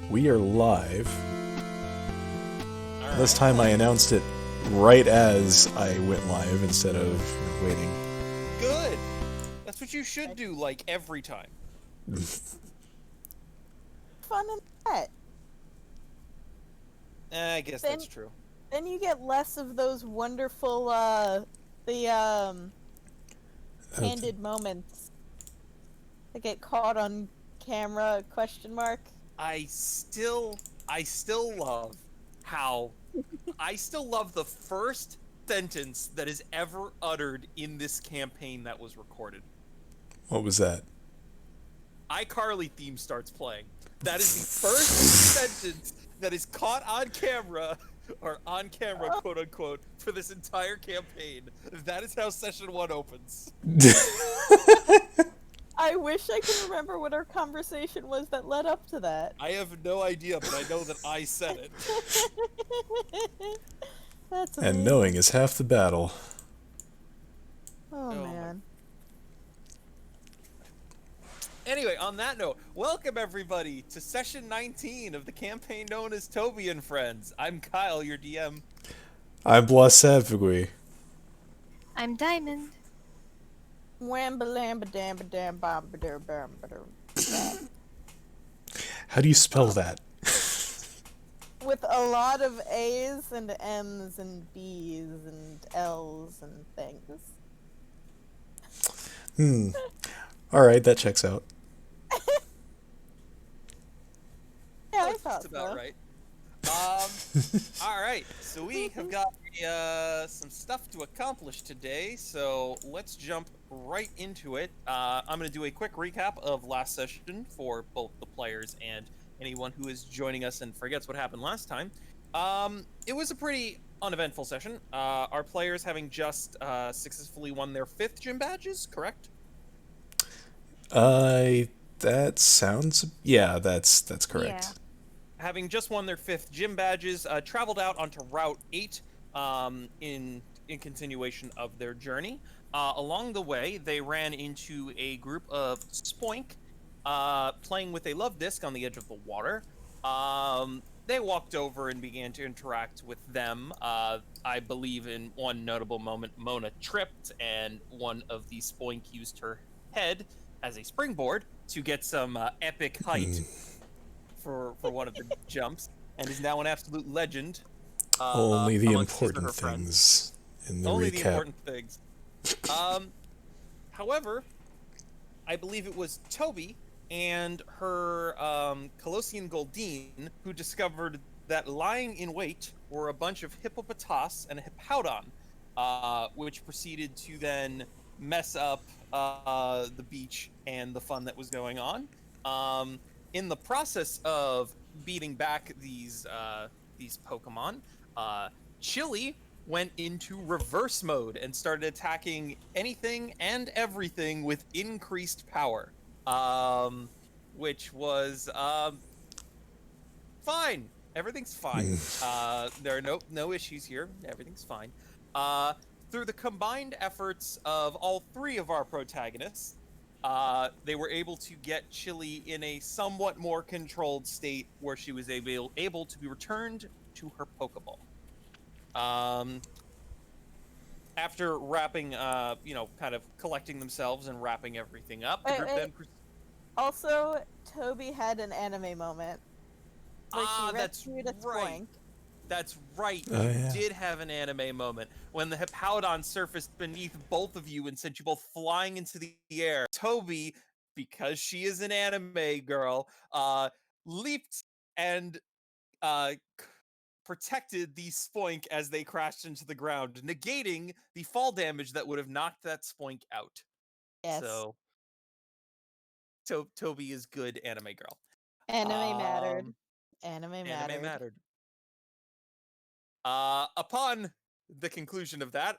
We are live. All This right. time I announced it right as I went live instead of waiting. Good. That's what you should do, like, every time. Fun in that. I guess Then- that's true. Then you get less of those wonderful, candid moments that get caught on camera, question mark. I still love how I still love the first sentence that is ever uttered in this campaign that was recorded. What was that? iCarly theme starts playing. That is the first sentence that is caught on camera, or on camera, quote unquote, for this entire campaign. That is how session 1 opens. I wish I could remember what our conversation was that led up to that. I have no idea, but I know that I said it. That's And amazing. knowing is half the battle. Oh, Oh, my- man. Anyway, on that note, welcome everybody to session 19 of the campaign known as Toby and Friends. I'm Kyle, your DM. I'm Blasavigui. I'm Diamond. Wamba lamba damba dam bamba der bamba der. How do you spell that? With a lot of A's and M's and B's and L's and things. Alright, that checks out. Yeah, I That's thought about so. right. All right, so we have got some stuff to accomplish today, so let's jump right into it. I'm going to do a quick recap of last session for both the players and anyone who is joining us and forgets what happened last time. It was a pretty uneventful session. Our players having just successfully won their 5th gym badges, correct? That sounds... Yeah, that's correct. Yeah. Having just won their 5th gym badges, traveled out onto Route 8 in continuation of their journey. Along the way, they ran into a group of spoink playing with a love disc on the edge of the water. They walked over and began to interact with them. I believe in one notable moment, Mona tripped, and one of the spoink used her head as a springboard to get some epic height for one of the jumps, and is now an absolute legend. Only the amongst his or her important friends. things in the Only recap. the important things. However, I believe it was Toby and her Colossian Goldine who discovered that lying in wait were a bunch of hippopotas and a hippowdon, which proceeded to then mess up the beach and the fun that was going on. In the process of beating back these Pokemon, Chili went into reverse mode and started attacking anything and everything with increased power, which was fine. Everything's fine. There are no issues here. Everything's fine. Through the combined efforts of all 3 of our protagonists, they were able to get Chili in a somewhat more controlled state where she was able to be returned to her Pokeball. After wrapping, kind of collecting themselves and wrapping everything up, the Wait, group wait. then... Also, Toby had an anime moment where she that's rescued a right. spoink. That's right. Oh, You yeah. did have an anime moment when the Hippowdon surfaced beneath both of you and sent you both flying into the air. Toby, because she is an anime girl, leaped and protected the spoink as they crashed into the ground, negating the fall damage that would have knocked that spoink out. Yes. So, Toby is good anime girl. Anime mattered. Um, Anime mattered. Anime mattered. Upon the conclusion of that,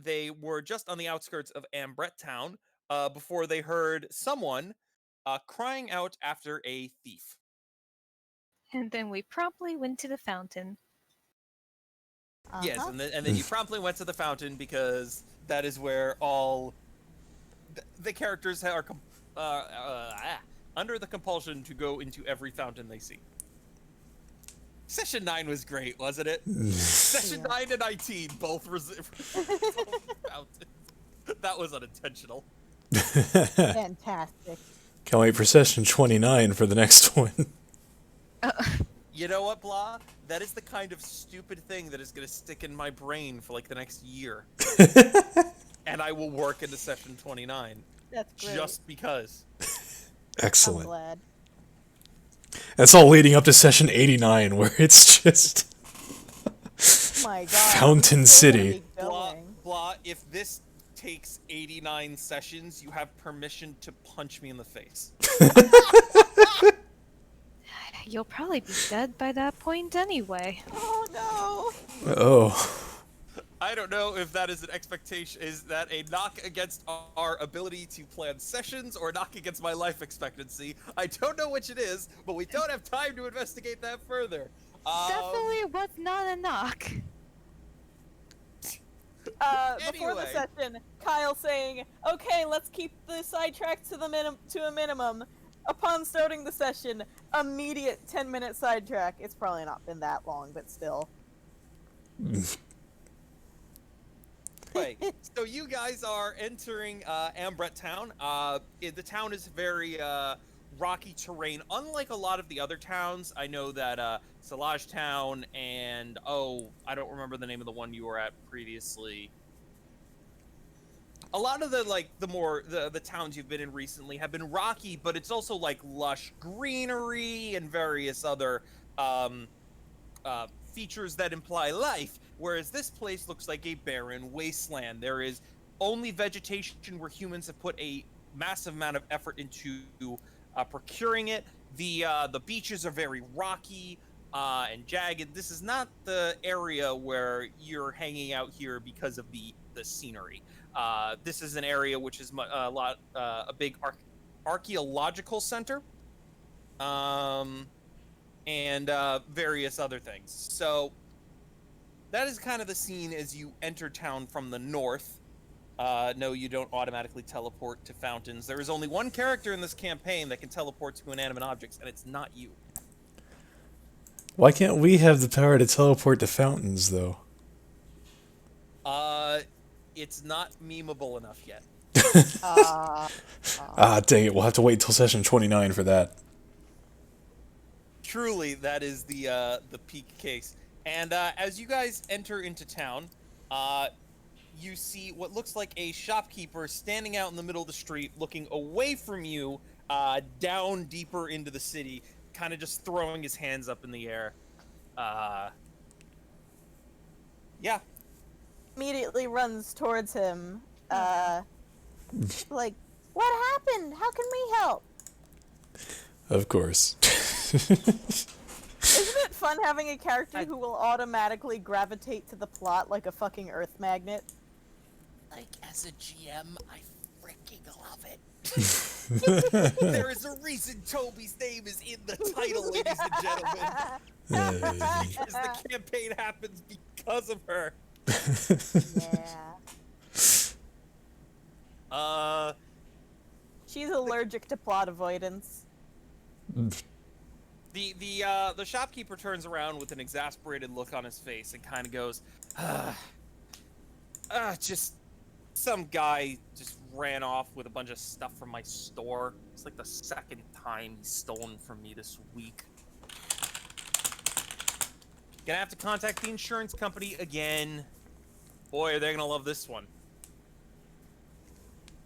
they were just on the outskirts of Ambret Town before they heard someone crying out after a thief. And then we promptly went to the fountain. Yes, Uh-huh. and then you promptly went to the fountain because that is where all the characters are under the compulsion to go into every fountain they see. Session 9 was great, wasn't it? Session 9 and 19 both that was unintentional. Fantastic. Can't wait for session 29 for the next one. You know what, Blah? That is the kind of stupid thing that is going to stick in my brain for like the next year. And I will work into session 29. That's great. Just because. I'm Excellent. glad. That's all leading up to session 89, where it's just Oh my god. Fountain Still gonna City. be Blah, going. Blah, if this takes 89 sessions, you have permission to punch me in the face. You'll probably be dead by that point anyway. Oh no. Oh. I don't know if that is an expectation. Is that a knock against our ability to plan sessions or a knock against my life expectancy? I don't know which it is, but we don't have time to investigate that further. Definitely was not a knock. Before the Anyway. session, Kyle saying, "Okay, let's keep the sidetrack to a minimum." Upon starting the session, immediate 10-minute sidetrack. It's probably not been that long, but still. Wait, so you guys are entering Ambret Town. The town is very rocky terrain. Unlike a lot of the other towns, I know that Salage Town and I don't remember the name of the one you were at previously. A lot of the towns you've been in recently have been rocky, but it's also like lush greenery and various other features that imply life. Whereas this place looks like a barren wasteland. There is only vegetation where humans have put a massive amount of effort into procuring it. The beaches are very rocky and jagged. This is not the area where you're hanging out here because of the scenery. This is an area which is a big archaeological center, and various other things. So that is kind of the scene as you enter town from the north. No, you don't automatically teleport to fountains. There is only one character in this campaign that can teleport to inanimate objects, and it's not you. Why can't we have the power to teleport to fountains, though? It's not memeable enough yet. Dang it, we'll have to wait till session 29 for that. Truly, that is the peak case. And as you guys enter into town, you see what looks like a shopkeeper standing out in the middle of the street, looking away from you, down deeper into the city, kind of just throwing his hands up in the air. Yeah. Immediately runs towards him. Like, what happened? How can we help? Of course. Isn't it fun having a character who will automatically gravitate to the plot like a fucking earth magnet? Like, as a GM, I freaking love it. There is a reason Toby's name is in the title, ladies and gentlemen. Because the campaign happens because of her. Yeah. She's allergic to plot avoidance. The shopkeeper turns around with an exasperated look on his face and kind of goes, just some guy just ran off with a bunch of stuff from my store. It's like the second time he's stolen from me this week. Gonna have to contact the insurance company again. Boy, are they gonna love this one.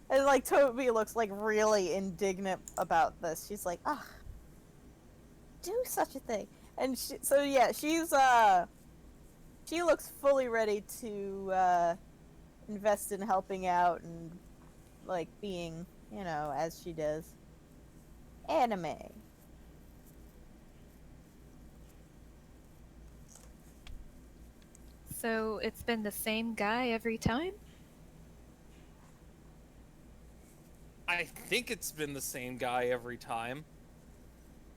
And like Toby looks like really indignant about this. She's like, do such a thing. And she looks fully ready to invest in helping out and like being, as she does. Anime. So it's been the same guy every time? I think it's been the same guy every time.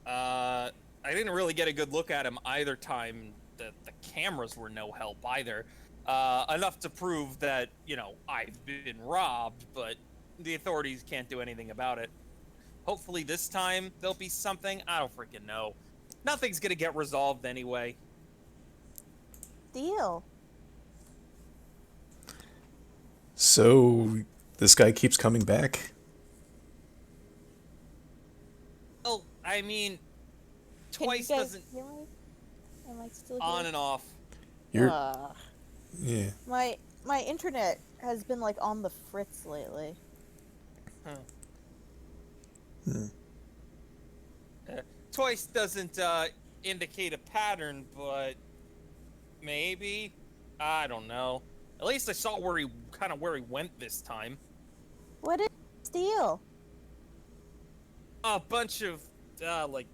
I didn't really get a good look at him either time. The cameras were no help either. Enough to prove that, I've been robbed, but the authorities can't do anything about it. Hopefully this time there'll be something. I don't freaking know. Nothing's gonna get resolved anyway. Deal. So this guy keeps coming back? Well, I mean, Can you twice guys doesn't hear me? Am I still on here? and off. You're yeah. My internet has been like on the fritz lately. Huh. Hmm. Twice doesn't indicate a pattern, but maybe. I don't know. At least I saw where he went this time. What did he steal? A bunch of like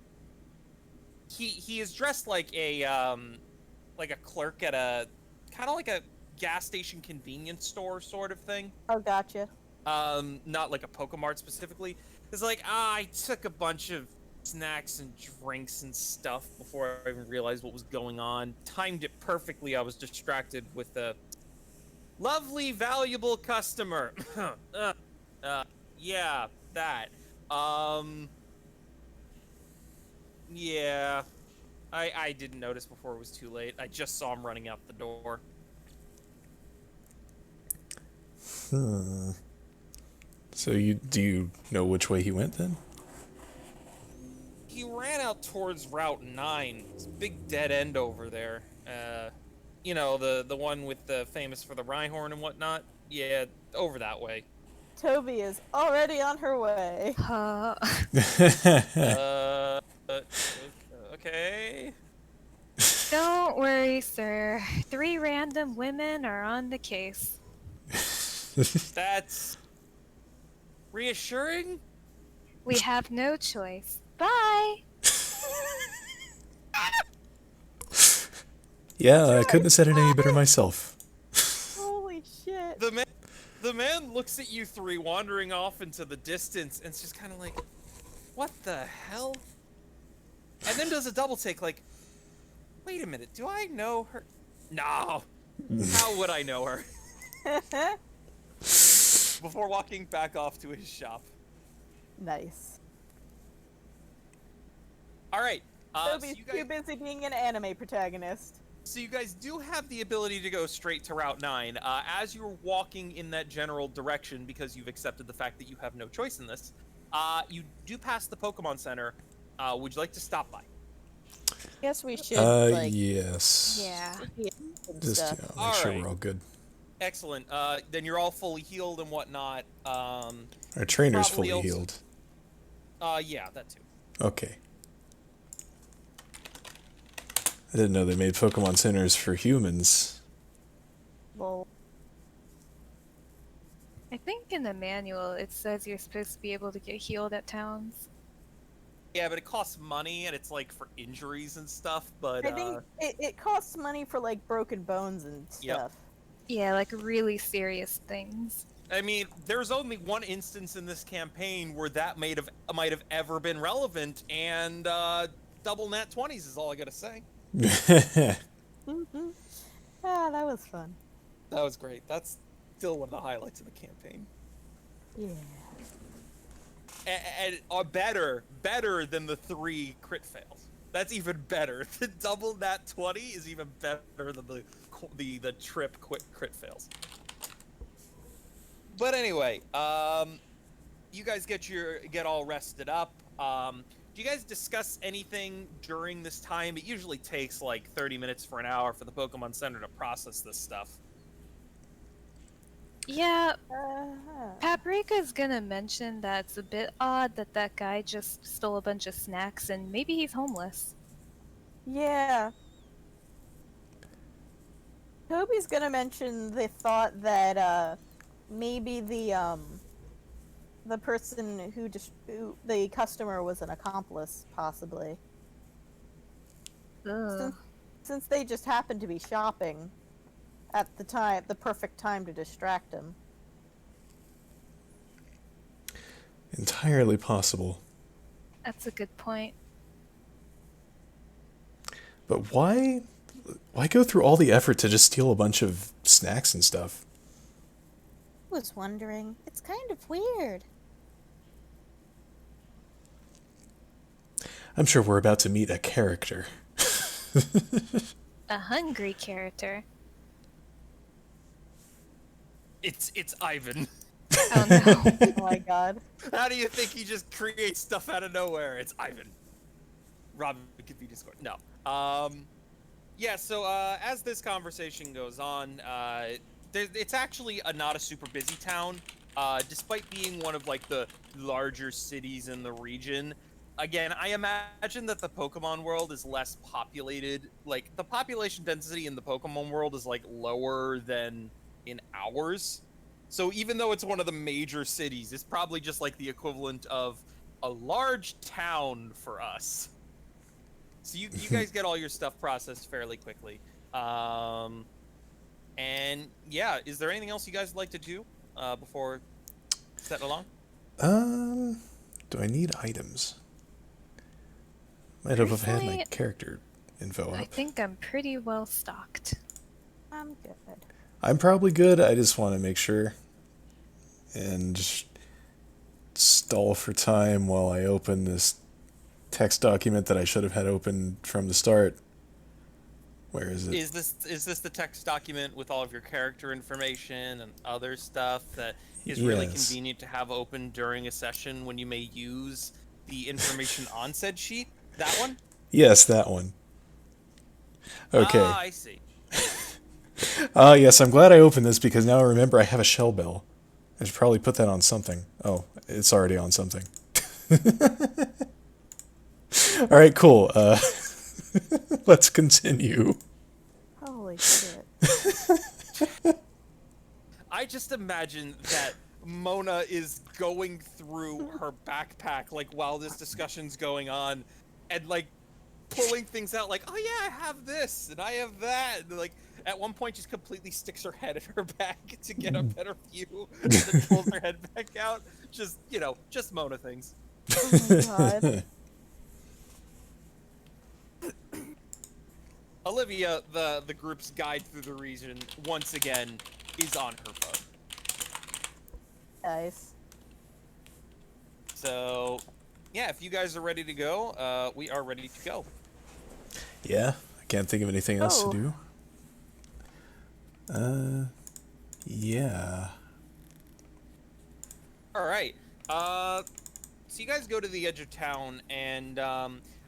he is dressed like a clerk at a kind of like a gas station convenience store sort of thing. Oh, gotcha. Not like a Pokemart specifically. It's like I took a bunch of snacks and drinks and stuff before I even realized what was going on. Timed it perfectly. I was distracted with a lovely, valuable customer. Yeah, that. Yeah. I didn't notice before it was too late. I just saw him running out the door. So do you know which way he went then? He ran out towards Route 9. It's a big dead end over there. You know, the one with the famous for the Rhyhorn and whatnot? Yeah, over that way. Toby is already on her way. Okay. Don't worry, sir. 3 random women are on the case. That's reassuring? We have no choice. Bye! Yeah, I couldn't have said it any better myself. Holy shit. The man looks at you 3 wandering off into the distance and it's just kind of like, what the hell? And then does a double take like, wait a minute, do I know her? No. How would I know her? Before walking back off to his shop. Nice. All right. Toby's too busy being an anime protagonist. So you guys do have the ability to go straight to Route 9. As you're walking in that general direction, because you've accepted the fact that you have no choice in this, you do pass the Pokemon Center. Would you like to stop by? Guess we should, yes. Yeah. Just make sure Alright. we're all good. Excellent. Then you're all fully healed and whatnot. Our trainer's Probably fully also- healed. Yeah, that too. Okay. I didn't know they made Pokemon Centers for humans. Well, I think in the manual it says you're supposed to be able to get healed at towns. Yeah, but it costs money and it's like for injuries and stuff. But I think it costs money for like broken bones and Yep. stuff. Yeah, like really serious things. I mean, there's only one instance in this campaign where that might have ever been relevant, and double nat 20s is all I gotta say. Ah, that was fun. That was great. That's still one of the highlights of the campaign. Yeah. And better than the 3 crit fails. That's even better. The double nat 20 is even better than the trip crit fails. But anyway, you guys get all rested up. Do you guys discuss anything during this time? It usually takes like 30 minutes for an hour for the Pokemon Center to process this stuff. Yeah, Uh-huh. Paprika's gonna mention that it's a bit odd that that guy just stole a bunch of snacks and maybe he's homeless. Yeah. Toby's gonna mention the thought that maybe the person who the customer was an accomplice, possibly. Ugh. Since they just happened to be shopping at the perfect time to distract him. Entirely possible. That's a good point. But why go through all the effort to just steal a bunch of snacks and stuff? I was wondering. It's kind of weird. I'm sure we're about to meet a character. A hungry character. It's Ivan. Oh no. Oh my god. How do you think he just creates stuff out of nowhere? It's Ivan. Robin could be Discord. No. Yeah, so as this conversation goes on, it's actually not a super busy town. Despite being one of like the larger cities in the region. Again, I imagine that the Pokemon world is less populated. Like, the population density in the Pokemon world is like lower than in ours. So even though it's one of the major cities, it's probably just like the equivalent of a large town for us. So you guys get all your stuff processed fairly quickly. And yeah, is there anything else you guys would like to do before setting along? Do I need items? Might have had my Personally, character info I up. think I'm pretty well stocked. I'm good. I'm probably good. I just want to make sure and just stall for time while I open this text document that I should have had open from the start. Where is it? Is this the text document with all of your character information and other stuff that is really Yes. convenient to have open during a session when you may use the information on said sheet? That one? Yes, that one. Okay. Ah, I see. Yes, I'm glad I opened this because now I remember I have a shell bell. I should probably put that on something. Oh, it's already on something. All right, cool. Let's continue. Holy shit. I just imagine that Mona is going through her backpack like while this discussion's going on and like pulling things out like, oh yeah, I have this and I have that. And, like at one point just completely sticks her head in her back to get a better view and then pulls her head back out. Just, just Mona things. Oh my god. Olivia, the group's guide through the region, once again, is on her phone. Nice. So, yeah, if you guys are ready to go, we are ready to go. Yeah, I can't think of anything else Oh. to do. Yeah. All right. So you guys go to the edge of town, and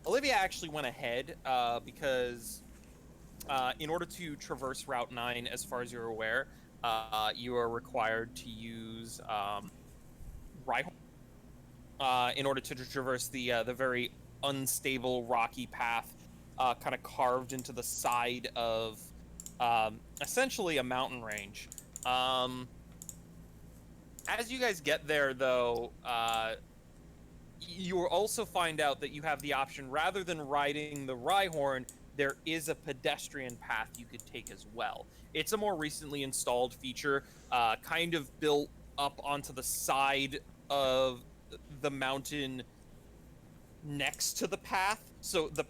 Olivia actually went ahead because in order to traverse Route 9, as far as you're aware, you are required to use Rhyhorn in order to traverse the very unstable, rocky path kind of carved into the side of essentially a mountain range. As you guys get there, though, you will also find out that you have the option, rather than riding the Rhyhorn, there is a pedestrian path you could take as well. It's a more recently installed feature, kind of built up onto the side of the mountain next to the path. So the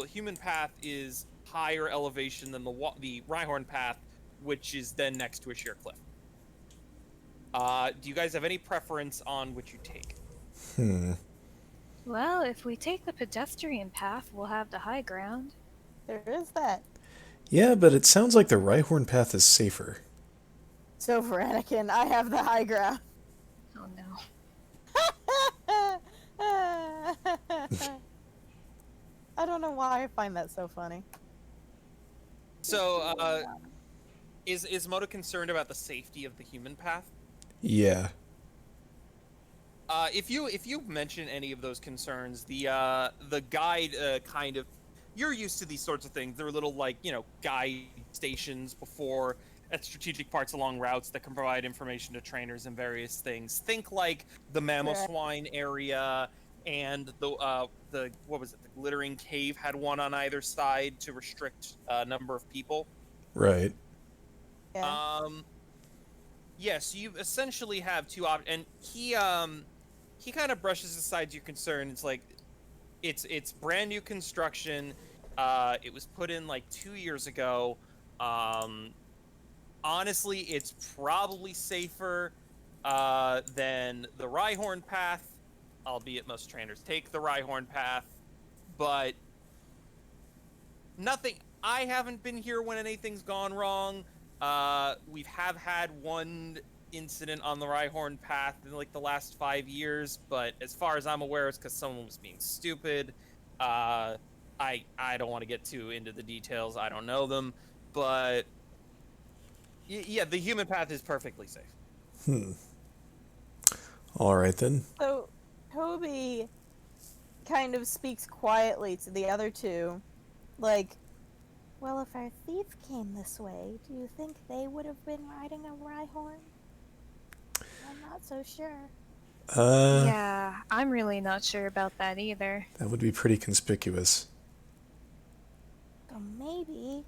human path is higher elevation than the Rhyhorn path, which is then next to a sheer cliff. Do you guys have any preference on which you take? Well, if we take the pedestrian path, we'll have the high ground. There is that. Yeah, but it sounds like the Rhyhorn path is safer. So for Anakin, I have the high ground. Oh no. I don't know why I find that so funny. So, is Moto concerned about the safety of the human path? Yeah. If you mention any of those concerns, the guide kind of, you're used to these sorts of things. They're little guide stations before at strategic parts along routes that can provide information to trainers and various things. Think like the mammal swine area and the what was it? The glittering cave had one on either side to restrict number of people. Right. Yeah. Yes, you essentially have two options, and he kind of brushes aside your concern. It's like, it's brand new construction. It was put in like 2 years ago. Honestly, it's probably safer than the Rhyhorn path, albeit most trainers take the Rhyhorn path. but nothing. I haven't been here when anything's gone wrong. We've had one incident on the Rhyhorn path in like the last 5 years, but as far as I'm aware, it's because someone was being stupid. I don't want to get too into the details. I don't know them, but yeah, the human path is perfectly safe. All right then. So, Toby kind of speaks quietly to the other two, like, well, if our thief came this way, do you think they would have been riding a Rhyhorn? I'm not so sure. Yeah, I'm really not sure about that either. That would be pretty conspicuous. So maybe,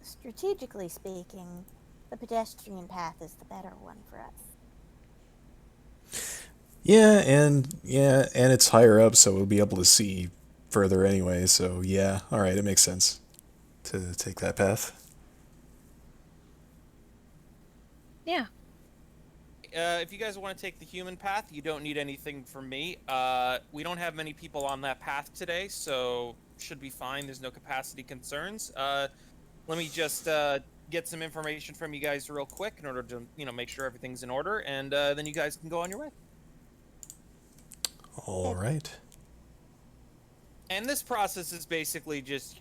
strategically speaking, the pedestrian path is the better one for us. Yeah, and it's higher up, so we'll be able to see further anyway. So yeah, all right, it makes sense to take that path. Yeah. If you guys want to take the human path, you don't need anything from me. We don't have many people on that path today, so should be fine. There's no capacity concerns. Let me just get some information from you guys real quick in order to, make sure everything's in order, and then you guys can go on your way. All right. And this process is basically just,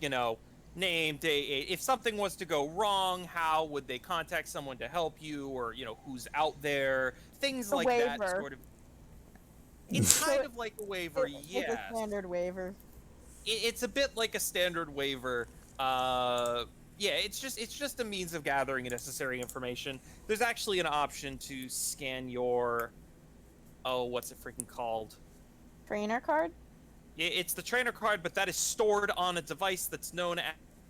named if something was to go wrong, how would they contact someone to help you, or who's out there, things A like waiver. that sort of. It's kind of like a waiver, It's a standard waiver. It's a bit like a standard waiver. It's just a means of gathering necessary information. There's actually an option to scan your, what's it freaking called? Trainer card? It's the trainer card, but that is stored on a device that's known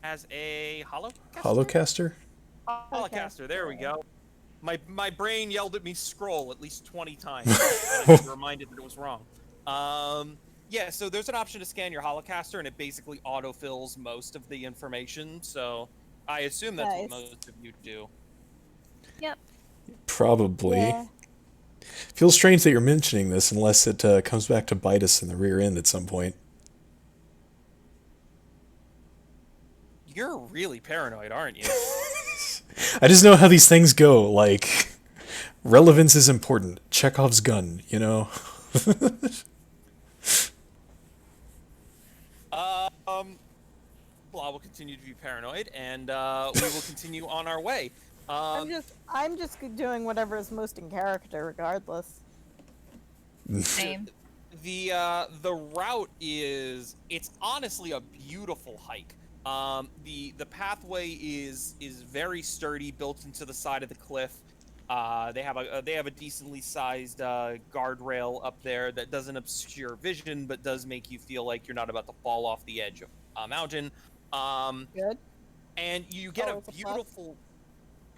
as a holocaster? Holocaster? Holocaster, there we go. My brain yelled at me scroll at least 20 times. I was reminded that it was wrong. So there's an option to scan your holocaster, and it basically autofills most of the information, so I assume that's what most of you do. Yep. Probably. Yeah. Feels strange that you're mentioning this, unless it comes back to bite us in the rear end at some point. You're really paranoid, aren't you? I just know how these things go. Like, relevance is important. Chekhov's gun, Well, I will continue to be paranoid, and we will continue on our way. I'm just doing whatever is most in character, regardless. Same. The route it's honestly a beautiful hike. The pathway is very sturdy, built into the side of the cliff. They have a decently sized guardrail up there that doesn't obscure vision, but does make you feel like you're not about to fall off the edge of a mountain. Good. And you get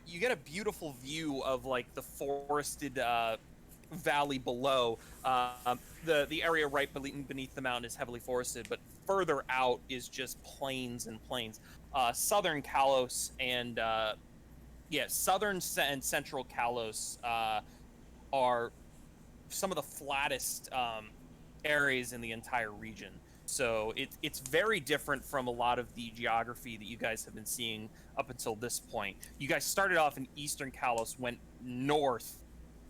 you get a beautiful view of like the forested valley below. The area right beneath the mountain is heavily forested, but further out is just plains and plains. Southern Kalos and southern and central Kalos are some of the flattest areas in the entire region. So it's very different from a lot of the geography that you guys have been seeing up until this point. You guys started off in eastern Kalos, went north,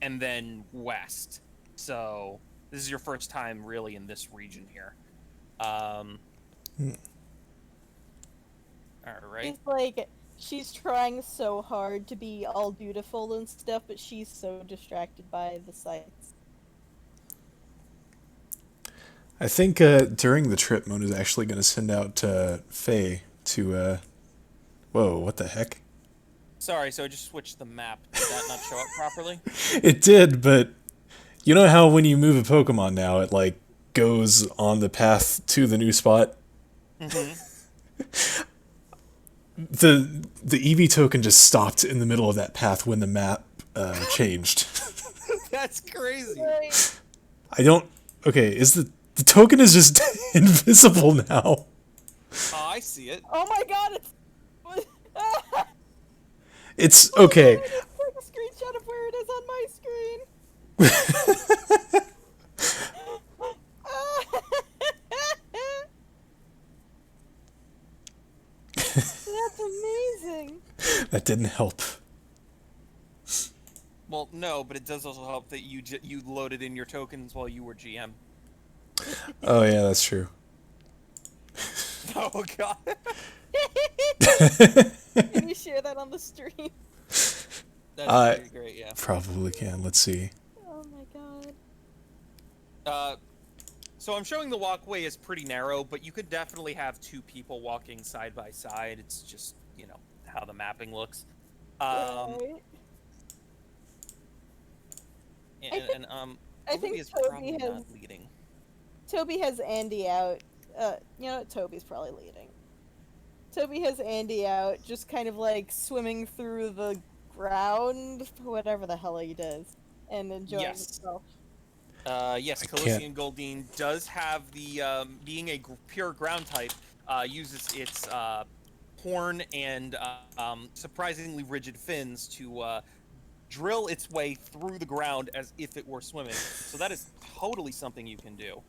and then west. So this is your first time really in this region here. All right. She's trying so hard to be all beautiful and stuff, but she's so distracted by the sights. I think during the trip, Mona's actually going to send out Faye to... Whoa, what the heck? Sorry, so I just switched the map. Did that not show up properly? It did, but you know how when you move a Pokemon now, it goes on the path to the new spot? Mm-hmm. The EV token just stopped in the middle of that path when the map changed. That's crazy. Okay, the token is just invisible now. Oh, I see it. Oh my god, It's okay. Take a screenshot of where it is on my screen. That didn't help. Well, no, but it does also help that you loaded in your tokens while you were GM. Oh yeah, that's true. Oh god. Can you share that on the stream? That's pretty great, yeah. Probably can. Let's see. Oh my god. So I'm showing the walkway is pretty narrow, but you could definitely have two people walking side by side. It's just, how the mapping looks. Right. I think Olivia's Toby probably has- not leading. Toby has Andy out. You know what? Toby's probably leading. Toby has Andy out, just kind of like swimming through the ground, whatever the hell he does, and enjoying Yes. himself. Yes, I Colossian Goldine does have the, being a pure ground type, uses its horn and surprisingly rigid fins to drill its way through the ground as if it were swimming. So that is totally something you can do.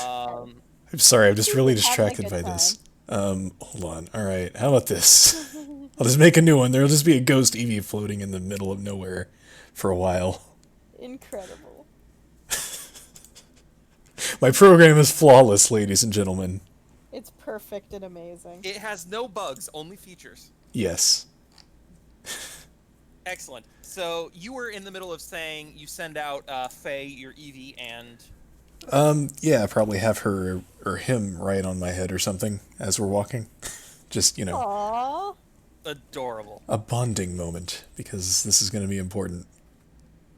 I'm sorry, I'm just really Having a distracted good by time. this. Hold on. All right, how about this? I'll just make a new one. There'll just be a ghost Eevee floating in the middle of nowhere for a while. Incredible. My program is flawless, ladies and gentlemen. It's perfect and amazing. It has no bugs, only features. Yes. Excellent. So you were in the middle of saying you send out Faye, your Eevee, and Yeah, probably have her or him right on my head or something as we're walking. Just, Aww. adorable. a bonding moment, because this is going to be important.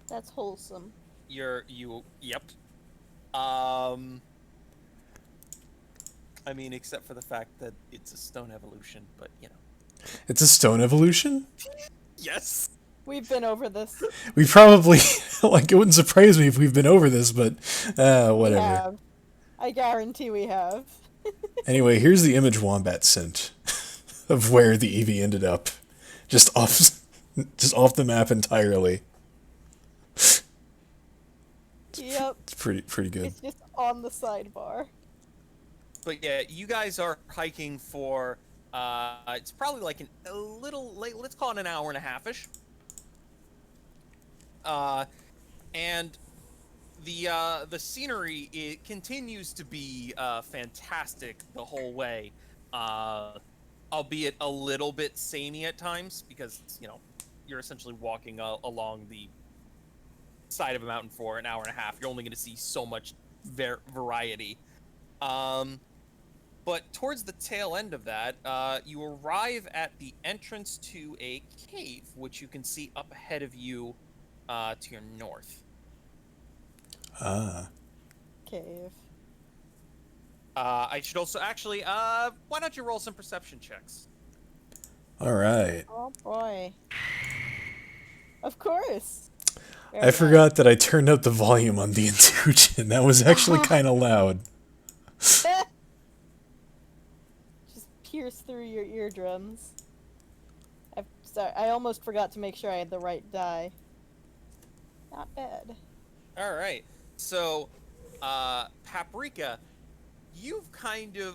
That's wholesome. Yep. I mean, except for the fact that it's a stone evolution, but It's a stone evolution? Yes. We've been over this. We probably, it wouldn't surprise me if we've been over this, but We whatever. have. I guarantee we have. Anyway, here's the image Wombat sent of where the Eevee ended up. Just off the map entirely. Yep. It's pretty good. It's just on the sidebar. But yeah, you guys are hiking for it's probably like a little late. Let's call it an hour and a half-ish. And the scenery, it continues to be fantastic the whole way, albeit a little bit samey at times because you're essentially walking along the side of a mountain for an hour and a half. You're only going to see so much variety. But towards the tail end of that, you arrive at the entrance to a cave, which you can see up ahead of you to your north. Ah. Cave. I should also actually, why don't you roll some perception checks? Alright. Oh boy. Of course. Very I nice. forgot that I turned up the volume on the Intuition. That was actually kind of loud. Just pierce through your eardrums. I almost forgot to make sure I had the right die. Not bad. All right. So, Paprika,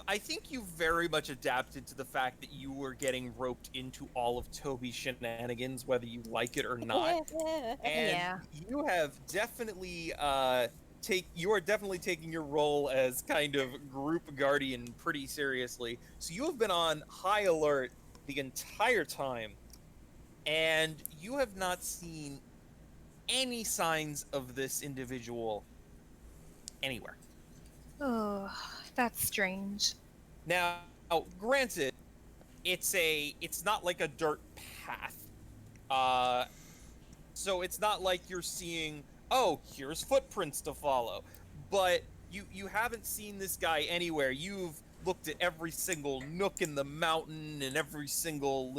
I think you've very much adapted to the fact that you were getting roped into all of Toby's shenanigans, whether you like it or not. And Yeah. you have definitely you are definitely taking your role as kind of group guardian pretty seriously. So you have been on high alert the entire time, and you have not seen any signs of this individual anywhere. Oh, that's strange. Now, granted, it's not like a dirt path. So it's not like you're seeing, oh, here's footprints to follow. But you haven't seen this guy anywhere. You've looked at every single nook in the mountain and every single,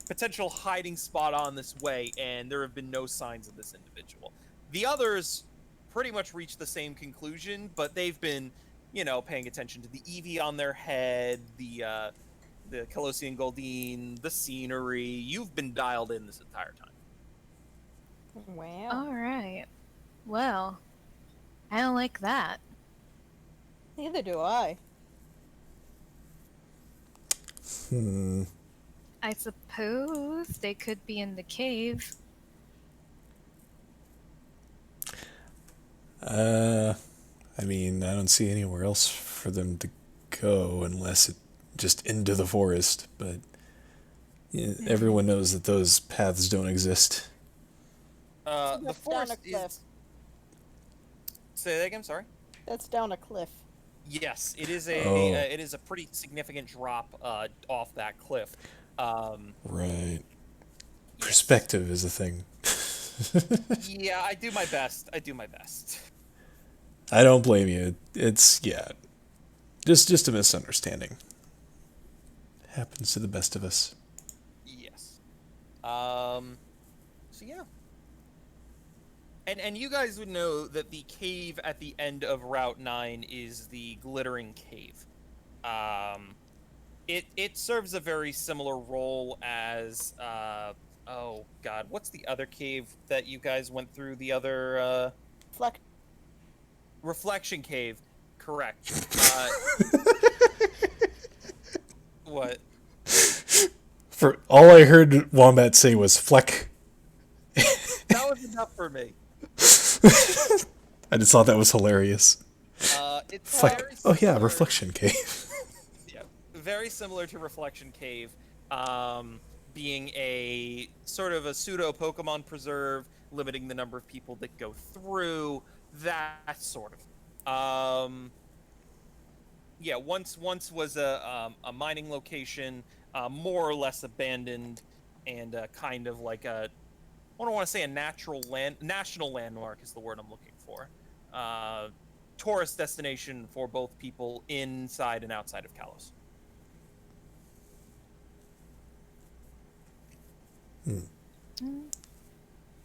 potential hiding spot on this way, and there have been no signs of this individual. The others pretty much reached the same conclusion, but they've been, paying attention to the Eevee on their head, the Colossian Goldine, the scenery. You've been dialed in this entire time. Wow. All right. Well, I don't like that. Neither do I. I suppose they could be in the cave. I mean, I don't see anywhere else for them to go unless it just into the forest, but yeah, everyone knows that those paths don't exist. The That's down a forest cliff. is. Say that again. Sorry. That's down a cliff. Yes, it is Oh. it is a pretty significant drop off that cliff. Right. Yes. Perspective is a thing. Yeah, I do my best. I do my best. I don't blame you. It's, yeah, just a misunderstanding. Happens to the best of us. Yes. So yeah. And you guys would know that the cave at the end of Route 9 is the Glittering Cave. It serves a very similar role as oh god, what's the other cave that you guys went through? The other Fleck. Reflection Cave. Correct. What? For all I heard Wombat say was fleck. That was enough for me. I just thought that was hilarious. It's Fleck. very Oh yeah, similar- reflection cave. Yeah, very similar to Reflection Cave, being a sort of a pseudo Pokemon preserve, limiting the number of people that go through, that sort of. Yeah, once was a mining location, more or less abandoned, and kind of like a, I don't want to say a national landmark is the word I'm looking for. Tourist destination for both people inside and outside of Kalos.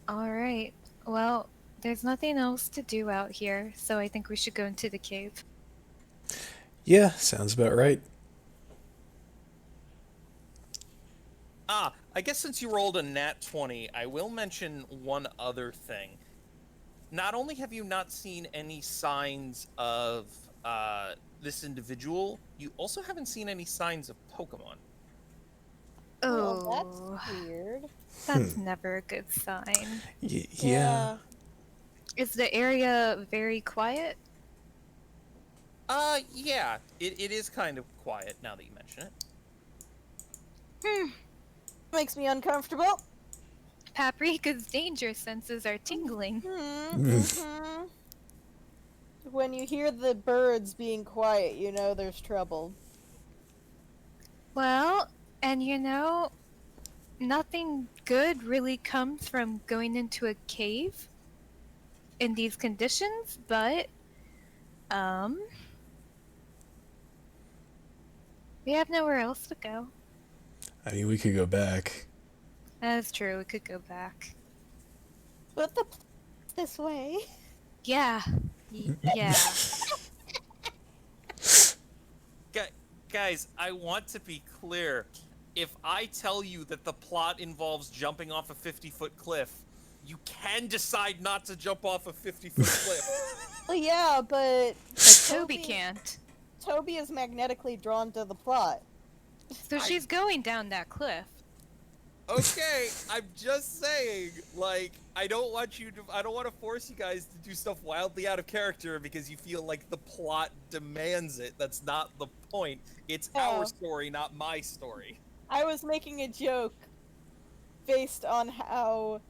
All right. Well, there's nothing else to do out here, so I think we should go into the cave. Yeah, sounds about right. I guess since you rolled a nat 20, I will mention one other thing. Not only have you not seen any signs of this individual, you also haven't seen any signs of Pokemon. Well, Oh, that's weird. that's never a good sign. Yeah. Is the area very quiet? Yeah, it is kind of quiet now that you mention it. Makes me uncomfortable. Paprika's danger senses are tingling. Mm-hmm. When you hear the birds being quiet, you know there's trouble. Well, and you know, nothing good really comes from going into a cave in these conditions, but we have nowhere else to go. I mean, we could go back. That's true, we could go back. But this way. Yeah. Yeah. Guys, I want to be clear. If I tell you that the plot involves jumping off a 50-foot cliff, you can decide not to jump off a 50-foot cliff. Well, yeah, but Toby can't. Toby is magnetically drawn to the plot. So she's going down that cliff. Okay, I'm just saying, like, I don't want to force you guys to do stuff wildly out of character because you feel like the plot demands it. That's not the point. It's our story, not my story. I was making a joke based on how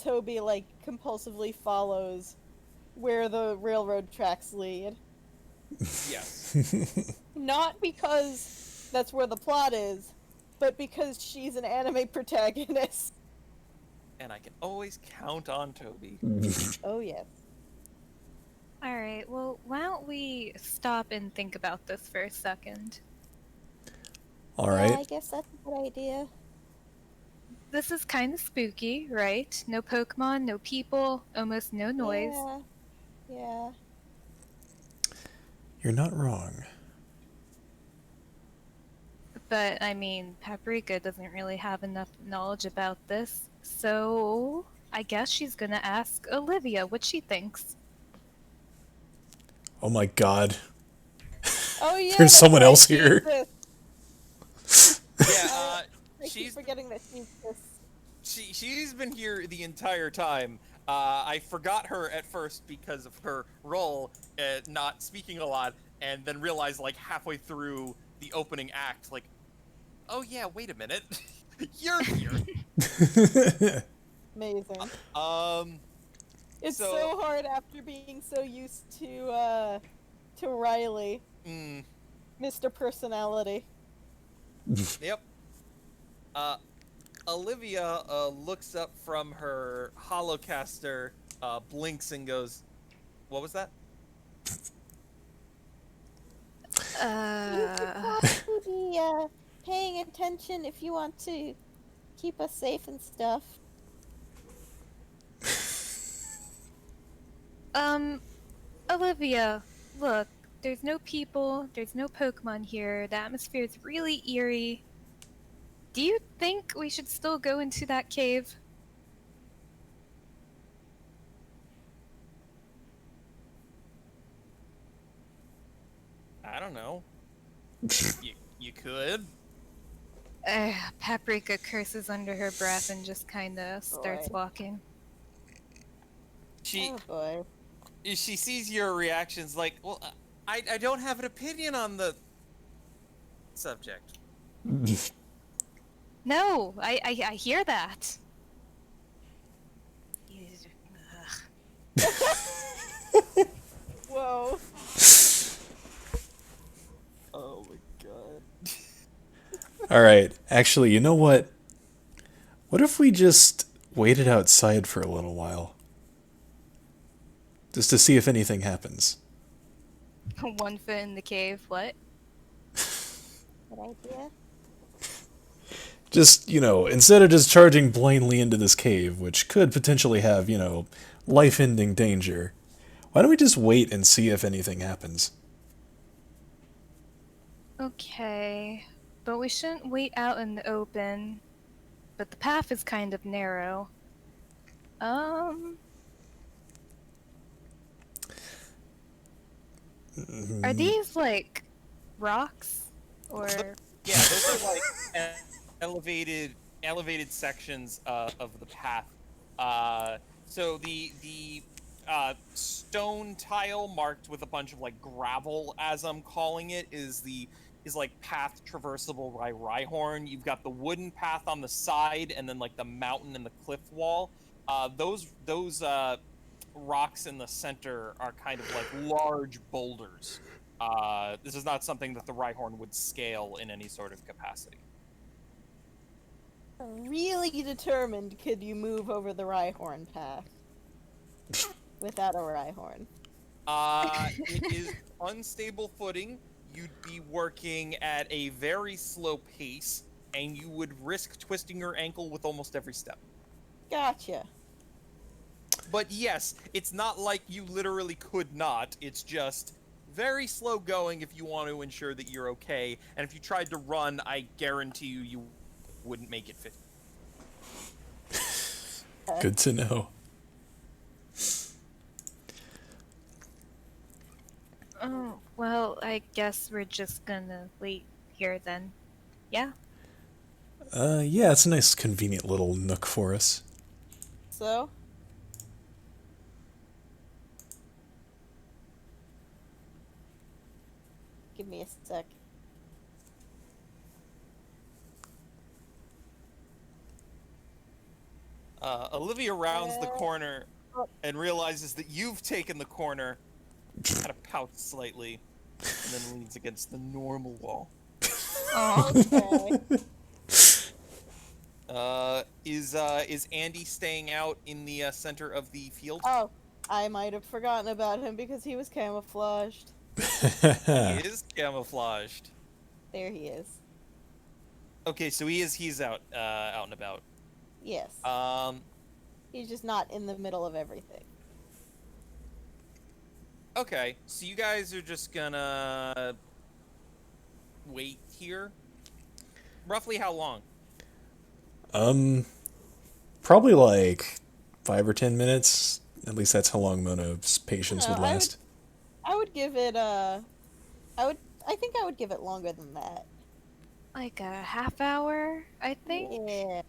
Toby, like, compulsively follows where the railroad tracks lead. Yes. Not because that's where the plot is, but because she's an anime protagonist. And I can always count on Toby. Oh, yes. Alright, well, why don't we stop and think about this for a second? All Yeah, I right. guess that's a good idea. This is kind of spooky, right? No Pokemon, no people, almost no noise. Yeah. You're not wrong. But, I mean, Paprika doesn't really have enough knowledge about this, so I guess she's gonna ask Olivia what she thinks. Oh my god. Oh, yeah. There's someone right, else here. Jesus. Yeah, I keep forgetting that she's this. She's been here the entire time. I forgot her at first because of her role, not speaking a lot, and then realized like halfway through the opening act, like, oh yeah, wait a minute, you're here. Amazing. Um, It's so- so hard after being so used to Riley, mm, Mr. Personality. yep. Olivia looks up from her holocaster, blinks and goes, "What was that?" You should probably be paying attention if you want to keep us safe and stuff. Olivia, look, there's no people, there's no Pokemon here, the atmosphere is really eerie. Do you think we should still go into that cave? I don't know. You could. Paprika curses under her breath and just kinda starts Boy. walking. She Oh boy. she sees your reactions like, well, I don't have an opinion on the subject. No, I hear that. Whoa. Oh my god. All right. Actually, you know what? What if we just waited outside for a little while? Just to see if anything happens. 1 foot in the cave, what? Good idea. Just, instead of just charging blindly into this cave, which could potentially have, life-ending danger, why don't we just wait and see if anything happens? Okay, but we shouldn't wait out in the open. But the path is kind of narrow. Are these like rocks or? Yeah, those are like elevated sections of the path. So the stone tile marked with a bunch of like gravel, as I'm calling it, is like path traversable by Rhyhorn. You've got the wooden path on the side, and then like the mountain and the cliff wall. Those rocks in the center are kind of like large boulders. This is not something that the Rhyhorn would scale in any sort of capacity. Really determined could you move over the Rhyhorn path without a Rhyhorn. It is unstable footing. You'd be working at a very slow pace, and you would risk twisting your ankle with almost every step. Gotcha. But yes, it's not like you literally could not. It's just very slow going if you want to ensure that you're okay. And if you tried to run, I guarantee you wouldn't make it 50. Good to know. Oh, well, I guess we're just gonna wait here then. Yeah? Yeah, it's a nice, convenient little nook for us. So? Give me a sec. Olivia rounds the corner and realizes that you've taken the corner, kind of pouts slightly, and then leans against the normal wall. Okay. Is Andy staying out in the center of the field? Oh, I might have forgotten about him because he was camouflaged. He is camouflaged. There he is. Okay, so he's out and about. Yes. He's just not in the middle of everything. Okay, so you guys are just gonna wait here? Roughly how long? Probably like 5 or 10 minutes. At least that's how long Mono's patience would No, last. I would give it I think I would give it longer than that. like a half hour, I think. Yeah.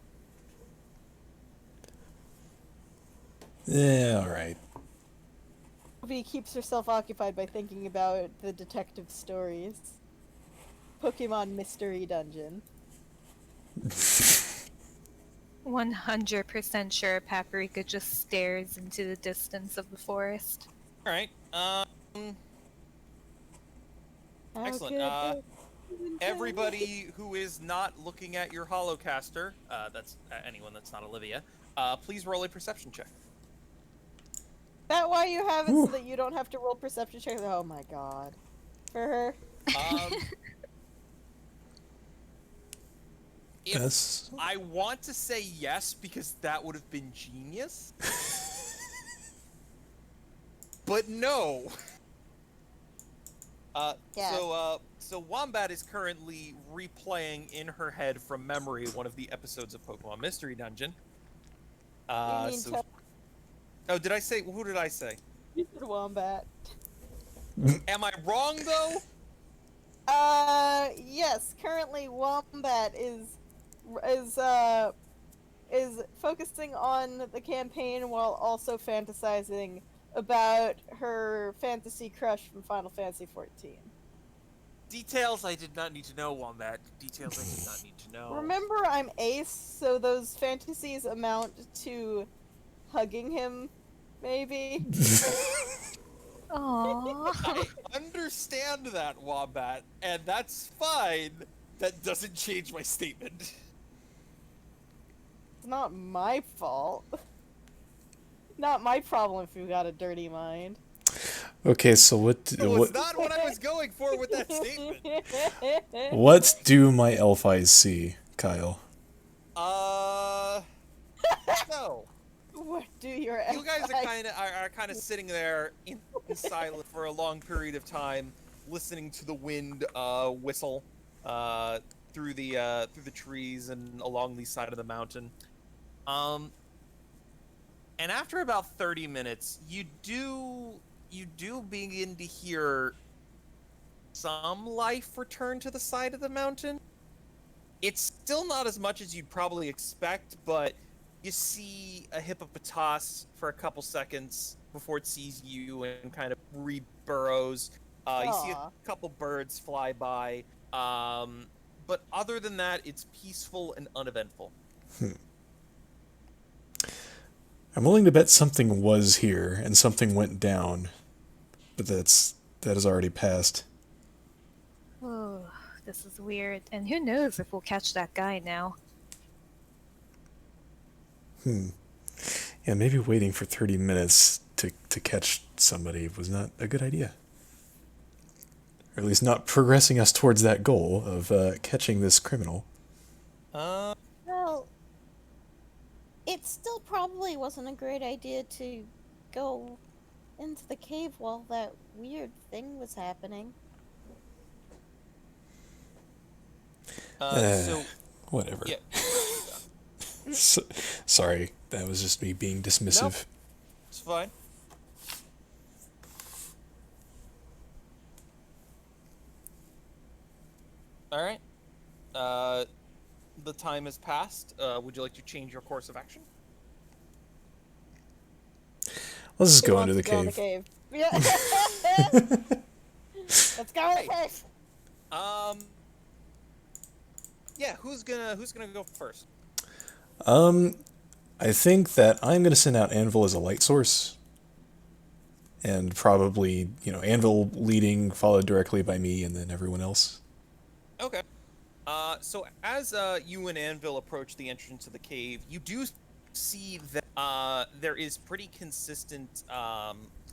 Yeah, all right. Toby keeps herself occupied by thinking about the detective stories. Pokemon Mystery Dungeon. 100% sure Paprika just stares into the distance of the forest. All right. How Excellent. could they even tell me? Everybody who is not looking at your holocaster, that's anyone that's not Olivia, please roll a perception check. That why you have it Whew. so that you don't have to roll perception checks? Oh my god. For her? Um, if That's I want to say yes because that would have been genius, but no. Yeah. So Wombat is currently replaying in her head from memory one of the episodes of Pokemon Mystery Dungeon. You mean Oh, did I say? Who did I say? You said Wombat. Am I wrong though? Yes. Currently, Wombat is focusing on the campaign while also fantasizing about her fantasy crush from Final Fantasy XIV. Details I did not need to know, Wombat. Details I did not need to know. Remember, I'm Ace, so those fantasies amount to hugging him, maybe. Aww. I understand that, Wombat, and that's fine. That doesn't change my statement. It's not my fault. Not my problem if you've got a dirty mind. okay. So It was not what I was going for with that statement. what do my elf eyes see, Kyle? No. What do your You guys are kind of sitting there in silence for a long period of time, listening to the wind whistle through the trees and along the side of the mountain. And after about 30 minutes, you do begin to hear some life return to the side of the mountain. It's still not as much as you'd probably expect, but you see a hippopotas for a couple seconds before it sees you and kind of re-burrows. You see a Aw. couple birds fly by. But other than that, it's peaceful and uneventful. I'm willing to bet something was here and something went down, but that has already passed. Oh, this is weird. And who knows if we'll catch that guy now. Yeah, maybe waiting for 30 minutes to catch somebody was not a good idea. Or at least not progressing us towards that goal of catching this criminal. Well, it still probably wasn't a great idea to go into the cave while that weird thing was happening. So Whatever. yeah, Sorry, that was just me being dismissive. Nope. It's fine. All right. The time has passed. Would you like to change your course of action? Let's just Who go wants into the to go in cave. Yeah. Let's go in the cave. Yeah. Who's gonna go first? I think that I'm going to send out Anvil as a light source. And probably, Anvil leading, followed directly by me, and then everyone else. Okay. So as you and Anvil approach the entrance of the cave, you do see that there is pretty consistent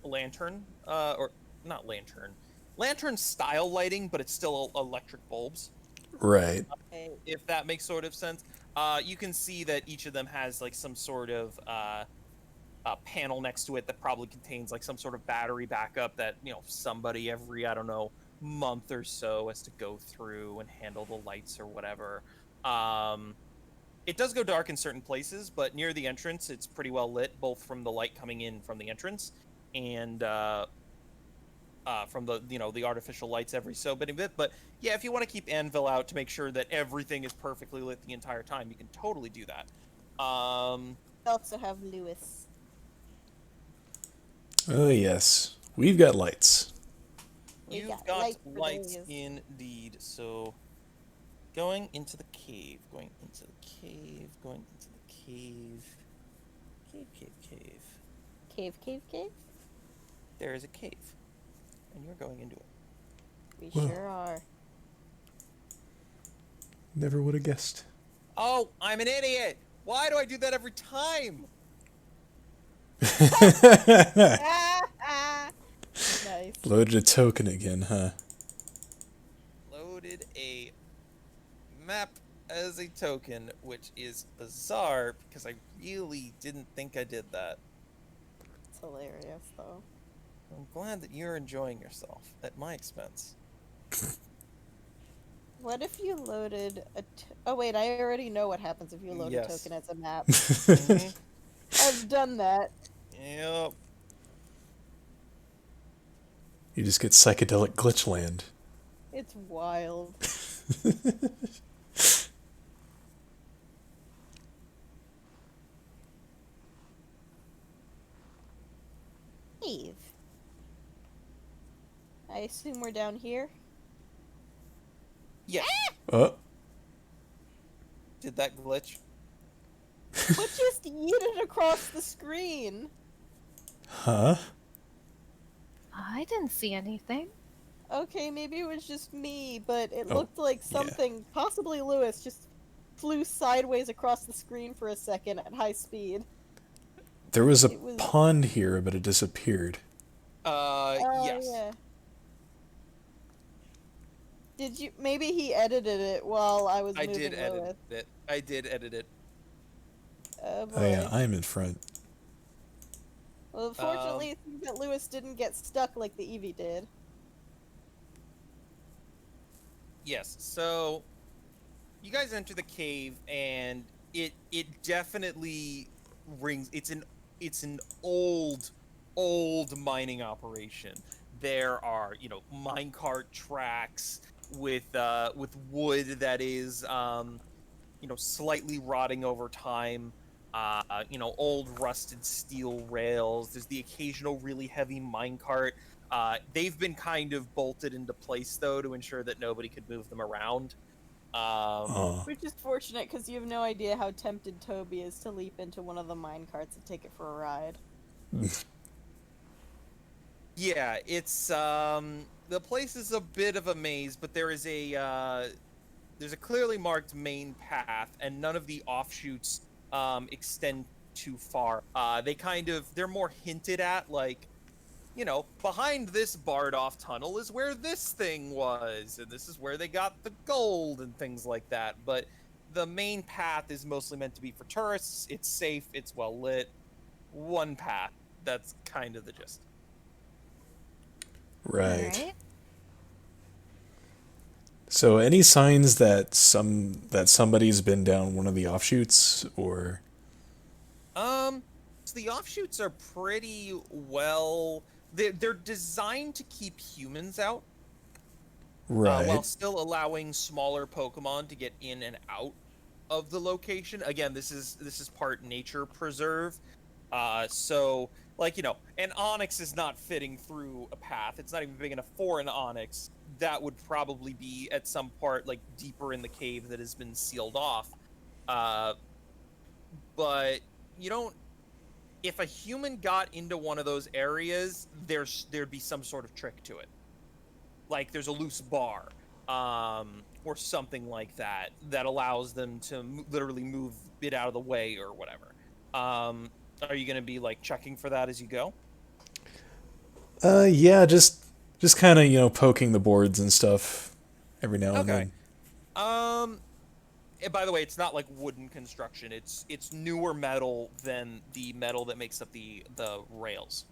lantern, or not lantern style lighting, but it's still electric bulbs. Right. If that makes sort of sense. You can see that each of them has like some sort of panel next to it that probably contains like some sort of battery backup that somebody every month or so has to go through and handle the lights or whatever. It does go dark in certain places, but near the entrance it's pretty well lit, both from the light coming in from the entrance and from the the artificial lights every so bit. But yeah, if you want to keep Anvil out to make sure that everything is perfectly lit the entire time, you can totally do that. We also have Lewis. Oh, yes. We've got lights. We You've got got light for lights days. indeed. So going into the cave, going into the cave, going into the cave. Cave. Cave. There is a cave. And you're going into it. We Whoa. sure are. Never would have guessed. Oh, I'm an idiot! Why do I do that every time? Nice. Loaded a token again, huh? Loaded a map as a token, which is bizarre because I really didn't think I did that. It's hilarious, though. I'm glad that you're enjoying yourself at my expense. What if you loaded a... Oh, wait, I already know what happens if you load a Yes. token as a map. Mhm. I've done that. Yep. You just get psychedelic glitch land. It's wild. Eve. I assume we're down here? Yeah. Oh, Did that glitch? What just yeeted across the screen? huh? I didn't see anything. Okay, maybe it was just me, but it Oh, looked like yeah. something, possibly Lewis, just flew sideways across the screen for a second at high speed. There was a It was- pond here, but it disappeared. Yes. Yeah. Did you? Maybe he edited it while I was I moving did edit Lewis. it. I did edit it. Oh boy. Oh, yeah, I'm in front. Well, fortunately, it seems that Lewis didn't get stuck like the Eevee did. Yes. So you guys enter the cave, and it definitely rings. It's an old mining operation. There are minecart tracks with wood that is slightly rotting over time. Old rusted steel rails. There's the occasional really heavy minecart. They've been kind of bolted into place, though, to ensure that nobody could move them around. Oh, Which is fortunate, because you have no idea how tempted Toby is to leap into one of the minecarts and take it for a ride. Yeah, it's the place is a bit of a maze, but there's a clearly marked main path, and none of the offshoots extend too far. They're more hinted at, like, behind this barred off tunnel is where this thing was, and this is where they got the gold and things like that. But the main path is mostly meant to be for tourists. It's safe, it's well lit. One path. That's kind of the gist. right. Alright. So, any signs that somebody's been down one of the offshoots, or So the offshoots are pretty well. They're designed to keep humans out, right? while still allowing smaller Pokemon to get in and out of the location. Again, this is part nature preserve. So like an Onyx is not fitting through a path. It's not even big enough for an Onyx. That would probably be at some part like deeper in the cave that has been sealed off. But you don't. If a human got into one of those areas, there'd be some sort of trick to it. Like there's a loose bar, or something like that allows them to literally move it out of the way or whatever. Are you gonna be like checking for that as you go? Yeah, just kind of poking the boards and stuff every now and Okay. then. And by the way, it's not like wooden construction. It's newer metal than the metal that makes up the rails,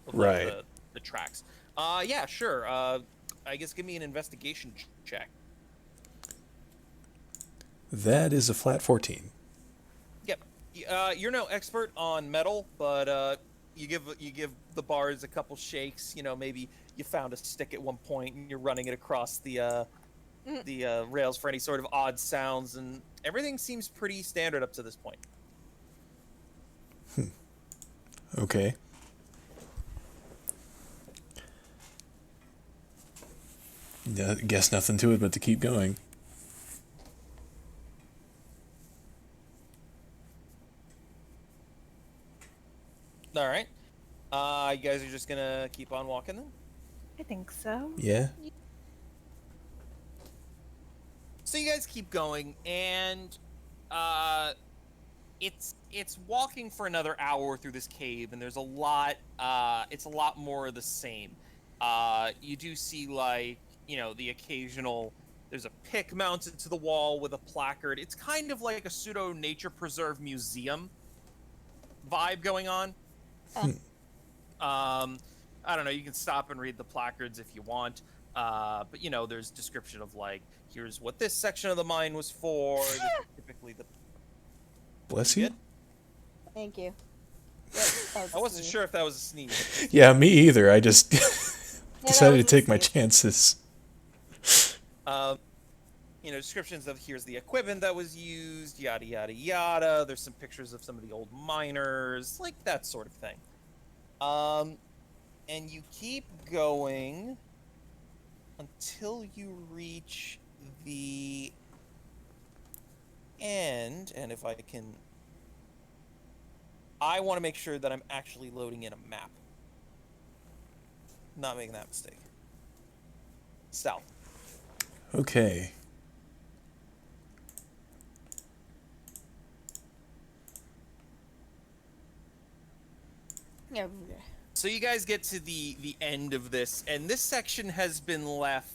of, like, Right. the tracks. Yeah, sure. I guess give me an investigation check. That is a flat 14. Yep. You're no expert on metal, but you give the bars a couple shakes. Maybe you found a stick at one point and you're running it across the rails for any sort of odd sounds, and everything seems pretty standard up to this point. Okay. Yeah, guess nothing to it but to keep going. All right. You guys are just gonna keep on walking then? I think so. Yeah. So you guys keep going, and it's walking for another hour through this cave, and there's a lot. It's a lot more of the same. You do see, like, the occasional. There's a pick mounted to the wall with a placard. It's kind of like a pseudo nature preserve museum vibe going on. I don't know. You can stop and read the placards if you want. But there's description of, like, here's what this section of the mine was for. This is typically the. Bless you. Good? Thank you. I wasn't sure if that was a sneeze. Yeah, me either. I just decided to was a take my sneeze. chances. Descriptions of here's the equipment that was used, yada yada yada. There's some pictures of some of the old miners, like that sort of thing. And you keep going until you reach the end, and if I can, I want to make sure that I'm actually loading in a map. Not making that mistake. South. Okay. Yeah. So you guys get to the end of this, and this section has been left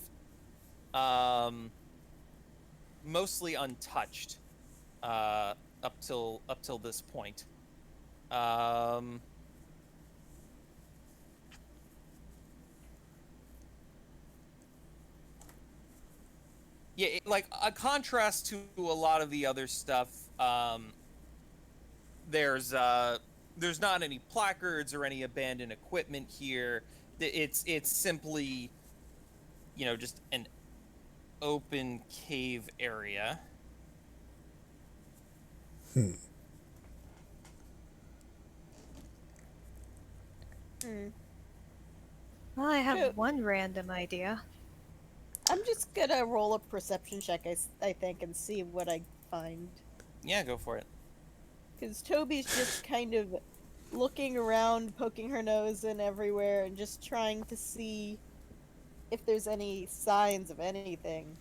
mostly untouched up till this point. Yeah, like a contrast to a lot of the other stuff. There's not any placards or any abandoned equipment here. It's simply, just an open cave area. Well, I have Shoot. one random idea. I'm just gonna roll a perception check, I think, and see what I find. Yeah, go for it. Because Toby's just kind of looking around, poking her nose in everywhere, and just trying to see if there's any signs of anything.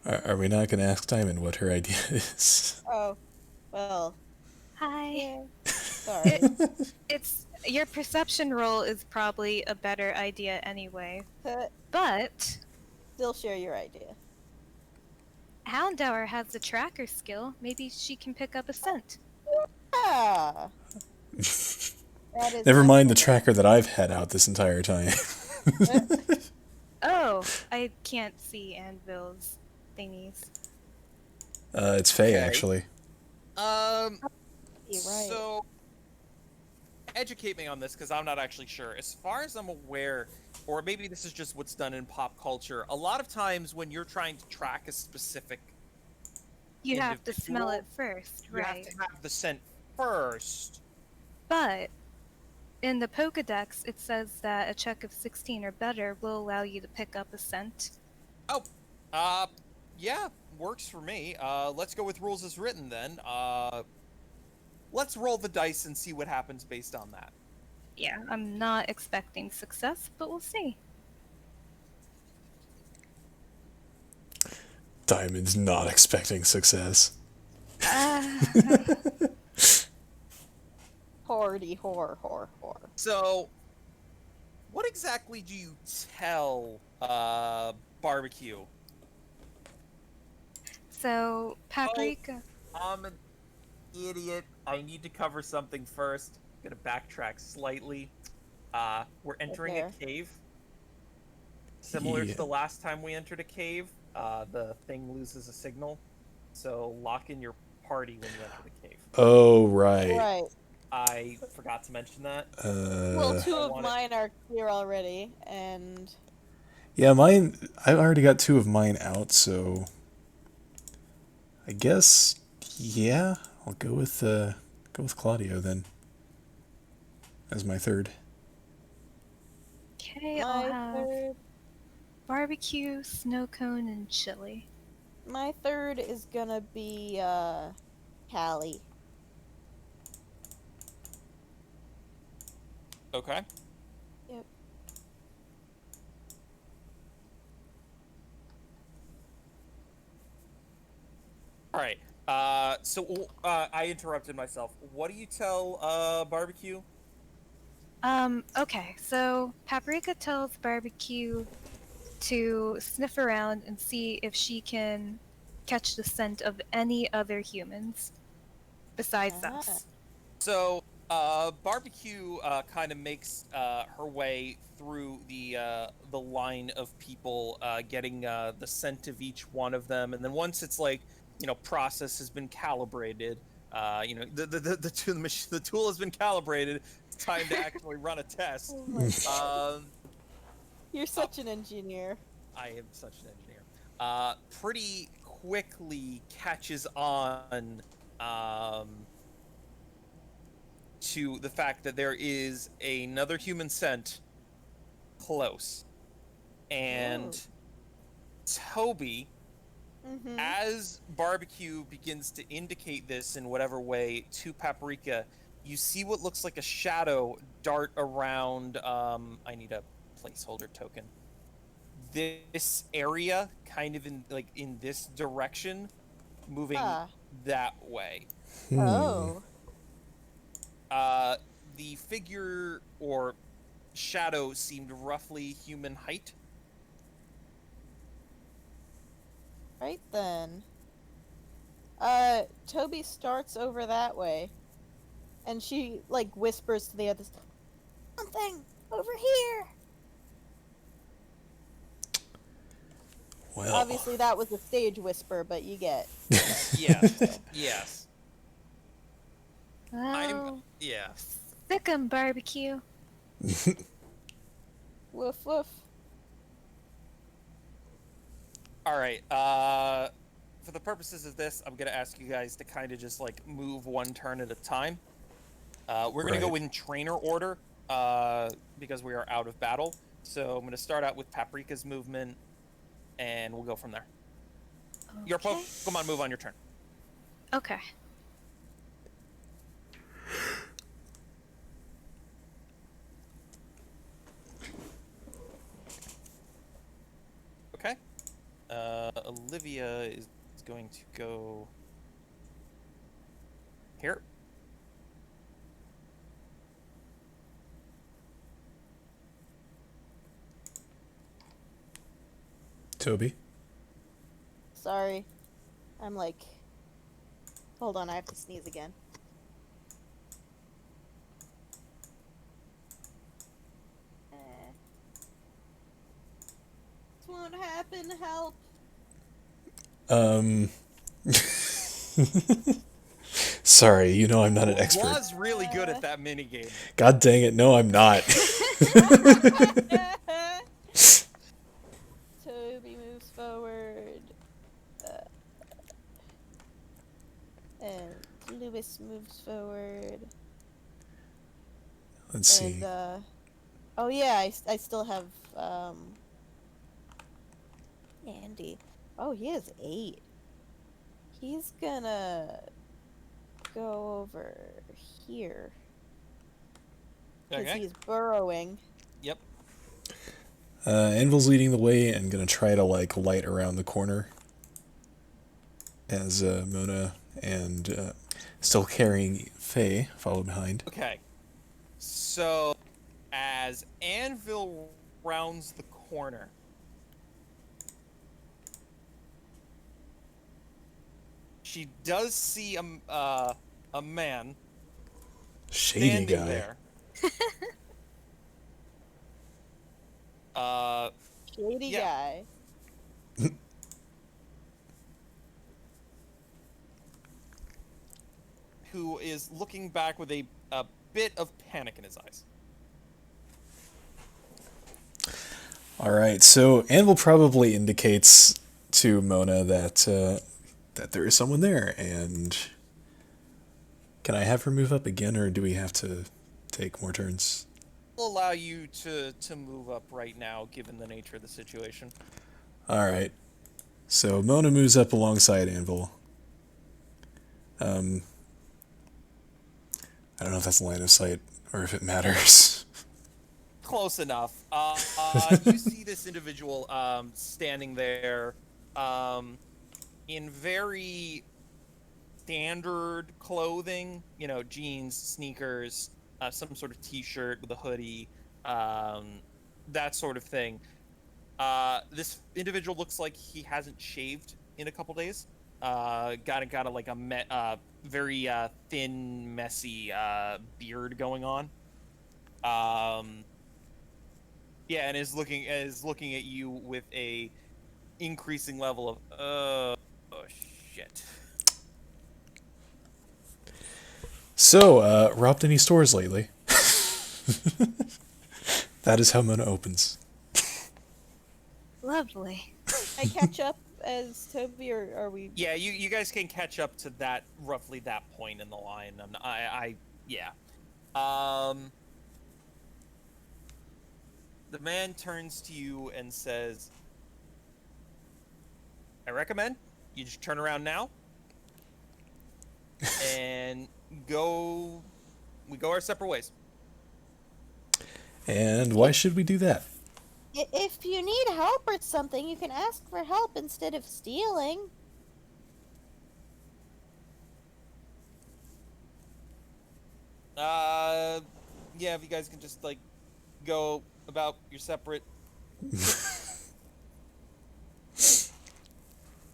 Are we not going to ask Diamond what her idea is? Oh, well, Hi. yeah. Sorry. It's your perception roll is probably a better idea anyway. But Still share your idea. Houndour has the tracker skill. Maybe she can pick up a scent. Ah! That is Never mind the excellent. tracker that I've had out this entire time. Oh, I can't see Anvil's thingies. It's Faye, Okay. actually. You're right. So educate me on this, because I'm not actually sure. As far as I'm aware, or maybe this is just what's done in pop culture, a lot of times when you're trying to track a specific You have to smell individual, it first, you right? have to have the scent first. But in the Pokedex, it says that a check of 16 or better will allow you to pick up a scent. Oh, yeah, works for me. Let's go with rules as written then. Let's roll the dice and see what happens based on that. Yeah, I'm not expecting success, but we'll see. Diamond's not expecting success. Hordy, horror. So, what exactly do you tell Barbecue? So, Paprika. I'm an idiot. I need to cover something first. I'm gonna backtrack slightly. We're entering a cave. Similar Yeah. to the last time we entered a cave, the thing loses a signal. So lock in your party when you enter the cave. Oh, right. Right. I forgot to mention that. Well, Uh, two I of want it. mine are clear already, and yeah, mine. I already got 2 of mine out, so I guess yeah, I'll go with Claudio then as my third. Okay, I'll my have third, barbecue, snow cone, and chili. my third is gonna be Callie. Okay. Yep. All right. I interrupted myself. What do you tell barbecue? Okay, so Paprika tells Barbecue to sniff around and see if she can catch the scent of any other humans besides Ah. us. So, barbecue kind of makes her way through the line of people, getting the scent of each one of them, and then once it's like process has been calibrated, the tool has been calibrated. It's time to actually run a test. Oh my god. Um, You're uh, such an engineer. I am such an engineer. Pretty quickly catches on. To the fact that there is another human scent close. Oh. And Toby, Mm-hmm. as barbecue begins to indicate this in whatever way to Paprika, you see what looks like a shadow dart around. I need a placeholder token. This area, kind of in this direction, moving Ah. that way. Hmm. Oh. Uh, the figure or shadow seemed roughly human height. Right then. Toby starts over that way, and she like whispers to the others, "Something over here." Well, Obviously, that was a stage whisper, but you get. Yes, yes. I'm Well, yeah. sick 'em, Barbecue. Woof woof. All right. For the purposes of this, I'm gonna ask you guys to kind of just like move one turn at a time. We're gonna go right. in trainer order, because we are out of battle. So I'm gonna start out with Paprika's movement, and we'll go from there. Your Okay. Pokemon move on your turn. Okay. Okay. Olivia is going to go here. Toby. Sorry. I'm like. Hold on, I have to sneeze again. This won't happen. Help. Um. Sorry, you know I'm not an expert. Was really good at that minigame. God dang it, no, I'm not. Toby moves forward. And Lewis moves forward. Let's see. And, oh yeah, I still have, Andy. Oh, he has 8. He's gonna go over here. Because Okay. he's burrowing. Yep. Anvil's leading the way and gonna try to like light around the corner as Mona and still carrying Faye follow behind. Okay. So, as Anvil rounds the corner, she does see a man Shady standing guy. there. Shady Yeah. guy. who is looking back with a bit of panic in his eyes. All right, so Anvil probably indicates to Mona that that there is someone there, and can I have her move up again, or do we have to take more turns? I'll allow you to move up right now, given the nature of the situation. All right, so Mona moves up alongside Anvil. I don't know if that's line of sight or if it matters. Close enough. You see this individual standing there in very standard clothing, you know, jeans, sneakers, some sort of t-shirt with a hoodie, that sort of thing. This individual looks like he hasn't shaved in a couple days. Got a like a very thin, messy beard going on. Yeah, and is looking at you with a increasing level of oh shit. So, robbed any stores lately? That is how Mona opens. Lovely. I catch up as Toby, or are we? Yeah, you guys can catch up to that roughly that point in the line. Yeah. The man turns to you and says, "I recommend you just turn around now and go. We go our separate ways." And why should we do that? If you need help or something, you can ask for help instead of stealing. Yeah, if you guys can just like go about your separate.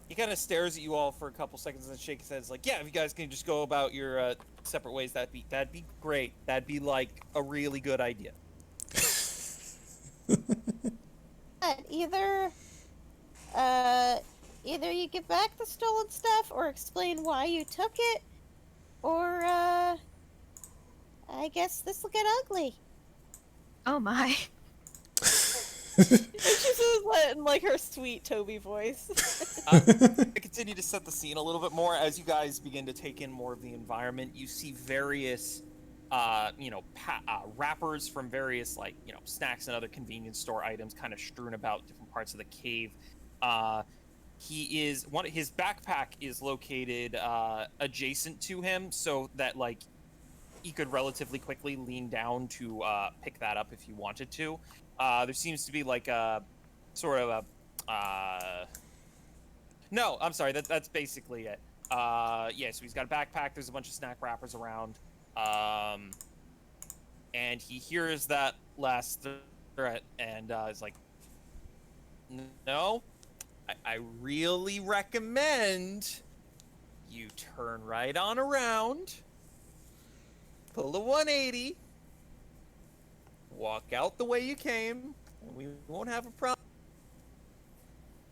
He kind of stares at you all for a couple seconds and shakes his head. Like, yeah, if you guys can just go about your separate ways, that'd be great. That'd be like a really good idea. Either you give back the stolen stuff or explain why you took it, or I guess this will get ugly. Oh my. She says that in like her sweet Toby voice. I continue to set the scene a little bit more as you guys begin to take in more of the environment. You see various, wrappers from various snacks and other convenience store items kind of strewn about different parts of the cave. His backpack is located adjacent to him, so that he could relatively quickly lean down to pick that up if he wanted to. There seems to be like a sort of a no, I'm sorry, that's basically it. So he's got a backpack, there's a bunch of snack wrappers around, and he hears that last threat and is like, no, I really recommend you turn right on around, pull a 180, walk out the way you came, and we won't have a problem.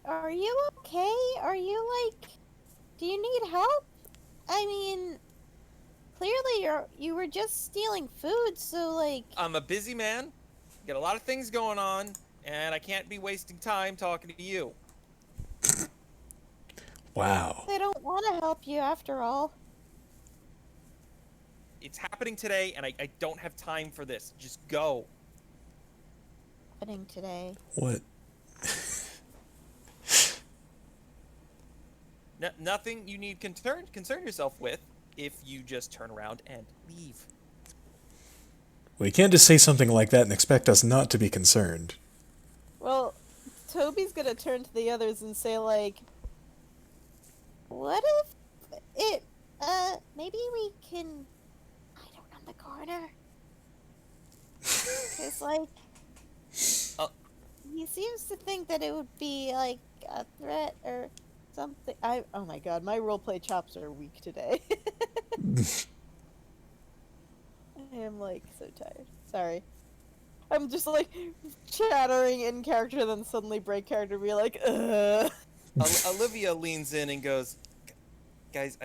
Are you okay? Are you do you need help? I mean, clearly you were just stealing food, so I'm a busy man, got a lot of things going on, and I can't be wasting time talking to you. Wow. they don't want to help you after all. It's happening today, and I don't have time for this. Just go. Happening today. What? Nothing you need concern yourself with if you just turn around and leave. Well, you can't just say something like that and expect us not to be concerned. Well, Toby's gonna turn to the others and say what if it, maybe we can hide around the corner? 'Cause he seems to think that it would be a threat or something. Oh my god, my roleplay chops are weak today. I am so tired. Sorry. I'm just chattering in character, then suddenly break character, be ugh. Olivia leans in and goes, guys,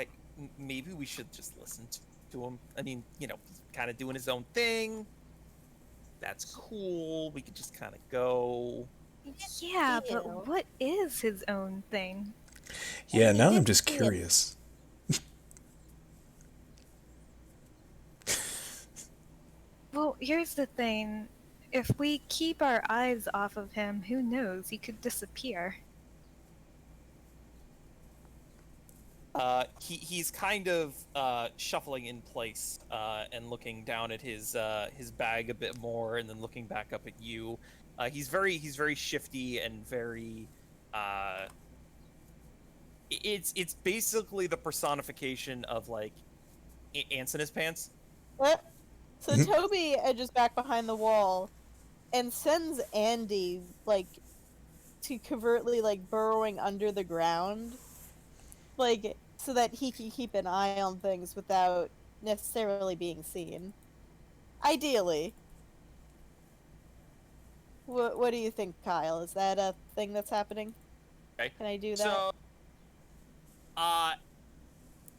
maybe we should just listen to him. I mean, he's kind of doing his own thing. That's cool. We could just kind of go. Yeah, Ew. but what is his own thing? Yeah, He now I'm didn't just see it. curious. Well, here's the thing. If we keep our eyes off of him, who knows? He could disappear. He's kind of shuffling in place and looking down at his bag a bit more, and then looking back up at you. He's very shifty and very. It's basically the personification of like ants in his pants. What? So Toby edges back behind the wall and sends Andy like to covertly like burrowing under the ground, like so that he can keep an eye on things without necessarily being seen. Ideally. What do you think, Kyle? Is that a thing that's happening? Okay. Can I do that?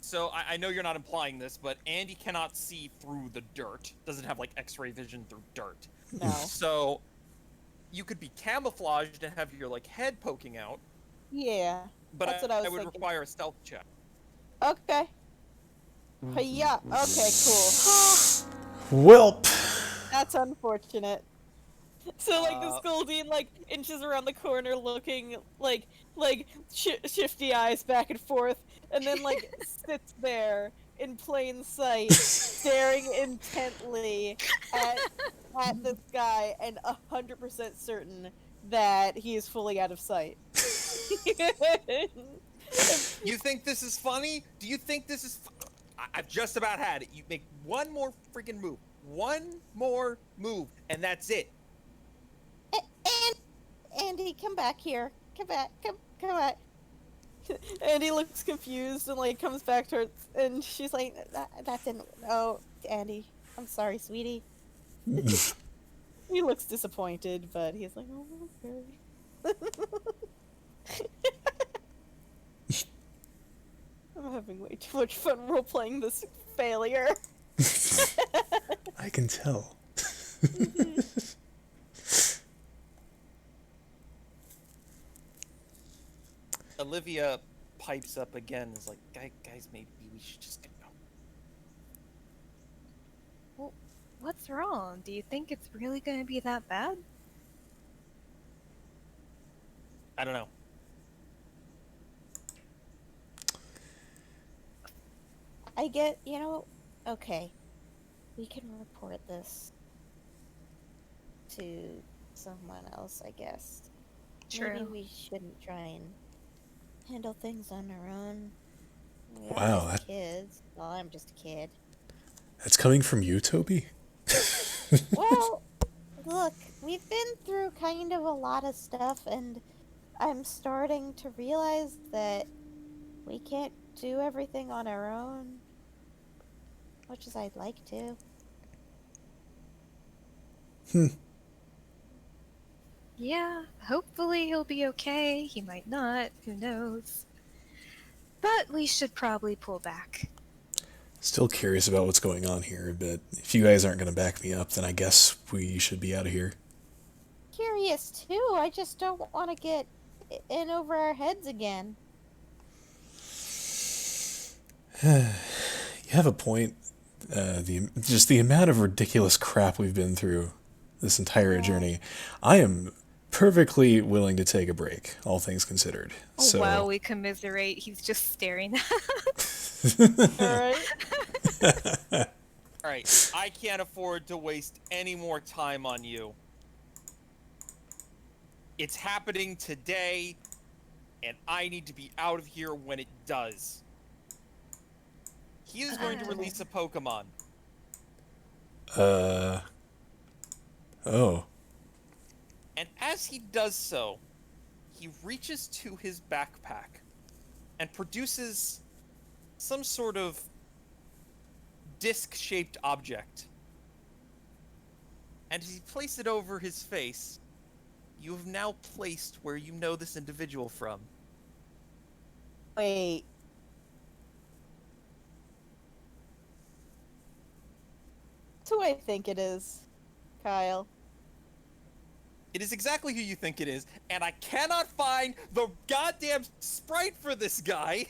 So I know you're not implying this, but Andy cannot see through the dirt. Doesn't have like X-ray vision through dirt. No. So you could be camouflaged and have your like head poking out, Yeah. but That's what I was would thinking. require a stealth check. Okay. Yeah. Okay. Cool. Welp. That's unfortunate. So like the Uh, Scoldine like inches around the corner, looking like shifty eyes back and forth, and then like sits there in plain sight, staring intently at this guy, and 100% certain that he is fully out of sight. You think this is funny? Do you think this is? I've just about had it. You make one more freaking move. One more move, and that's it. And Andy, come back here. Come back. Come back. Andy looks confused and like comes back to her, and she's like, "That didn't. Oh, Andy, I'm sorry, sweetie." He looks disappointed, but he's like, "Oh, okay." I'm having way too much fun role playing this failure. I can tell. Olivia pipes up again. Is like, guys, maybe we should just go. Well, what's wrong? Do you think it's really going to be that bad? I don't know. I get, okay. We can report this to someone else, I guess. True. Maybe we shouldn't try and handle things on our own. We are Wow, just kids. Well, I'm just a kid. That's coming from you, Toby? Well, look, we've been through kind of a lot of stuff, and I'm starting to realize that we can't do everything on our own, much as I'd like to. Yeah, hopefully he'll be okay. He might not. Who knows? But we should probably pull back. Still curious about what's going on here, but if you guys aren't going to back me up, then I guess we should be out of here. Curious too. I just don't want to get in over our heads again. You have a point. The amount of ridiculous crap we've been through this entire journey, I am perfectly willing to take a break, all things considered. So, While we commiserate, he's just staring at Alright? All right, I can't afford to waste any more time on you. It's happening today, and I need to be out of here when it does. He is going to release a Pokemon. Oh. And as he does so, he reaches to his backpack and produces some sort of disc-shaped object. And as he places it over his face, you have now placed where you know this individual from. Wait. who I think it is, Kyle. It is exactly who you think it is, and I cannot find the goddamn sprite for this guy.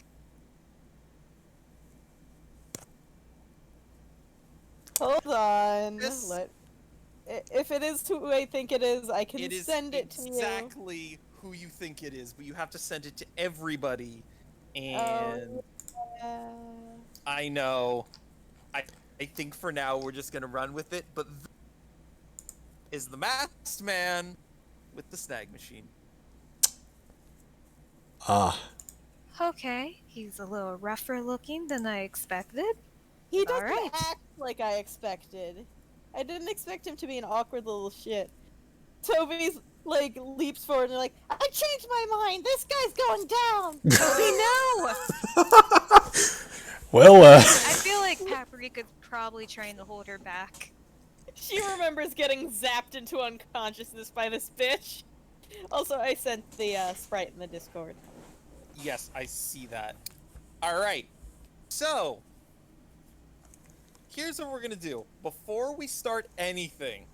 Hold on. This- If it is who I think it is, I can It is send it to you. exactly who you think it is, but you have to send it to everybody. And Yeah. I know. I think for now we're just gonna run with it, but is the masked man with the snag machine. Ah, Okay, he's a little rougher looking than I expected. He doesn't Alright. act like I expected. I didn't expect him to be an awkward little shit. Toby's like leaps forward and like, I changed my mind. This guy's going down. Toby, no! well, I feel like Paprika's probably trying to hold her back. She remembers getting zapped into unconsciousness by this bitch. Also, I sent the sprite in the Discord. Yes, I see that. Alright. So here's what we're gonna do. Before we start anything,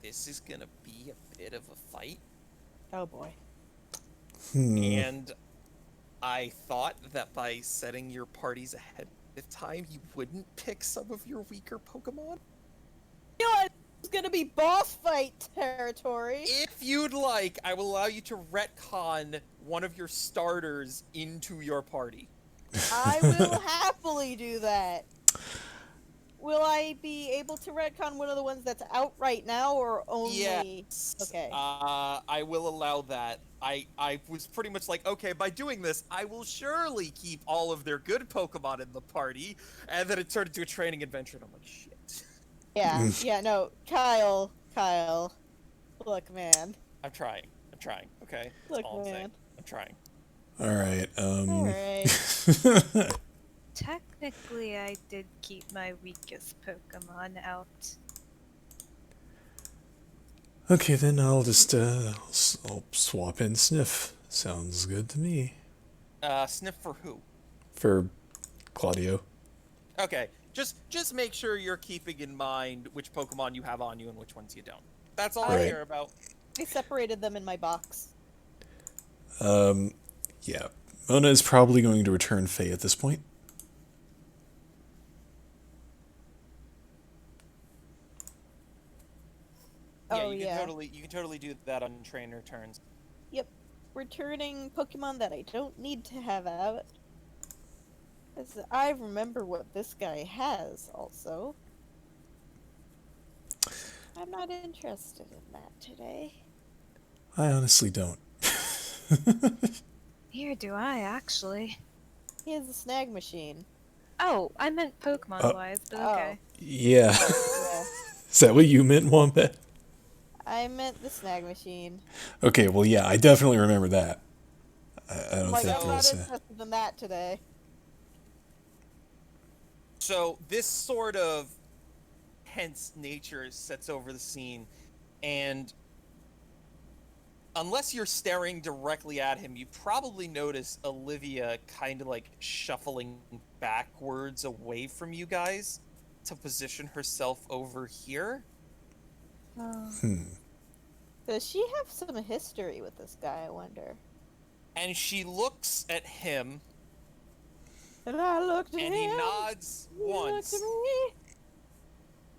this is gonna be a bit of a fight. Oh boy. And I thought that by setting your parties ahead of time, you wouldn't pick some of your weaker Pokemon. You know what? It's gonna be boss fight territory. If you'd like, I will allow you to retcon one of your starters into your party. I will happily do that. Will I be able to retcon one of the ones that's out right now, or only? Yes. Okay. I will allow that. I was pretty much like, okay, by doing this, I will surely keep all of their good Pokemon in the party, and then it turned into a training adventure, and I'm like, shit. Yeah, yeah, no, Kyle, look, man. I'm trying, okay? That's Look, all I'm saying. man. I'm trying. all right. Alright. Technically, I did keep my weakest Pokemon out. Okay, then I'll just I'll swap in Sniff. Sounds good to me. Sniff for who? For Claudio. Okay, just make sure you're keeping in mind which Pokemon you have on you and which ones you don't. That's all I Right. care about. I separated them in my box. Yeah. Mona is probably going to return Faye at this point. Yeah, Oh, you yeah. can totally do that on trainer turns. Yep. Returning Pokemon that I don't need to have out. Because I remember what this guy has, also. I'm not interested in that today. I honestly don't. Here do I, actually. He has a snag machine. Oh, I meant Pokemon-wise, but okay. Yeah. Yeah. Is that what you meant, Wombat? I meant the snag machine. Okay, well, yeah, I definitely remember that. I don't Like, think I'm not there's. interested in that today. So this sort of tense nature sets over the scene, and unless you're staring directly at him, you probably notice Olivia kind of like shuffling backwards away from you guys to position herself over here. Oh. Hmm. Does she have some history with this guy, I wonder? And she looks at him, And I looked at and him. he nods He looked once. at me.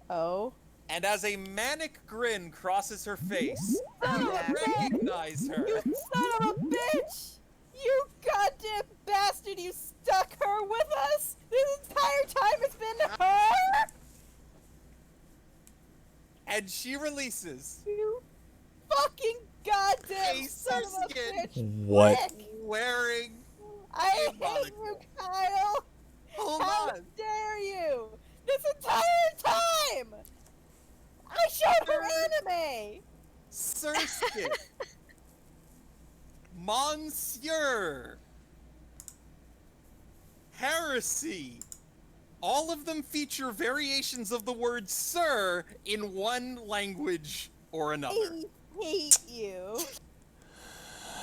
Oh. And as a manic grin crosses her face, Son you of a bitch! recognize her. You son of a bitch! You goddamn bastard! You stuck her with us! This entire time it's been her! And she releases, You fucking goddamn Hey, son of a Serskin. bitch! What? prick. wearing... I Hey, hate Monica. you, Kyle! Hold How on. dare you! This entire time! I showed her anime! Serskin. Monsieur. Heresy. All of them feature variations of the word sir in one language or another. I hate you.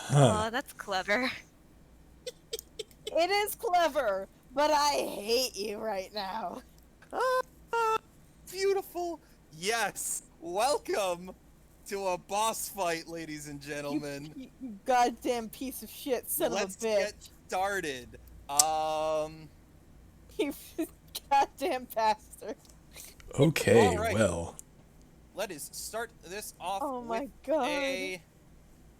Huh. Oh, that's clever. It is clever, but I hate you right now. Ah, beautiful. Yes. Welcome to a boss fight, ladies and gentlemen. You goddamn piece of shit, son Let's of a bitch. get started. You goddamn bastard. Okay, All right. well. Let us start this off Oh my with god. a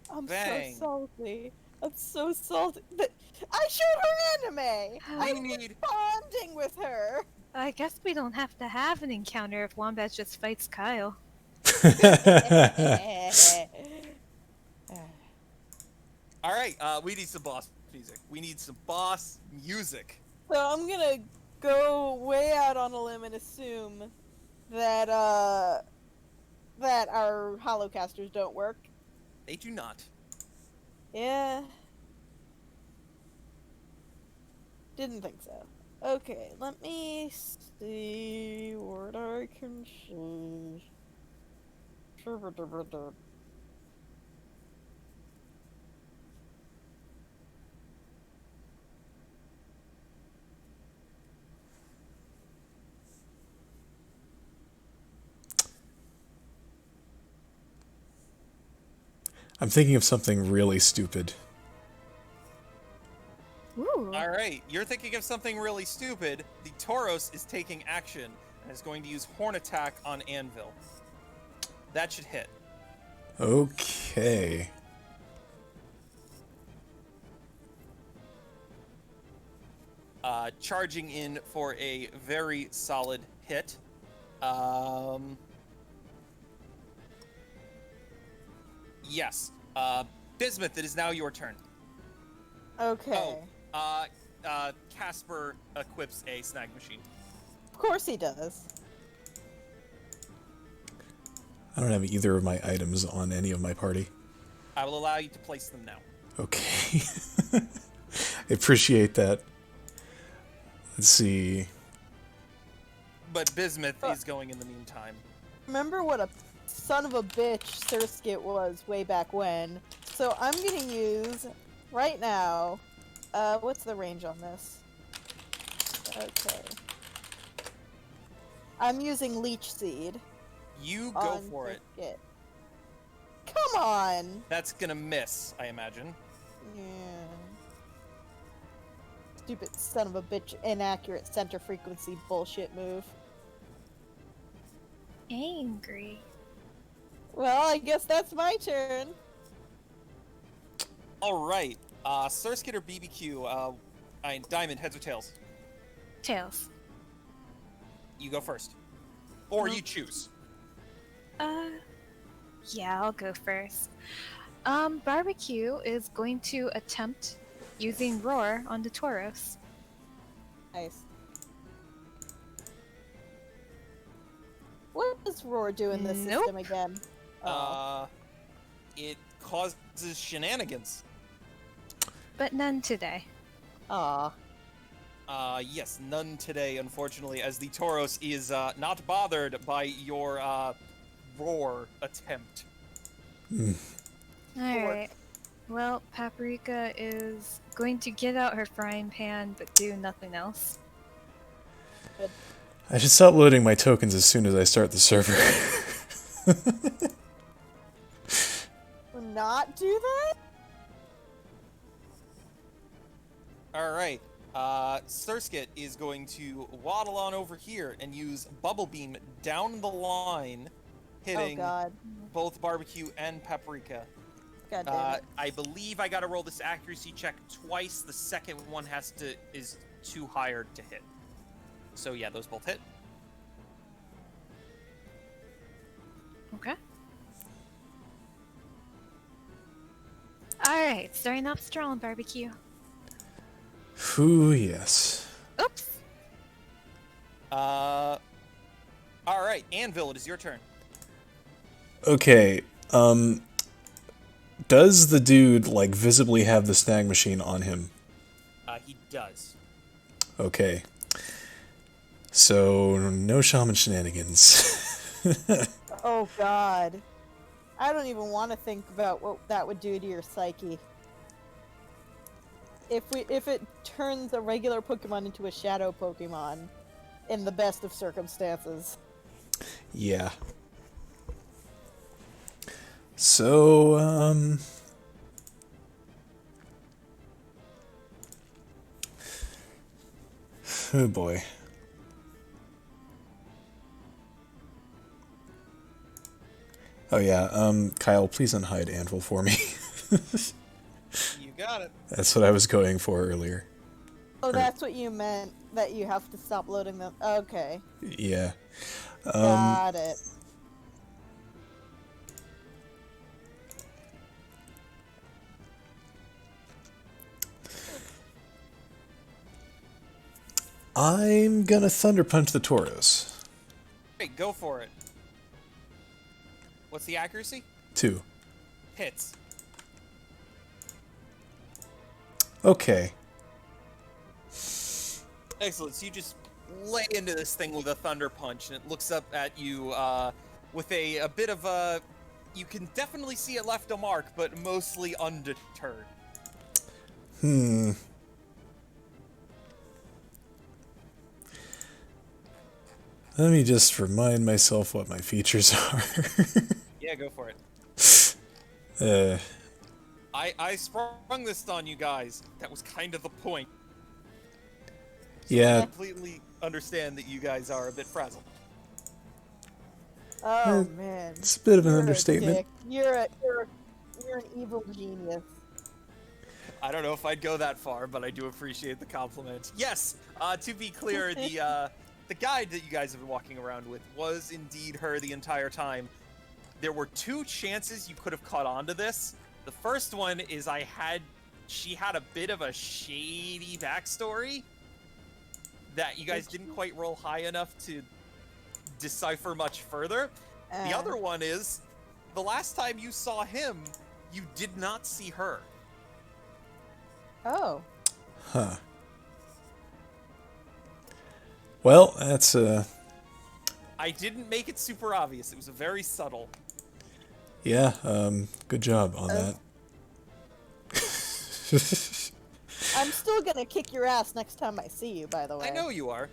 I'm bang. so salty. I'm so salty. But I showed her anime! I We was need bonding with her! I guess we don't have to have an encounter if Wombat just fights Kyle. All right, we need some boss music. We need some boss music. So I'm gonna go way out on a limb and assume that that our holocasters don't work. They do not. Yeah. Didn't think so. Okay, let me see what I can see. I'm thinking of something really stupid. Ooh. All right, you're thinking of something really stupid. The Tauros is taking action and is going to use Horn Attack on Anvil. That should hit. Okay. Charging in for a very solid hit. Yes. Bismuth, it is now your turn. Okay. Casper equips a snag machine. Of course he does. I don't have either of my items on any of my party. I will allow you to place them now. Okay. I appreciate that. Let's see. But Bismuth is going in the meantime. Remember what a son of a bitch Surskit was way back when. So I'm gonna use, right now, what's the range on this? Okay. I'm using Leech Seed. You go on for it. Surskit. Come on! That's gonna miss, I imagine. Yeah. Stupid son of a bitch, inaccurate center frequency bullshit move. Angry. Well, I guess that's my turn. All right. Surskit or BBQ? Diamond, heads or tails? Tails. You go first. Or you choose. Yeah, I'll go first. Barbecue is going to attempt using Roar on the Tauros. Nice. What does Roar do in this Nope. system again? Oh. It causes shenanigans. But none today. Aw. Yes, none today, unfortunately, as the Tauros is not bothered by your roar attempt. Alright. Well, Paprika is going to get out her frying pan but do nothing else. I should stop loading my tokens as soon as I start the server. Not do that? All right. Surskit is going to waddle on over here and use Bubble Beam down the line, hitting Oh god. both Barbecue and Paprika. God damn it. I believe I gotta roll this accuracy check twice. The second one is too higher to hit. So yeah, those both hit. Okay. Alright, starting off strong, Barbecue. Ooh, yes. Oops! All right, Anvil, it is your turn. Okay, does the dude, like, visibly have the snag machine on him? He does. Okay. So, no shaman shenanigans. Oh god. I don't even want to think about what that would do to your psyche. If it turns a regular Pokemon into a shadow Pokemon, in the best of circumstances. Yeah. So, oh boy. Oh yeah, Kyle, please unhide Anvil for me. You got it. That's what I was going for earlier. Oh, that's what you meant, that you have to stop loading them. Okay, Yeah. got it. I'm gonna Thunder Punch the Tauros. Hey, go for it. What's the accuracy? 2. Hits. Okay. Excellent. So you just lay into this thing with a thunder punch, and it looks up at you with a bit of a. You can definitely see it left a mark, but mostly undeterred. Let me just remind myself what my features are. Yeah, go for it. uh, I sprung this on you guys. That was kind of the point. I yeah, completely understand that you guys are a bit frazzled. Oh man, it's a bit of an You're a understatement. dick. You're an evil genius. I don't know if I'd go that far, but I do appreciate the compliment. Yes, to be clear, the guide that you guys have been walking around with was indeed her the entire time. There were 2 chances you could have caught on to this. The first one is she had a bit of a shady backstory that you guys didn't quite roll high enough to decipher much further. The other one is, the last time you saw him, you did not see her. Oh. Huh. Well, that's I didn't make it super obvious. It was very subtle. yeah. Good job on that. I'm still gonna kick your ass next time I see you, by the way. I know you are.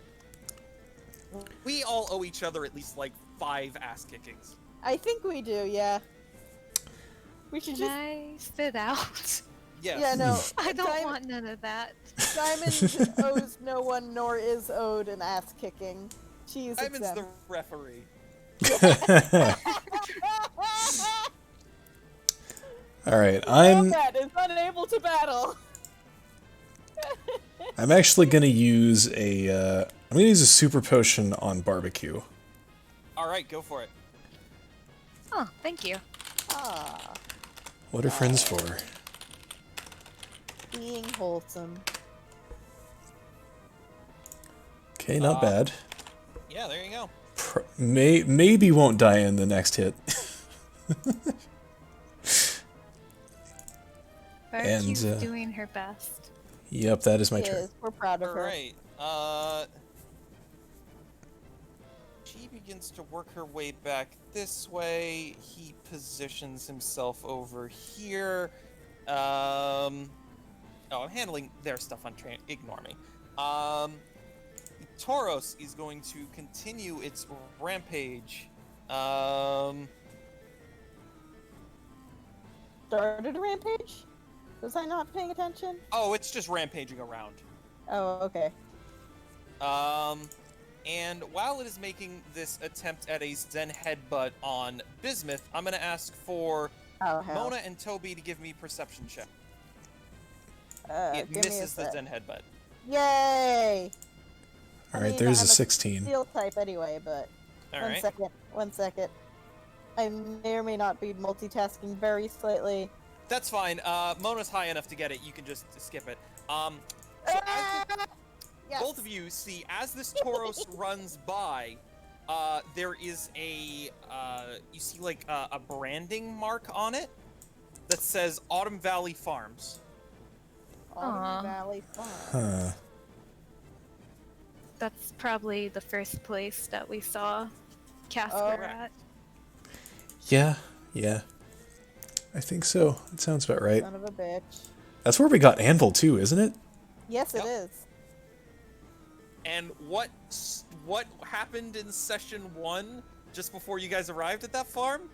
We all owe each other at least like 5 ass kickings. I think we do, yeah. We should Can just. I sit out? Yes. Yeah, no. I don't want none of that. Diamond owes no one, nor is owed an ass kicking. She is Simon's exempt. the referee. All right, I'm Wombat is unable to battle. I'm actually gonna use a super potion on barbecue. All right, go for it. Oh, thank you. Ah, What are friends for? being wholesome. Okay, not bad. Yeah, there you go. Maybe won't die in the next hit. Barbecue's doing her best. Yep, that is my She turn. is. We're proud of All her. right. She begins to work her way back this way. He positions himself over here. Oh, I'm handling their stuff on train. Ignore me. Tauros is going to continue its rampage. Started a rampage? Was I not paying attention? Oh, it's just rampaging around. Oh, okay. And while it is making this attempt at a Zen headbutt on Bismuth, I'm going to ask for Oh, hell. Mona and Toby to give me perception check. It give me a misses the sec. Zen headbutt. Yay! All I right, mean, there's I'm a 16. Steel type anyway, but All one right. second. 1 second. I may or may not be multitasking very slightly. That's fine. Mona's high enough to get it. You can just skip it. So Yes. both of you see, as this Tauros runs by, there is a, you see like a branding mark on it that says Autumn Valley Farms. Autumn Aw. Valley Farm. Huh. That's probably the first place that we saw Casper Oh. at. Yeah. I think so. It sounds about right. Son of a bitch. That's where we got Anvil too, isn't it? Yes, it Yep. is. And what what happened in session 1 just before you guys arrived at that farm?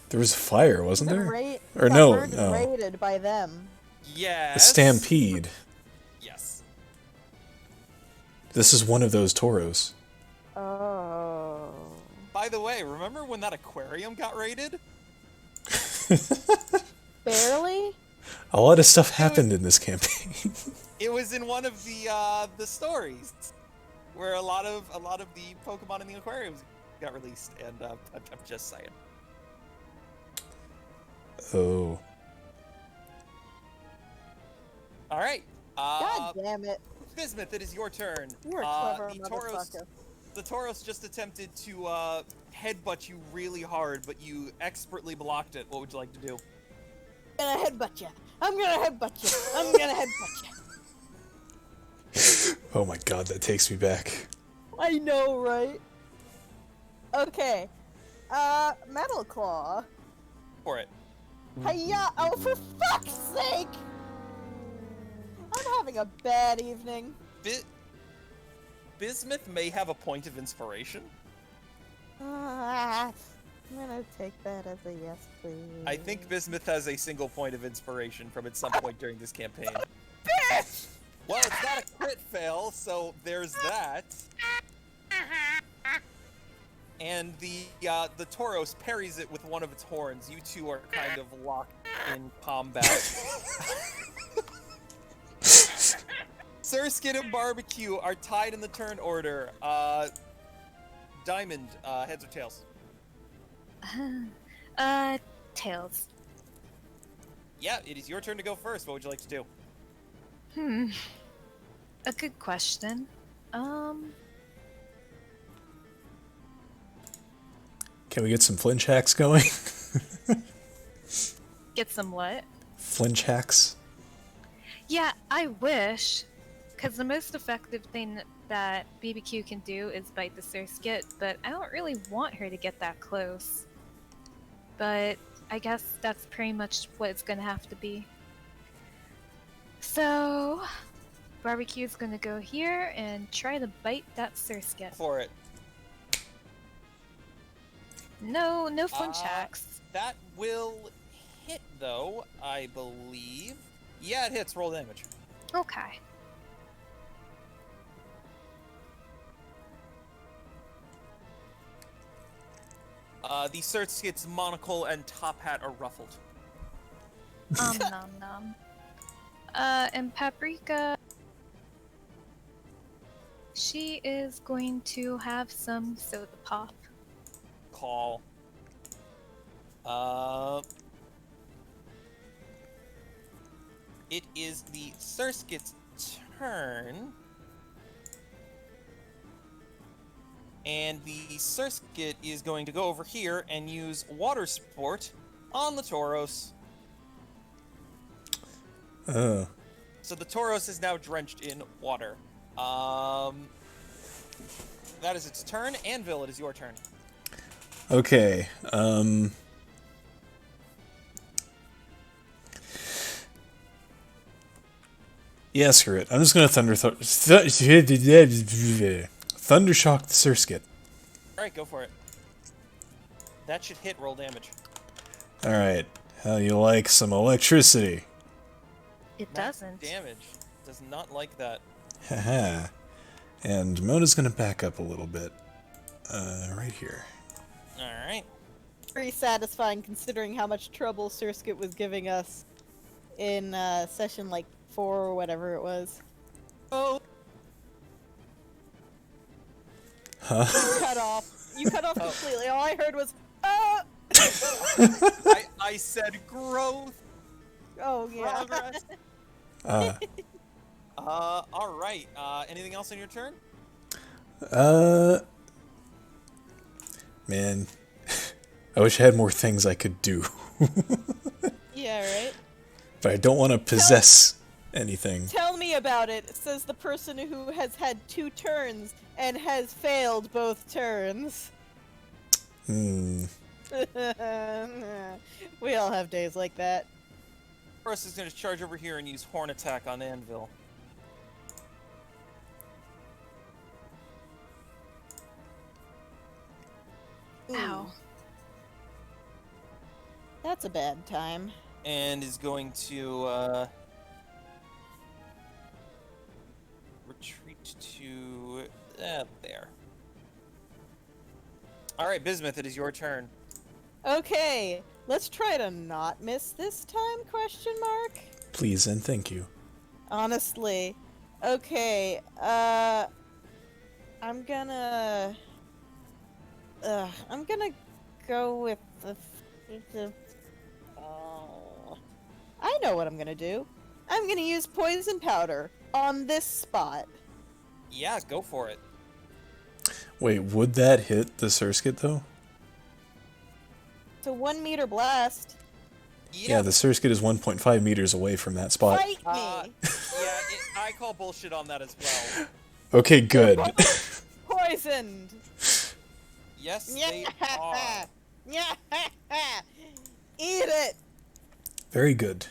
There was a fire, wasn't there? Or got no, burned and no. raided by them. Yes. A stampede. Yes. This is one of those toros. Oh. By the way, remember when that aquarium got raided? Barely? A lot of stuff happened in this campaign. It was in one of the stories where a lot of the Pokemon in the aquariums got released, and I'm just saying. Oh. All right. God damn it. Bismuth, it is your turn. You're a clever the Tauros, motherfucker. the Tauros just attempted to headbutt you really hard, but you expertly blocked it. What would you like to do? I'm gonna headbutt you. I'm gonna headbutt you. I'm gonna headbutt you. Oh my god, that takes me back. I know, right? Okay. Metal Claw. For it. Hiya! Oh, for fuck's sake! I'm having a bad evening. Bismuth may have a point of inspiration. I'm gonna take that as a yes, please. I think Bismuth has a single point of inspiration from at some point during this campaign. Bitch! Well, it's not a crit fail, so there's that. And the Tauros parries it with one of its horns. You two are kind of locked in combat. Surskit and Barbecue are tied in the turn order. Diamond, heads or tails? Tails. Yeah, it is your turn to go first. What would you like to do? A good question. Can we get some flinch hacks going? Get some what? Flinch hacks? Yeah, I wish. Because the most effective thing that BBQ can do is bite the Surskit, but I don't really want her to get that close. But I guess that's pretty much what it's gonna have to be. So, Barbecue's gonna go here and try to bite that Surskit. For it. No flinch hacks. That will hit, though, I believe. Yeah, it hits. Roll damage. Okay. The Surskit's monocle and top hat are ruffled. Nom nom. And Paprika, she is going to have some soda pop. Call. It is the Surskit's turn. And the Surskit is going to go over here and use Water Sport on the Tauros. Oh. So the Tauros is now drenched in water. That is its turn. Anvil, it is your turn. Okay, yeah, screw it. I'm just gonna Thundershock the Surskit. Alright, go for it. That should hit. Roll damage. Alright, how you like some electricity? It doesn't. Damage. Does not like that. Haha. And Mona's gonna back up a little bit. Right here. Alright. Pretty satisfying considering how much trouble Surskit was giving us in session like 4 or whatever it was. Oh! Huh? You cut off completely. All I heard was, I said growth. Oh, yeah. Progress. Alright. Anything else on your turn? Man. I wish I had more things I could do. Yeah, right? But I don't want to possess anything. Tell me about it, says the person who has had 2 turns and has failed both turns. Hmm. We all have days like that. First is going to charge over here and use Horn Attack on Anvil. Ow. That's a bad time. And is going to retreat to there. All right, Bismuth, it is your turn. Okay, let's try to not miss this time, question mark? Please and thank you. Honestly. Okay, I'm gonna go with the I know what I'm gonna do. I'm gonna use poison powder on this spot. Yeah, go for it. Wait, would that hit the Surskit though? It's a 1 meter blast. Yeah, the Surskit is 1.5 meters away from that spot. Fight me! I call bullshit on that as well. Okay, good. Poisoned! Yes, they are. Yeah! Eat it! Very good.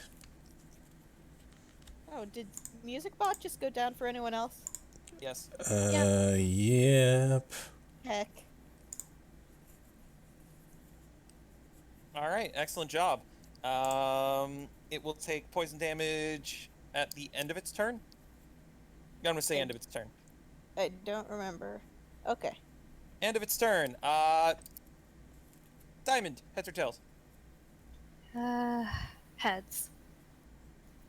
Oh, did Music Bot just go down for anyone else? Yes. Yep. Heck. All right, excellent job. It will take poison damage at the end of its turn. I'm gonna say end of its turn. I don't remember. Okay. End of its turn. Diamond, heads or tails? Heads.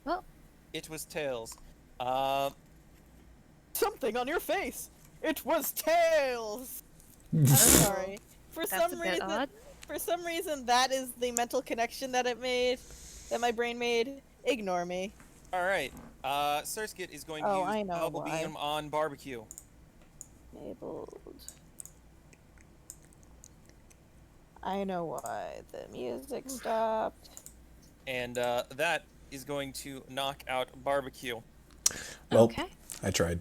Well, It was tails. Something on your face! It was tails! I'm sorry. For that's a some bit reason, odd. for some reason, that is the mental connection that it made, that my brain made. Ignore me. All right. Surskit is going to Oh, I use know Bubble why. Beam on barbecue. Enabled. I know why. The music stopped. And that is going to knock out barbecue. Well, okay. I tried.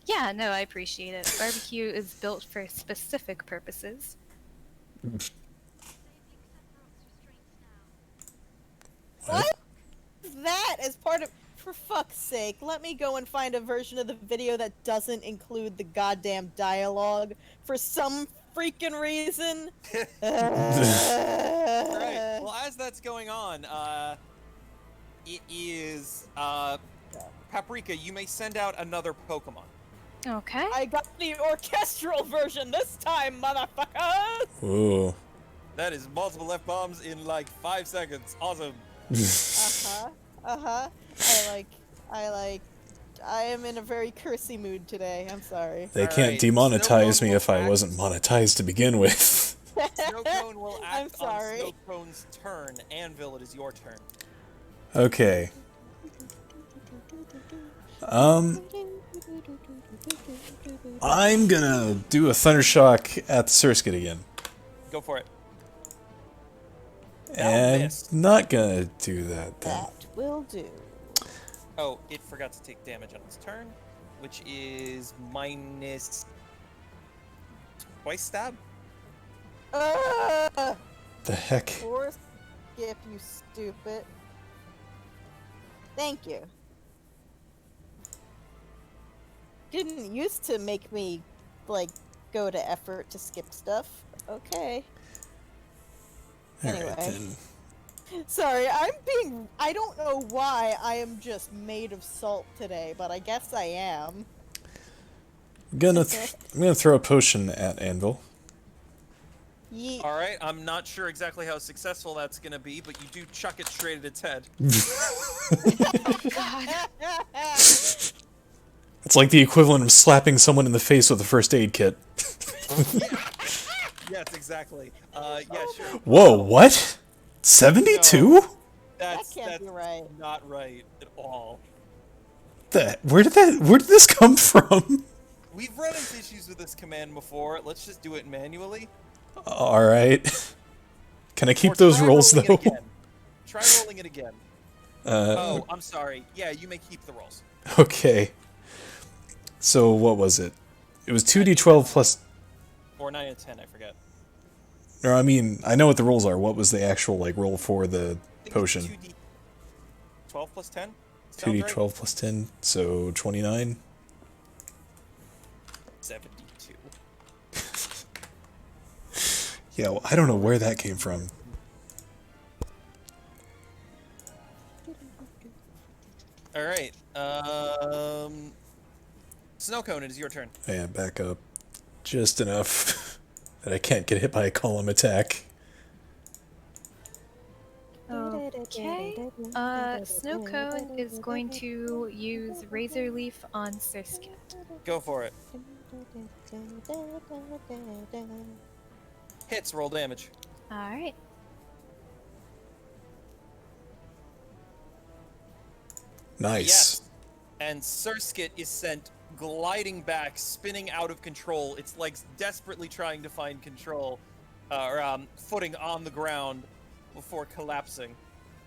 Yeah, no, I appreciate it. Barbecue is built for specific purposes. What? That as part of... For fuck's sake, let me go and find a version of the video that doesn't include the goddamn dialogue for some freaking reason. Right. Well, as that's going on, it is Paprika. You may send out another Pokemon. Okay. I got the orchestral version this time, motherfuckers! Ooh. That is multiple F bombs in like 5 seconds. Awesome. I am in a very cursy mood today. I'm sorry. They All can't right, demonetize Snow me Cone if I will wasn't monetized to begin with. Snow Cone will I'm act on sorry. Snow Cone's turn. Anvil, it is your turn. Okay. I'm gonna do a Thundershock at the Surskit again. Go for it. And missed. not gonna do that then. That will do. Oh, it forgot to take damage on its turn, which is minus twice stab. The The heck? Poor Skip, you stupid. Thank you. Didn't used to make me, like, go to effort to skip stuff. Okay. Alright Anyway. then. Sorry, I don't know why I am just made of salt today, but I guess I am. I'm gonna throw a potion at Anvil. Yeet. All right, I'm not sure exactly how successful that's gonna be, but you do chuck it straight at its head. It's like the equivalent of slapping someone in the face with a first aid kit. Yes, exactly. Yeah, sure. Whoa, what? 72? That's can't be right. not right at all. Where did this come from? We've run into issues with this command before. Let's just do it manually. Alright. Can I keep Or those try rolls rolling though? it again. Try rolling it again. Oh, I'm sorry. Yeah, you may keep the rolls. Okay. So what was it? It was 2d12 plus... Or 9 and 10, I forget. No, I mean, I know what the rolls are. What was the actual, like, roll for the I think it's potion? 2d12 plus 10? Sounds 2d12 right? plus 10, so 29. 72. Yeah, well, I don't know where that came from. All right. Snow Cone, it is your turn. Yeah, back up. Just enough that I can't get hit by a column attack. Okay. Snow Cone is going to use Razor Leaf on Surskit. Go for it. Hits, roll damage. Alright. Nice. Yes. And Surskit is sent gliding back, spinning out of control. Its legs desperately trying to find control, footing on the ground before collapsing.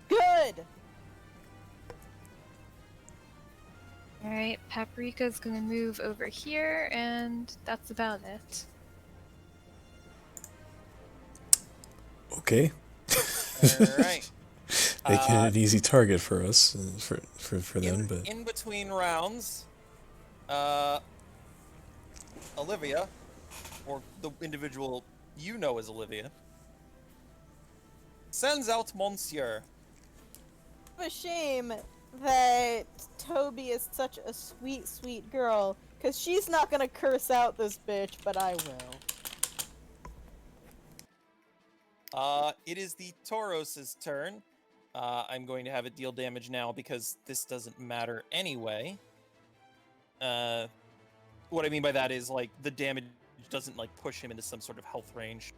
Good. Alright, Paprika's gonna move over here, and that's about it. Okay. Alright. Making it an easy target for us, for them, but... In between rounds, Olivia, or the individual you know as Olivia, sends out Monsieur. A shame that Toby is such a sweet, sweet girl, because she's not gonna curse out this bitch, but I will. It is the Tauros's turn. I'm going to have it deal damage now because this doesn't matter anyway. What I mean by that is, like, the damage doesn't, like, push him into some sort of health range.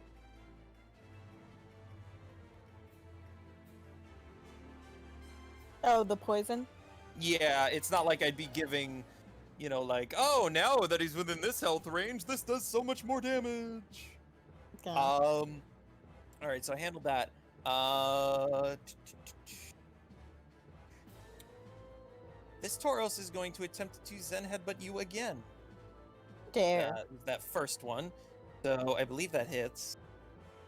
Oh, the poison? Yeah, it's not like I'd be giving, you know, like, oh, now that he's within this health range, this does so much more damage. Okay. Alright, so I handled that. This Tauros is going to attempt to Zen Headbutt you again. Dare. That first one. So I believe that hits.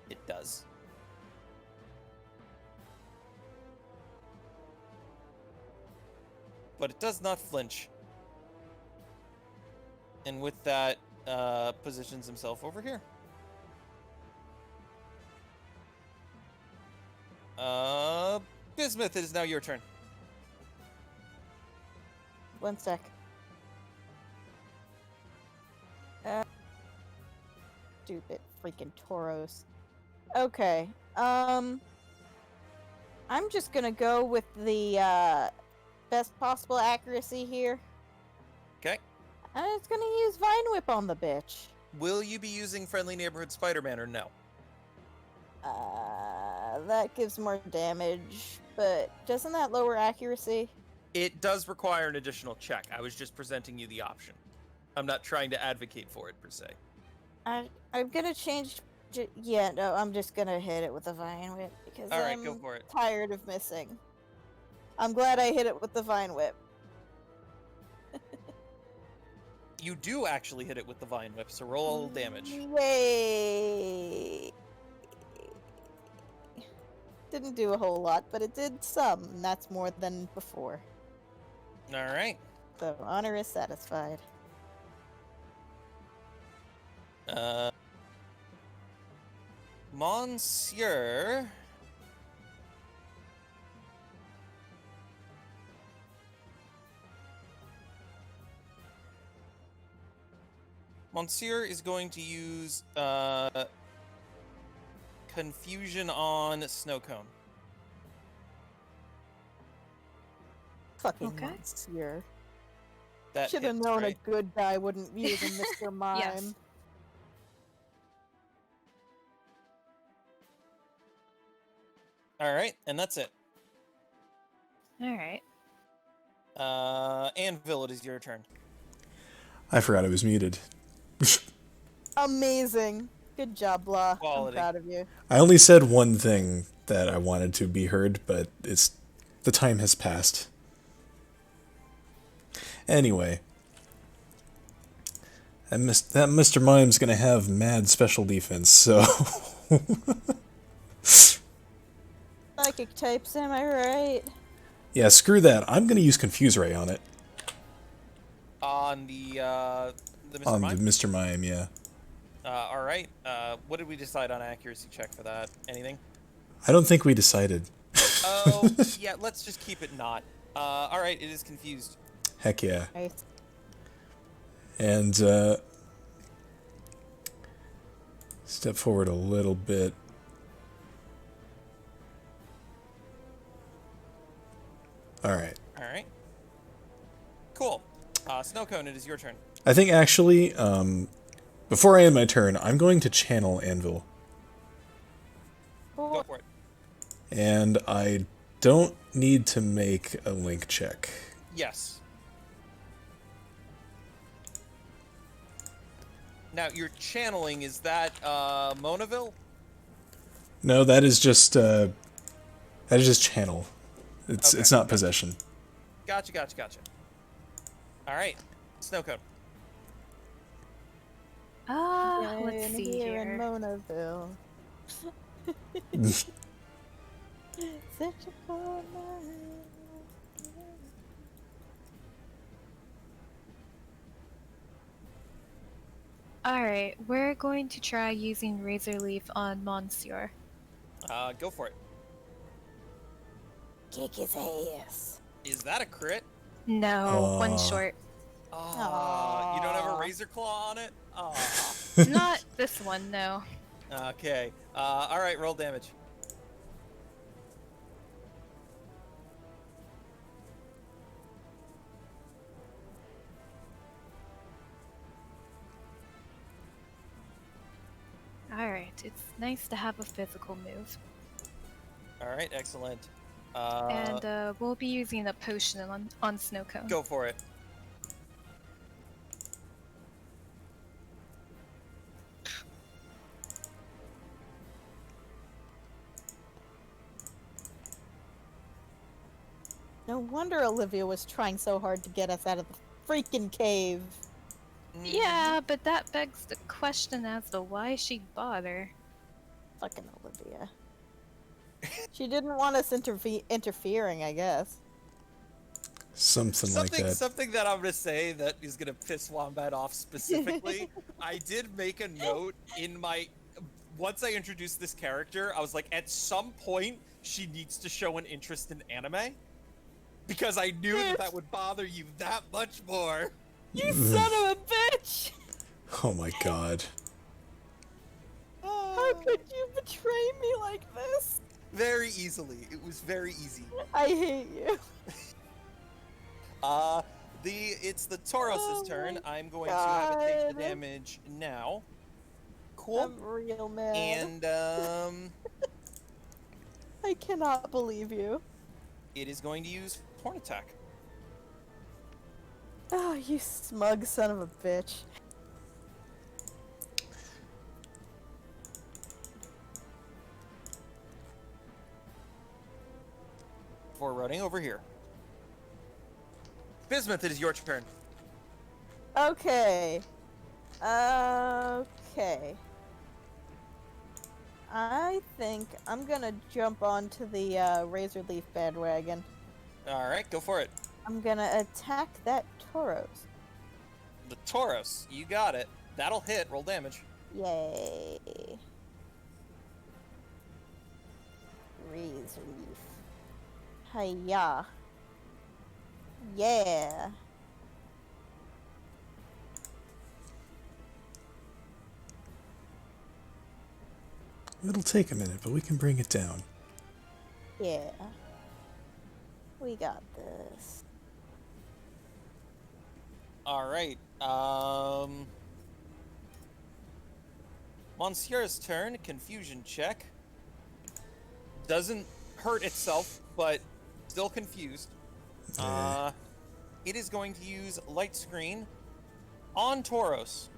It does. But it does not flinch. And with that, positions himself over here. Bismuth, it is now your turn. One sec. Stupid freaking Tauros. Okay. I'm just gonna go with the best possible accuracy here. Okay. And it's gonna use Vine Whip on the bitch. Will you be using Friendly Neighborhood Spider-Man or no? That gives more damage, but doesn't that lower accuracy? It does require an additional check. I was just presenting you the option. I'm not trying to advocate for it, per se. I'm gonna change... Yeah, no, I'm just gonna hit it with the Vine Whip, because Alright, I'm go for it. tired of missing. I'm glad I hit it with the Vine Whip. You do actually hit it with the Vine Whip, so roll damage. Yay! Didn't do a whole lot, but it did some, and that's more than before. Alright. So, honor is satisfied. Monsieur... Monsieur is going to use Confusion on Snowcone. Fucking Okay. Monsieur. That Should have hits, known right? a good guy wouldn't use a Mr. Mime. Yes. Alright, and that's it. Alright. Anvil, it is your turn. I forgot I was muted. Amazing. Good job, Blah. Quality. I'm proud of you. I only said one thing that I wanted to be heard, but the time has passed. Anyway, that Mr. Mime's gonna have mad special defense, so Psychic types, am I right? yeah, screw that. I'm gonna use Confuse Ray on it. On the Mr. On Mime? the Mr. Mime, yeah. All right. What did we decide on accuracy check for that? Anything? I don't think we decided. Oh, yeah. Let's just keep it not. All right. It is confused. Heck yeah. Nice. And step forward a little bit. All right. All right. Cool. Snowcone, it is your turn. I think actually, before I end my turn, I'm going to channel Anvil. Go for it. And I don't need to make a link check. Yes. Now, your channeling, is that Monaville? No, that is just channel. It's Okay, it's not gotcha. possession. Gotcha. All right. Snowcone. Let's In see here in here. Monaville. Such a cool night. Alright, we're going to try using Razor Leaf on Monsieur. Go for it. Kick his ass. Is that a crit? No, one Aw. short. Oh, you don't have a Aw. razor claw on it? Oh. Not this one, no. Okay. All right. Roll damage. Alright, it's nice to have a physical move. All right. Excellent. And we'll be using a potion on Snowcone. Go for it. No wonder Olivia was trying so hard to get us out of the freaking cave. Yeah, but that begs the question as to why she'd bother. Fucking Olivia. She didn't want us interfering, I guess. Something like that. Something that I'm gonna say that is gonna piss Wombat off specifically. I did make a note in my. Once I introduced this character, I was like, at some point, she needs to show an interest in anime. Because I knew that would bother you that much more. You son of a bitch! Oh my god. How could you betray me like this? Very easily. It was very easy. I hate you. It's the Tauros' turn. my I'm going to have it take the God. damage now. Cool. I'm real mad. And I cannot believe you. it is going to use Horn Attack. Oh, you smug son of a bitch. Before running over here. Bismuth, it is your turn. Okay. Okay. I think I'm gonna jump onto the Razor Leaf bandwagon. Alright, go for it. I'm gonna attack that Tauros. The Tauros, you got it. That'll hit. Roll damage. Yay. Razor Leaf. Hiya. Yeah. It'll take a minute, but we can bring it down. Yeah. We got this. Alright, Monsieur's turn, confusion check. Doesn't hurt itself, but still confused. Yeah. It is going to use Light Screen on Tauros.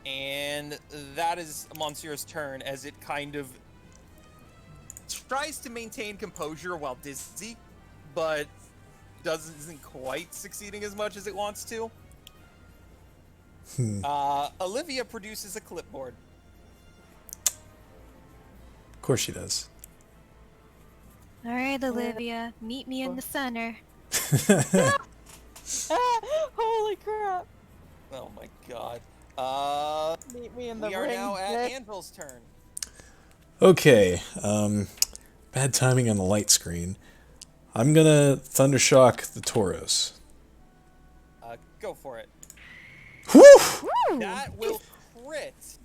And that is Monsieur's turn as it kind of tries to maintain composure while dizzy, but isn't quite succeeding as much as it wants to. Olivia produces a clipboard. course she does. Alright, Olivia, meet me in the center. Holy crap! Oh my god. Meet me in the We are ring, now at Dick. Anvil's turn. Okay, bad timing on the light screen. I'm gonna Thundershock the Tauros. Go for it. Whew! That will crit.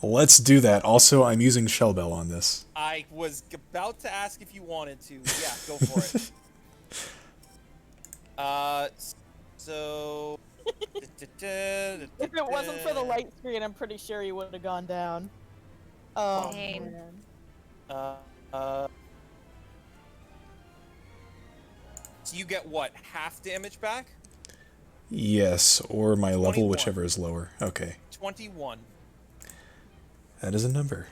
Let's do that. Also, I'm using Shellbell on this. I was about to ask if you wanted to. Yeah, go for it. So. If it wasn't for the light screen, I'm pretty sure he would have gone down. Oh, Same. man. So you get what? Half damage back? Yes, or my level, 21. whichever is lower. Okay, 21. that is a number.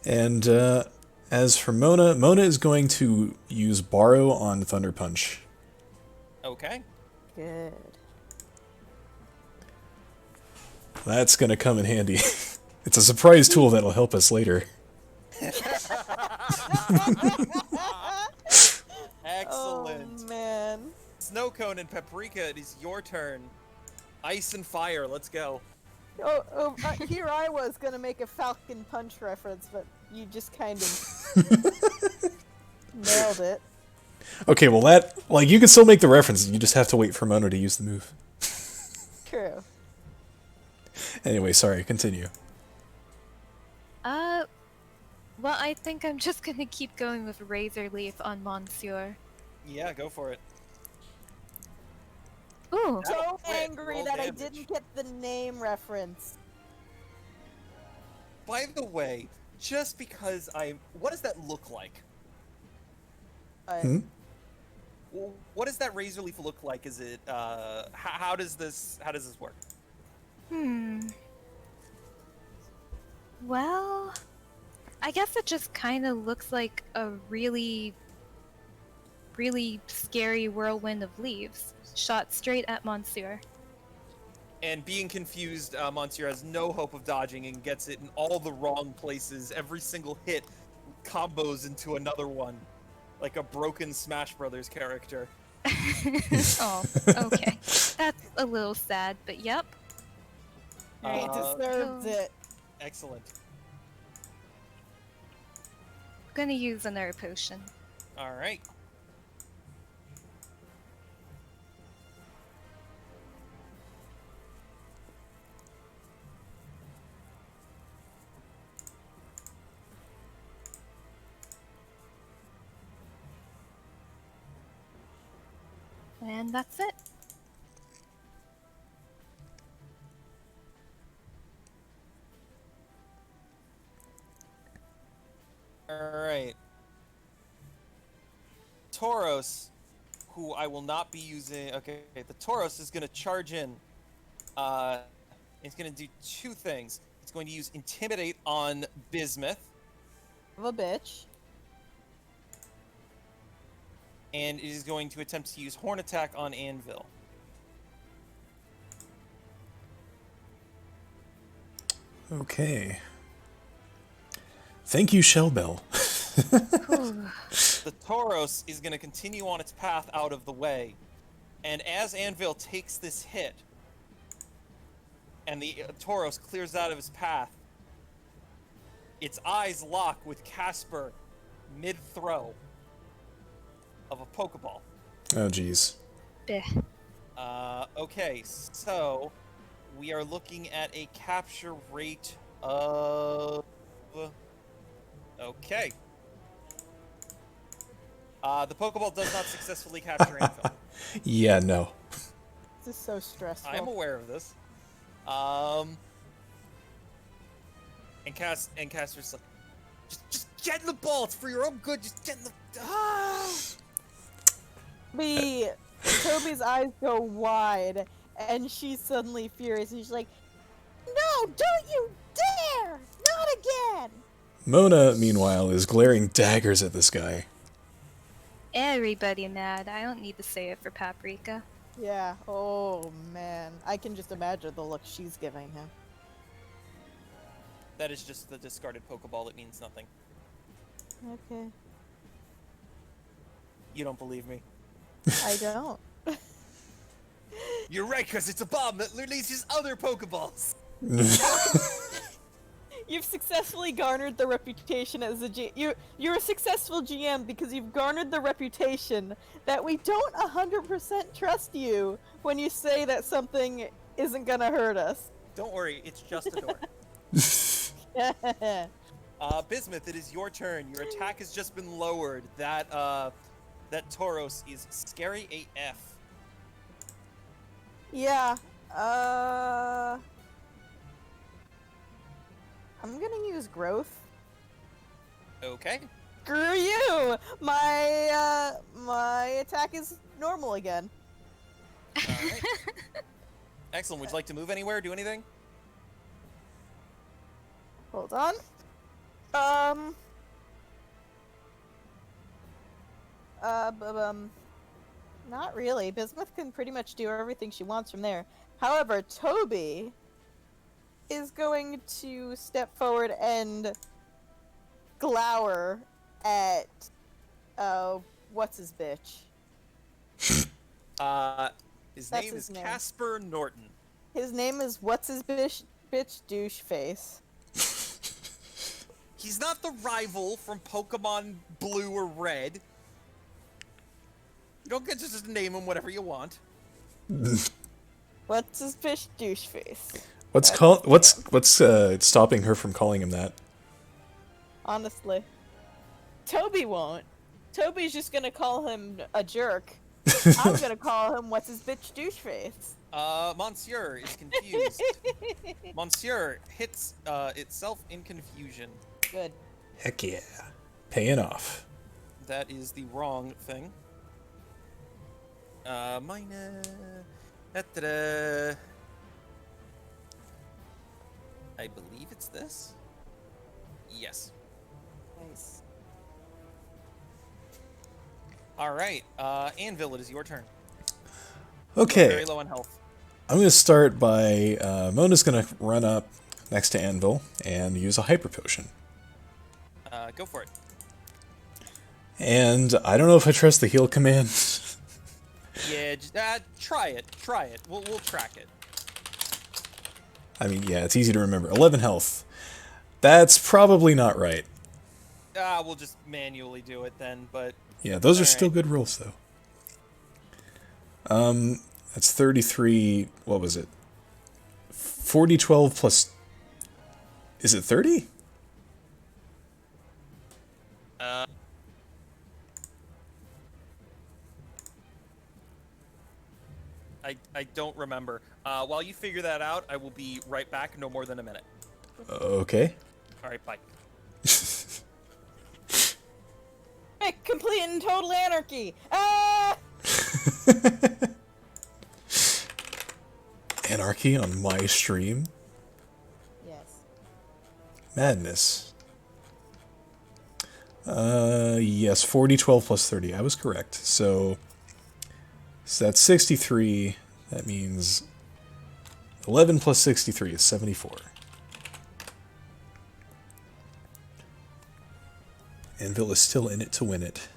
And as for Mona, Mona is going to use Borrow on Thunder Punch. Okay. Good. That's going to come in handy. It's a surprise tool that'll help us later. Excellent. Oh, man. Snow Cone and Paprika, it is your turn. Ice and fire, let's go. Here I was gonna make a Falcon Punch reference, but you just kind of nailed it. Okay, well that, like, you can still make the reference, you just have to wait for Mona to use the move. True. Anyway, sorry, continue. Well, I think I'm just gonna keep going with Razor Leaf on Monsieur. Yeah, go for it. Ooh, So crit, angry roll that I damage. didn't get the name reference. By the way, just because what does that look like? Hmm? Well, what does that razor leaf look like? Is it, how does this work? Well, I guess it just kind of looks like a really, really scary whirlwind of leaves shot straight at Monsieur. And being confused, Monsieur has no hope of dodging and gets it in all the wrong places. Every single hit combos into another one. Like a broken Smash Brothers character. Oh, okay. That's a little sad, but yep. He deserves it. Excellent. Gonna use another potion. Alright. And that's it. Alright. Tauros, who I will not be using. Okay, the Tauros is going to charge in. It's going to do two things. It's going to use Intimidate on Bismuth, Of a bitch. and it is going to attempt to use Horn Attack on Anvil. Okay. Thank you, Shellbell. The Tauros is going to continue on its path out of the way, and as Anvil takes this hit, and the Tauros clears out of his path, its eyes lock with Casper mid-throw of a Pokeball. Oh, jeez. Bleh. Okay, so we are looking at a capture rate of... Okay. The Pokeball does not successfully capture Anvil. Yeah, no. This is so stressful. I'm aware of this. And Casper's like, just get in the ball. It's for your own good. Just get in the. Toby's eyes go wide, and she's suddenly furious, and she's like, "No, don't you dare! Not again!" Mona, meanwhile, is glaring daggers at this guy. Everybody mad. I don't need to say it for Paprika. Yeah. Oh man, I can just imagine the look she's giving him. That is just the discarded Pokeball. It means nothing. Okay. You don't believe me. I don't. You're right, because it's a bomb that releases other Pokeballs. You've successfully garnered the reputation as a You're a successful GM because you've garnered the reputation that we don't 100% trust you when you say that something isn't gonna hurt us. Don't worry, it's just a door. Bismuth, it is your turn. Your attack has just been lowered. That Tauros is scary AF. Yeah. I'm gonna use growth. Okay. Screw you! My attack is normal again. Alright. Excellent. Would you like to move anywhere? Do anything? Hold on. Not really. Bismuth can pretty much do everything she wants from there. However, Toby is going to step forward and glower at, what's his bitch? His That's name his is name. Casper Norton. His name is what's his bitch douche face. He's not the rival from Pokemon Blue or Red. You don't get to just name him whatever you want. What's his bitch douche face? What's stopping her from calling him that? Honestly. Toby won't. Toby's just gonna call him a jerk. I'm gonna call him what's his bitch douche face. Monsieur is confused. Monsieur hits itself in confusion. Good. Heck yeah. Paying off. That is the wrong thing. Minus. Da-da-da. I believe it's this. Yes. Nice. All right. Anvil, it is your turn. Okay. Very low on health. I'm going to start by... Mona's going to run up next to Anvil and use a Hyper Potion. Go for it. And I don't know if I trust the heal command. Yeah, just, try it. Try it. We'll track it. I mean, yeah, it's easy to remember. 11 health. That's probably not right. We'll just manually do it then, but... Yeah, those are All still right. good rolls, though. That's 33... What was it? 40, 12 plus... Is it 30? I don't remember. While you figure that out, I will be right back. No more than a minute. Okay. All right, bye. Hey, complete and total anarchy! Ah! Anarchy on my stream? Yes. Madness. Yes, 40, 12 plus 30. I was correct. So that's 63. That means 11 plus 63 is 74. Anvil is still in it to win it.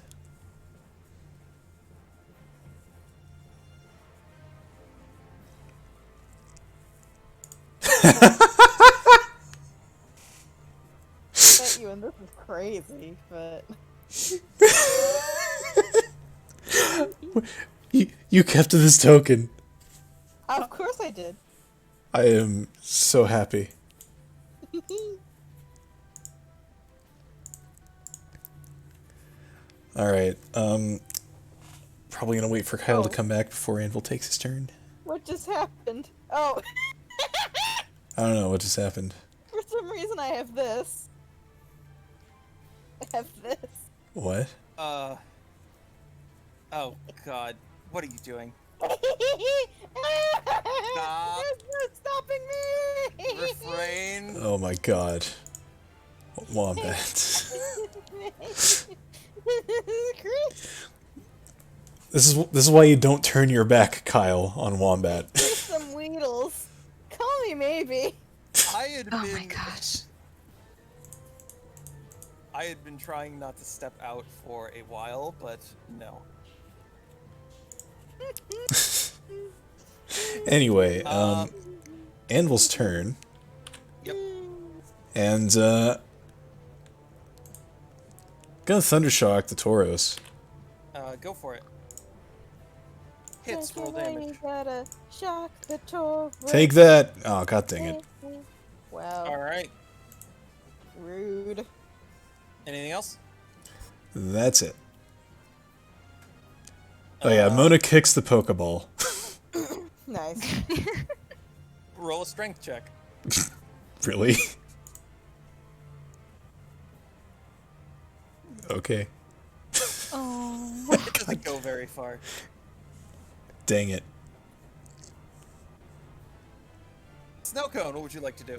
Bet you, and this is crazy, but... You kept this token. Of course I did. I am so happy. Alright, probably gonna wait for Kyle to come back before Anvil takes his turn. What just happened? Oh, I don't know what just happened. for some reason I have this. I have this. What? Oh, God. What are you doing? Stop! Stop. It's stopping me! Refrain. Oh my god. Wombat. This is why you don't turn your back, Kyle, on Wombat. Just some Weedles. Call me maybe. I had Oh been my gosh. I had been trying not to step out for a while, but no. Anyway, Anvil's turn, Yep. and gonna Thundershock the Tauros. Go for it. Hits, Take roll it away, damage. gotta shock the Taurus. Take that! Oh, god dang it. Wow. Alright. Rude. Anything else? That's it. Oh yeah, Mona kicks the Pokeball. Nice. Roll a strength check. Really? Okay. Oh. It doesn't go very far. Dang it. Snowcone, what would you like to do?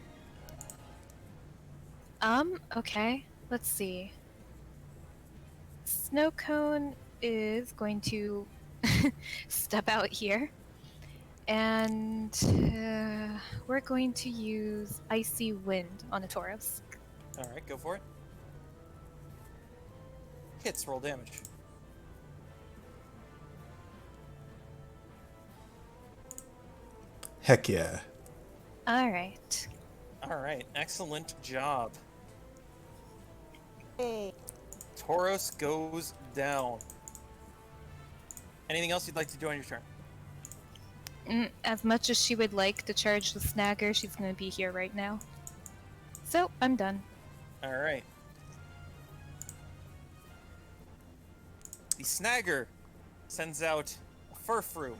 Okay. Let's see. Snow Cone is going to step out here. And we're going to use Icy Wind on a Tauros. Alright, go for it. Hits, roll damage. Heck yeah. Alright. Alright, excellent job. Hey. Tauros goes down. Anything else you'd like to do on your turn? As much as she would like to charge the Snagger, she's going to be here right now. So, I'm done. Alright. The Snagger sends out a Furfrou.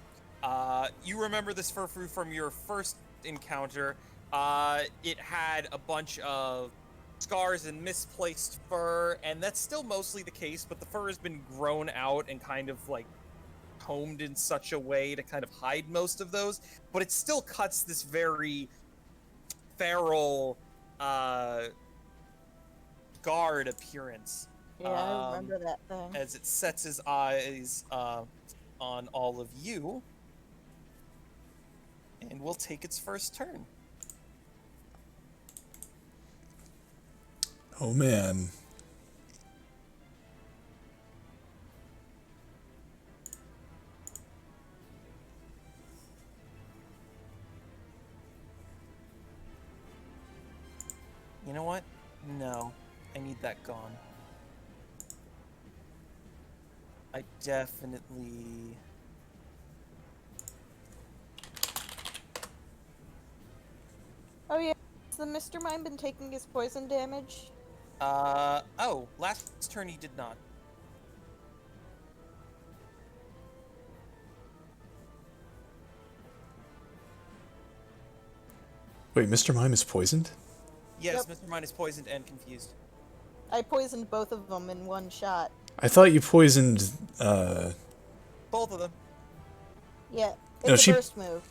You remember this Furfrou from your first encounter. It had a bunch of scars and misplaced fur, and that's still mostly the case, but the fur has been grown out and kind of like combed in such a way to kind of hide most of those, but it still cuts this very feral guard appearance. Yeah, I remember that thing. As it sets his eyes on all of you, and will take its first turn. Oh man. You know what? No, I need that gone. I definitely... Oh yeah, has the Mr. Mime been taking his poison damage? Oh, last turn he did not. Wait, Mr. Mime is poisoned? Yes, Yep. Mr. Mine is poisoned and confused. I poisoned both of them in one shot. I thought you poisoned, Both of them. Yeah, No, it's she- a burst move.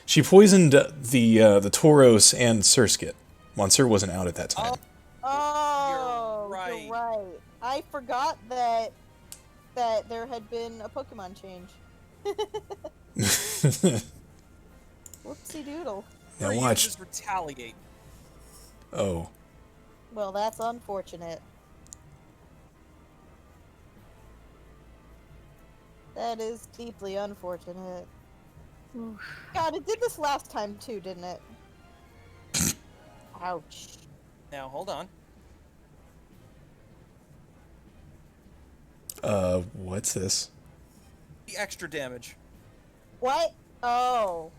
she poisoned the Tauros and Surskit. Monsieur wasn't out at that time. Oh, right. you're right. I forgot that there had been a Pokemon change. Whoopsie doodle. Now Or you watch. just retaliate. Oh. Well, that's unfortunate. That is deeply unfortunate. God, it did this last time too, didn't it? Ouch. Now, hold on. What's this? The extra damage. What? Oh.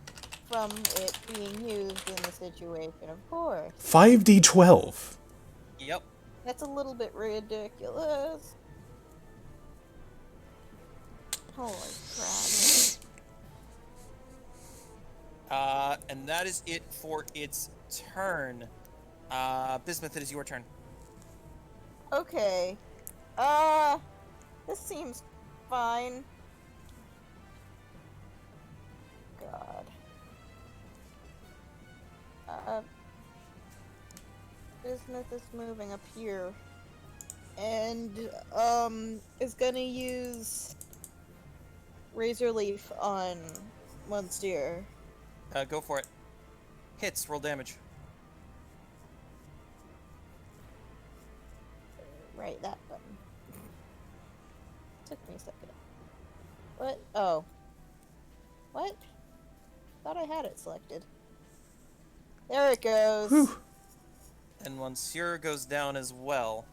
From it being used in the situation, of course. 5d12. Yep. That's a little bit ridiculous. Holy crap. And that is it for its turn. Bismuth, it is your turn. Okay. This seems fine. God. Bismuth is moving up here. And, is gonna use Razor Leaf on Monsieur. Go for it. Hits, roll damage. Right, that button. Took me a second. What? Oh. What? Thought I had it selected. There it goes. Whew. And Monsieur goes down as well.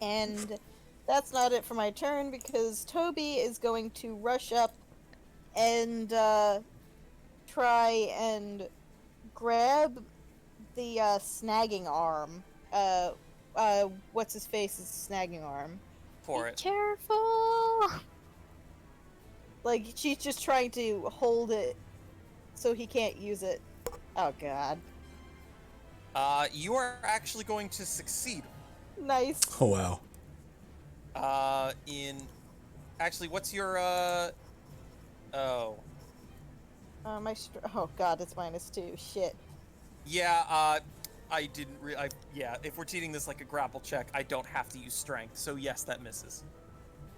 And that's not it for my turn because Toby is going to rush up and try and grab the snagging arm. What's his face's snagging arm? For it. Careful! Like, she's just trying to hold it so he can't use it. Oh god. You are actually going to succeed. Nice. Oh, wow. Actually, what's your, oh. Oh god, it's -2. Shit. Yeah, I didn't yeah, if we're treating this like a grapple check, I don't have to use strength, so yes, that misses.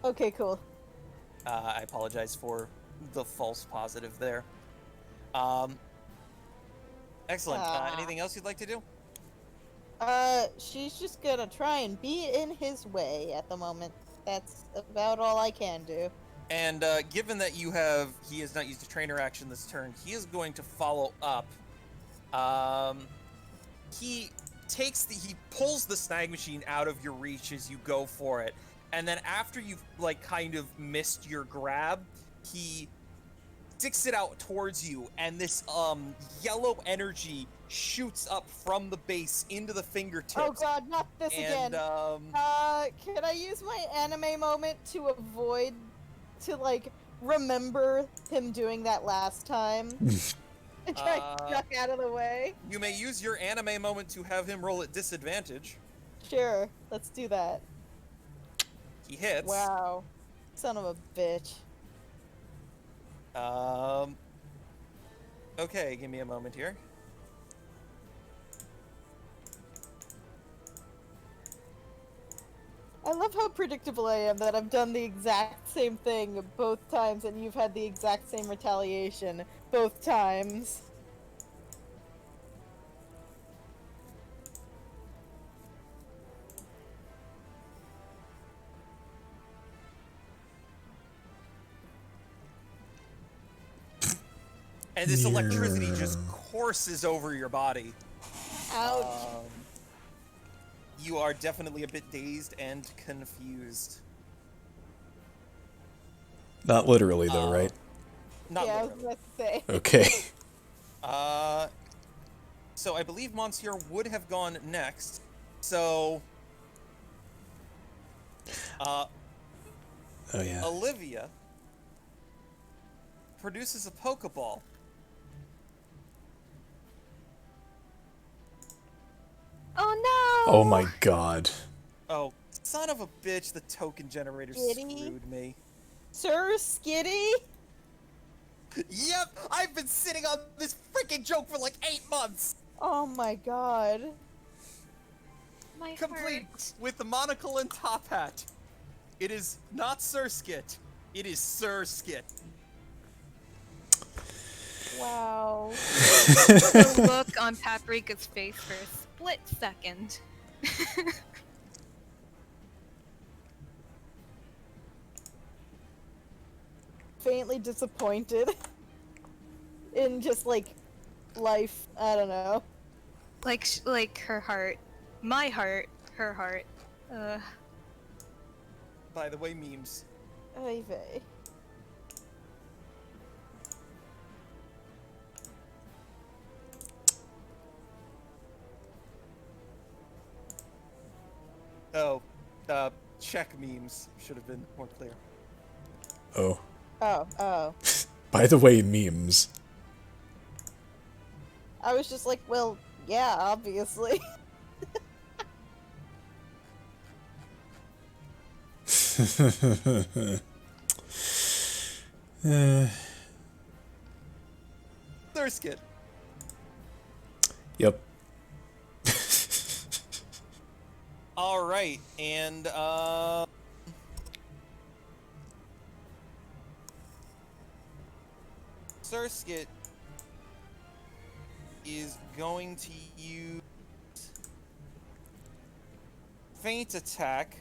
Okay, cool. I apologize for the false positive there. Excellent. Anything else you'd like to do? She's just gonna try and be in his way at the moment. That's about all I can do. And given that he has not used a trainer action this turn, he is going to follow up. He pulls the snag machine out of your reach as you go for it, and then after you've like kind of missed your grab, he sticks it out towards you, and this yellow energy shoots up from the base into the fingertips. Oh god, not this again. Can I use my anime moment to like remember him doing that last time? And try to duck out of the way? You may use your anime moment to have him roll at disadvantage. Sure, let's do that. He hits. Wow. Son of a bitch. Okay, give me a moment here. I love how predictable I am that I've done the exact same thing both times and you've had the exact same retaliation both times. And this electricity just courses over your body. Ouch. You are definitely a bit dazed and confused. Not literally, though, right? Not yeah, I was literally. about to say. Okay. So I believe Monsieur would have gone next. So, Oh, yeah. Olivia produces a Pokeball. Oh no! Oh, my God. Oh, son of a bitch, the token generator Giddy. screwed me. Sir Skitty? Yep, I've been sitting on this freaking joke for like 8 months. Oh my god. My Complete heart. with the monocle and top hat. It is not Sir Skit. It is Sir Skit. Wow. The look on Paprika's face for a split second. Faintly disappointed in just like life. I don't know. like her heart. My heart. Her heart. By the way, memes. Oy vey. Oh, check memes should have been more clear. Oh. Oh. By the way, memes. I was just like, well, yeah, obviously. Sir Skit. Yep. All right, and Surskit is going to use Feint Attack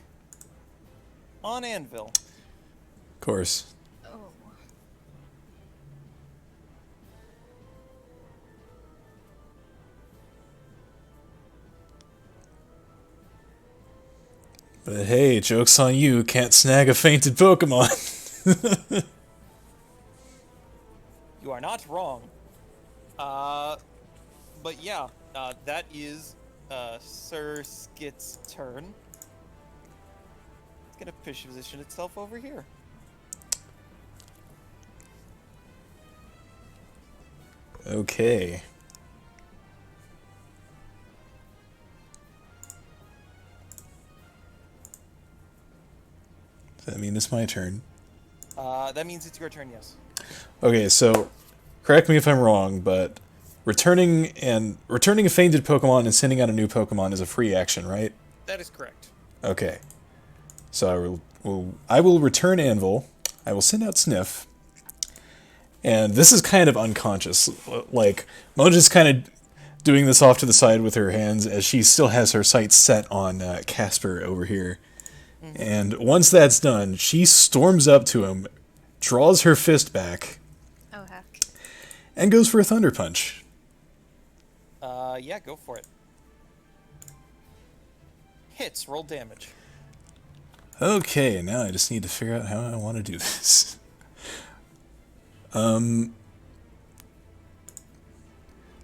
on Anvil. Of course. Oh. But hey, joke's on you, can't snag a fainted Pokemon. You are not wrong. But yeah, that is Surskit's turn. It's gonna position itself over here. Okay. Does that mean it's my turn? That means it's your turn, yes. Okay, so correct me if I'm wrong, but returning a fainted Pokemon and sending out a new Pokemon is a free action, right? That is correct. Okay. So I will return Anvil. I will send out Sniff. And this is kind of unconscious. Like, Moja's kind of doing this off to the side with her hands as she still has her sights set on Casper over here. Mm-hmm. And once that's done, she storms up to him, draws her fist back, Oh, heck. and goes for a Thunder Punch. Yeah, go for it. Hits, roll damage. Okay, now I just need to figure out how I want to do this.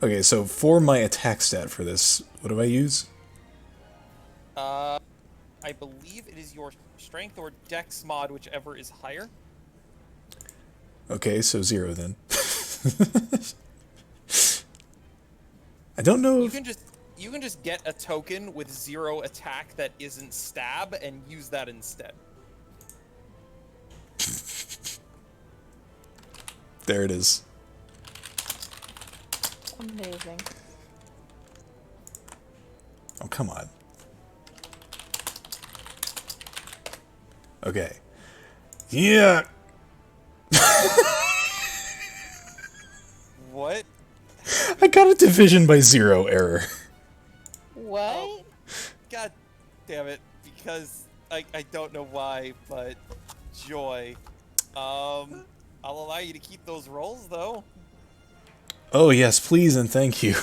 Okay, so for my attack stat for this, what do I use? I believe it is your strength or dex mod, whichever is higher. Okay, so 0 then. I don't know if... You can just get a token with 0 attack that isn't stab and use that instead. There it is. Amazing. Oh, come on. Okay. Yeah! What? I got a division by 0 error. What? Oh, God damn it. Because I don't know why, but joy. I'll allow you to keep those rolls, though. Oh, yes, please and thank you.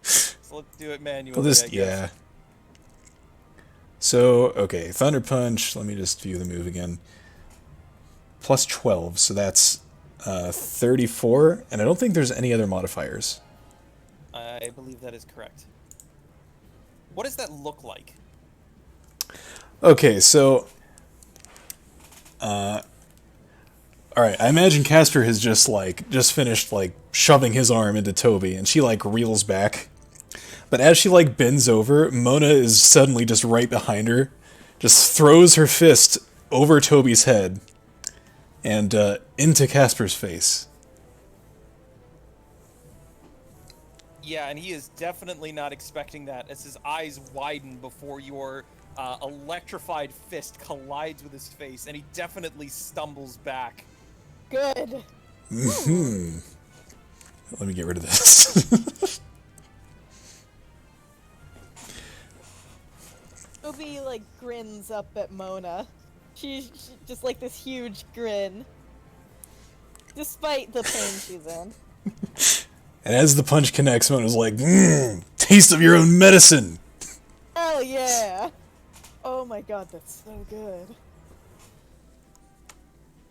So let's do it manually, Well, this, I guess. yeah. So, okay, Thunder Punch, let me just view the move again. Plus 12, so that's 34, and I don't think there's any other modifiers. I believe that is correct. What does that look like? Okay, so... Alright, I imagine Casper has just finished, shoving his arm into Toby, and she, reels back. But as she, bends over, Mona is suddenly just right behind her, just throws her fist over Toby's head, and, into Casper's face. Yeah, and he is definitely not expecting that, as his eyes widen before your electrified fist collides with his face, and he definitely stumbles back. Good. Mm-hmm. Let me get rid of this. Toby, grins up at Mona. She's just this huge grin. Despite the pain she's in. And as the punch connects, Mona's like, taste of your own medicine! Hell yeah! Oh my god, that's so good.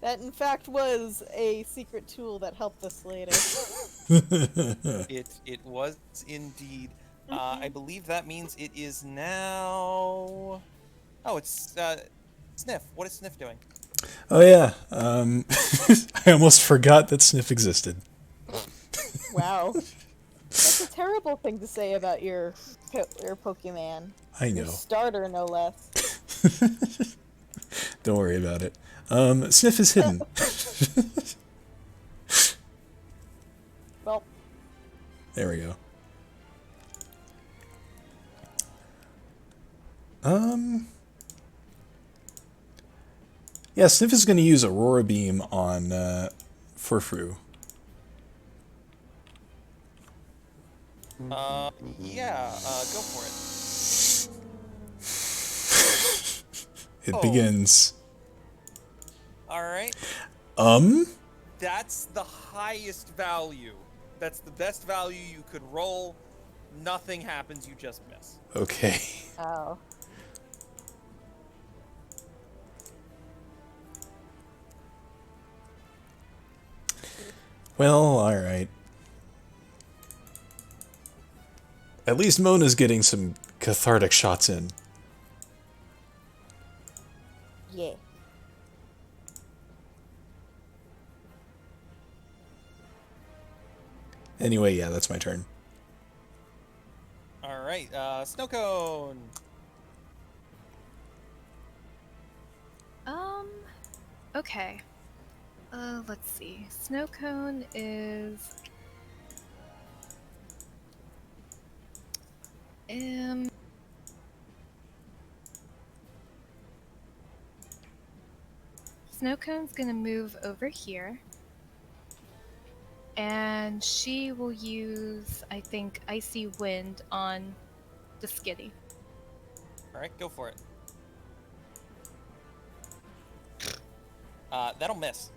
That, in fact, was a secret tool that helped us later. It was indeed. I believe that means it is now... Oh, it's Sniff. What is Sniff doing? Oh yeah, I almost forgot that Sniff existed. Wow. That's a terrible thing to say about your Pokemon. I Your know. starter, no less. Don't worry about it. Sniff is hidden. Well, There we go. Yeah, Sniff is going to use Aurora Beam on Frou. Yeah, go for it. It Oh. begins. Alright. Um? That's the highest value. That's the best value you could roll. Nothing happens, you just miss. Okay. Oh. Well, alright. At least Mona's getting some cathartic shots in. Yeah. Anyway, yeah, that's my turn. Alright, snow cone. Okay. Let's see. Snow cone is... Snow cone's gonna move over here. And she will use, I think, Icy Wind on the Skitty. Alright, go for it. That'll miss.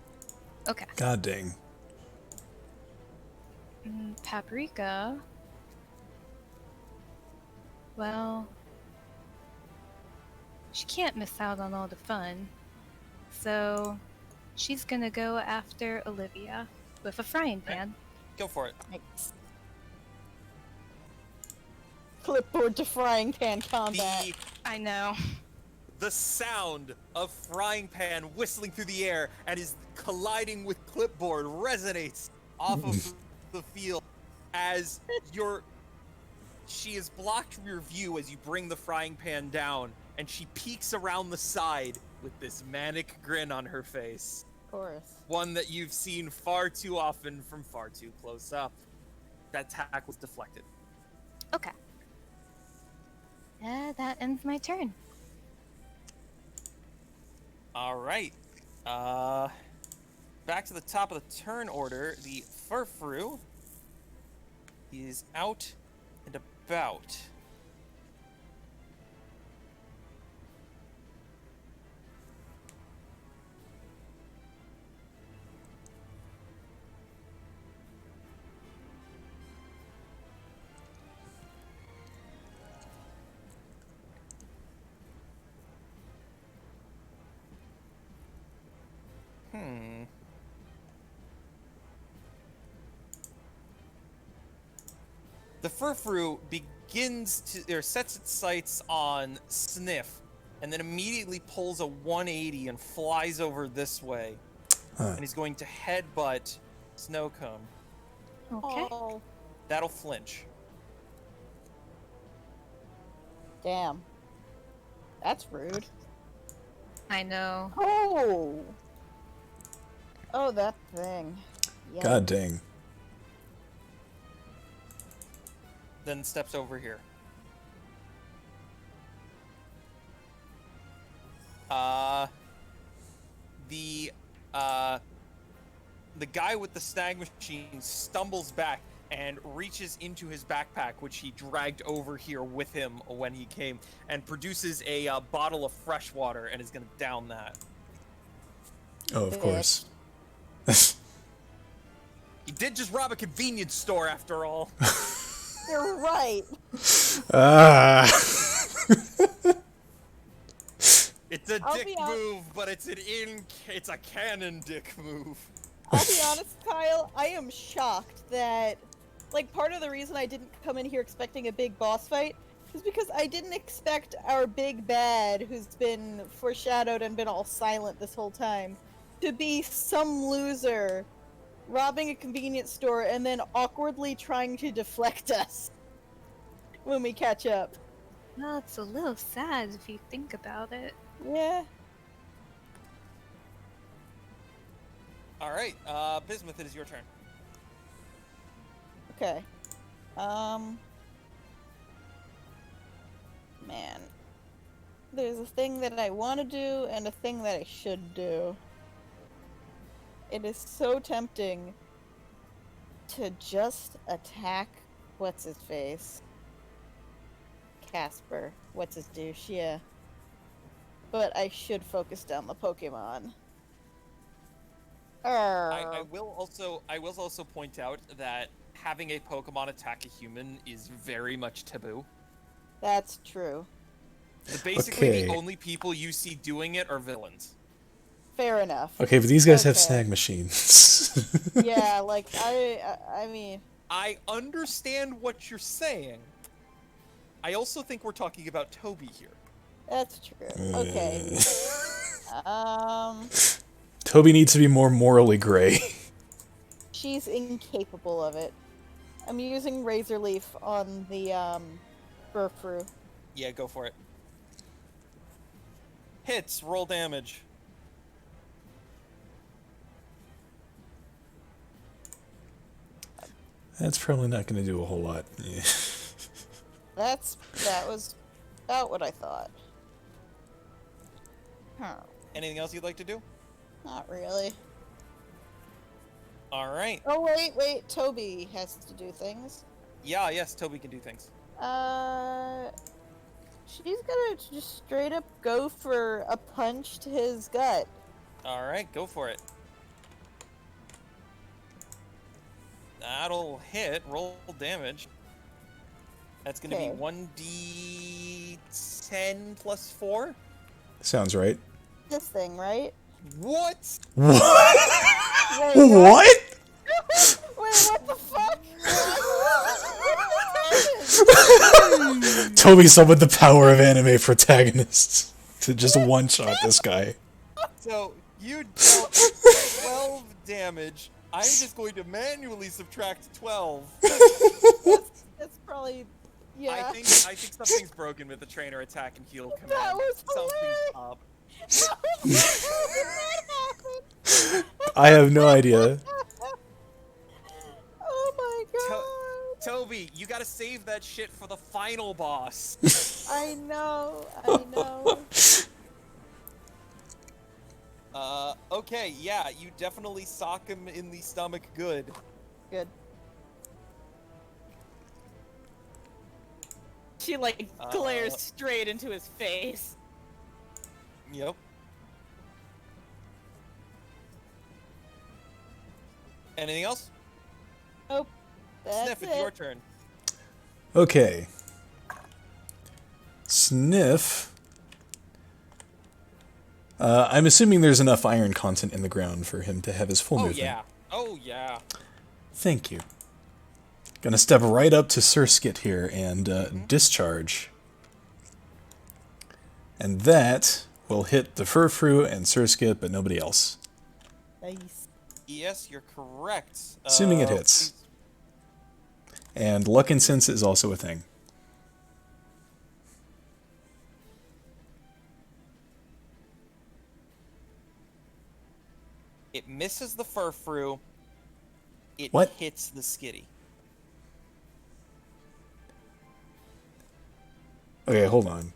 Okay. God dang. Paprika. Well, she can't miss out on all the fun. So, she's gonna go after Olivia with a frying pan. Go for it. Thanks. Clipboard to frying pan combat. I know. The sound of frying pan whistling through the air and is colliding with clipboard resonates off of the field as she is blocked from your view as you bring the frying pan down, and she peeks around the side with this manic grin on her face. Of course. One that you've seen far too often from far too close up. That attack was deflected. Okay. That ends my turn. Alright. Back to the top of the turn order. The Furfru is out and about. The Furfru sets its sights on Sniff, and then immediately pulls a 180 and flies over this way. And he's going to headbutt Snowcone. Okay. Oh, That'll flinch. damn. That's rude. I know. Oh! Oh, that thing. Yeah. God dang. Then steps over here. The guy with the snag machine stumbles back and reaches into his backpack, which he dragged over here with him when he came, and produces a bottle of fresh water and is going to down that. Oh, of course. He did just rob a convenience store after all. You're right. Ah. It's a I'll dick be hon- move, but it's a canon dick move. I'll be honest, Kyle, I am shocked that, like, part of the reason I didn't come in here expecting a big boss fight is because I didn't expect our big bad, who's been foreshadowed and been all silent this whole time, to be some loser robbing a convenience store and then awkwardly trying to deflect us when we catch up. Well, it's a little sad if you think about it. Yeah. Alright, Bismuth, it is your turn. Okay. Man. There's a thing that I want to do and a thing that I should do. it is so tempting to just attack what's his face. Casper. What's his douche? Yeah. But I should focus down the Pokemon. I will also point out that having a Pokemon attack a human is very much taboo. That's true. Basically, Okay. the only people you see doing it are villains. Fair enough. Okay, but these guys have Okay. snag machines. Yeah, like I mean, I understand what you're saying. I also think we're talking about Toby here. that's true. Okay. Toby needs to be more morally gray. She's incapable of it. I'm using Razor Leaf on the Furfrou. Yeah, go for it. Hits, roll damage. That's probably not going to do a whole lot. Yeah. That was about what I thought. Huh. Anything else you'd like to do? Not really. All right. Oh wait, Toby has to do things. Yeah, yes, Toby can do things. She's gonna just straight up go for a punch to his gut. All right, go for it. That'll hit. Roll damage. That's going to Okay. be 1d10 plus 4. Sounds right. This thing, right? What? What? Wait, What? Wait, what the fuck? Toby summoned the power of anime protagonists to just one-shot this guy. So, you dealt 12 damage. I'm just going to manually subtract 12. That's probably, yeah. I think something's broken with the trainer attack and heal command. That was Something's up. I have no idea. Oh my god. Toby, you gotta save that shit for the final boss. I know. Okay, yeah, you definitely sock him in the stomach good. Good. She like glares straight into his face. Yep. Anything else? Oh, that's Sniff, it's it. your turn. Okay. Sniff. I'm assuming there's enough iron content in the ground for him to have his full movement. Oh yeah. Thank you. Gonna step right up to Surskit here and discharge. And that will hit the Furfrou and Surskit, but nobody else. Nice. Yes, you're correct. Assuming it hits. And Luck and Sense is also a thing. It misses the Furfrou. It What? hits the Skitty. Okay, hold on.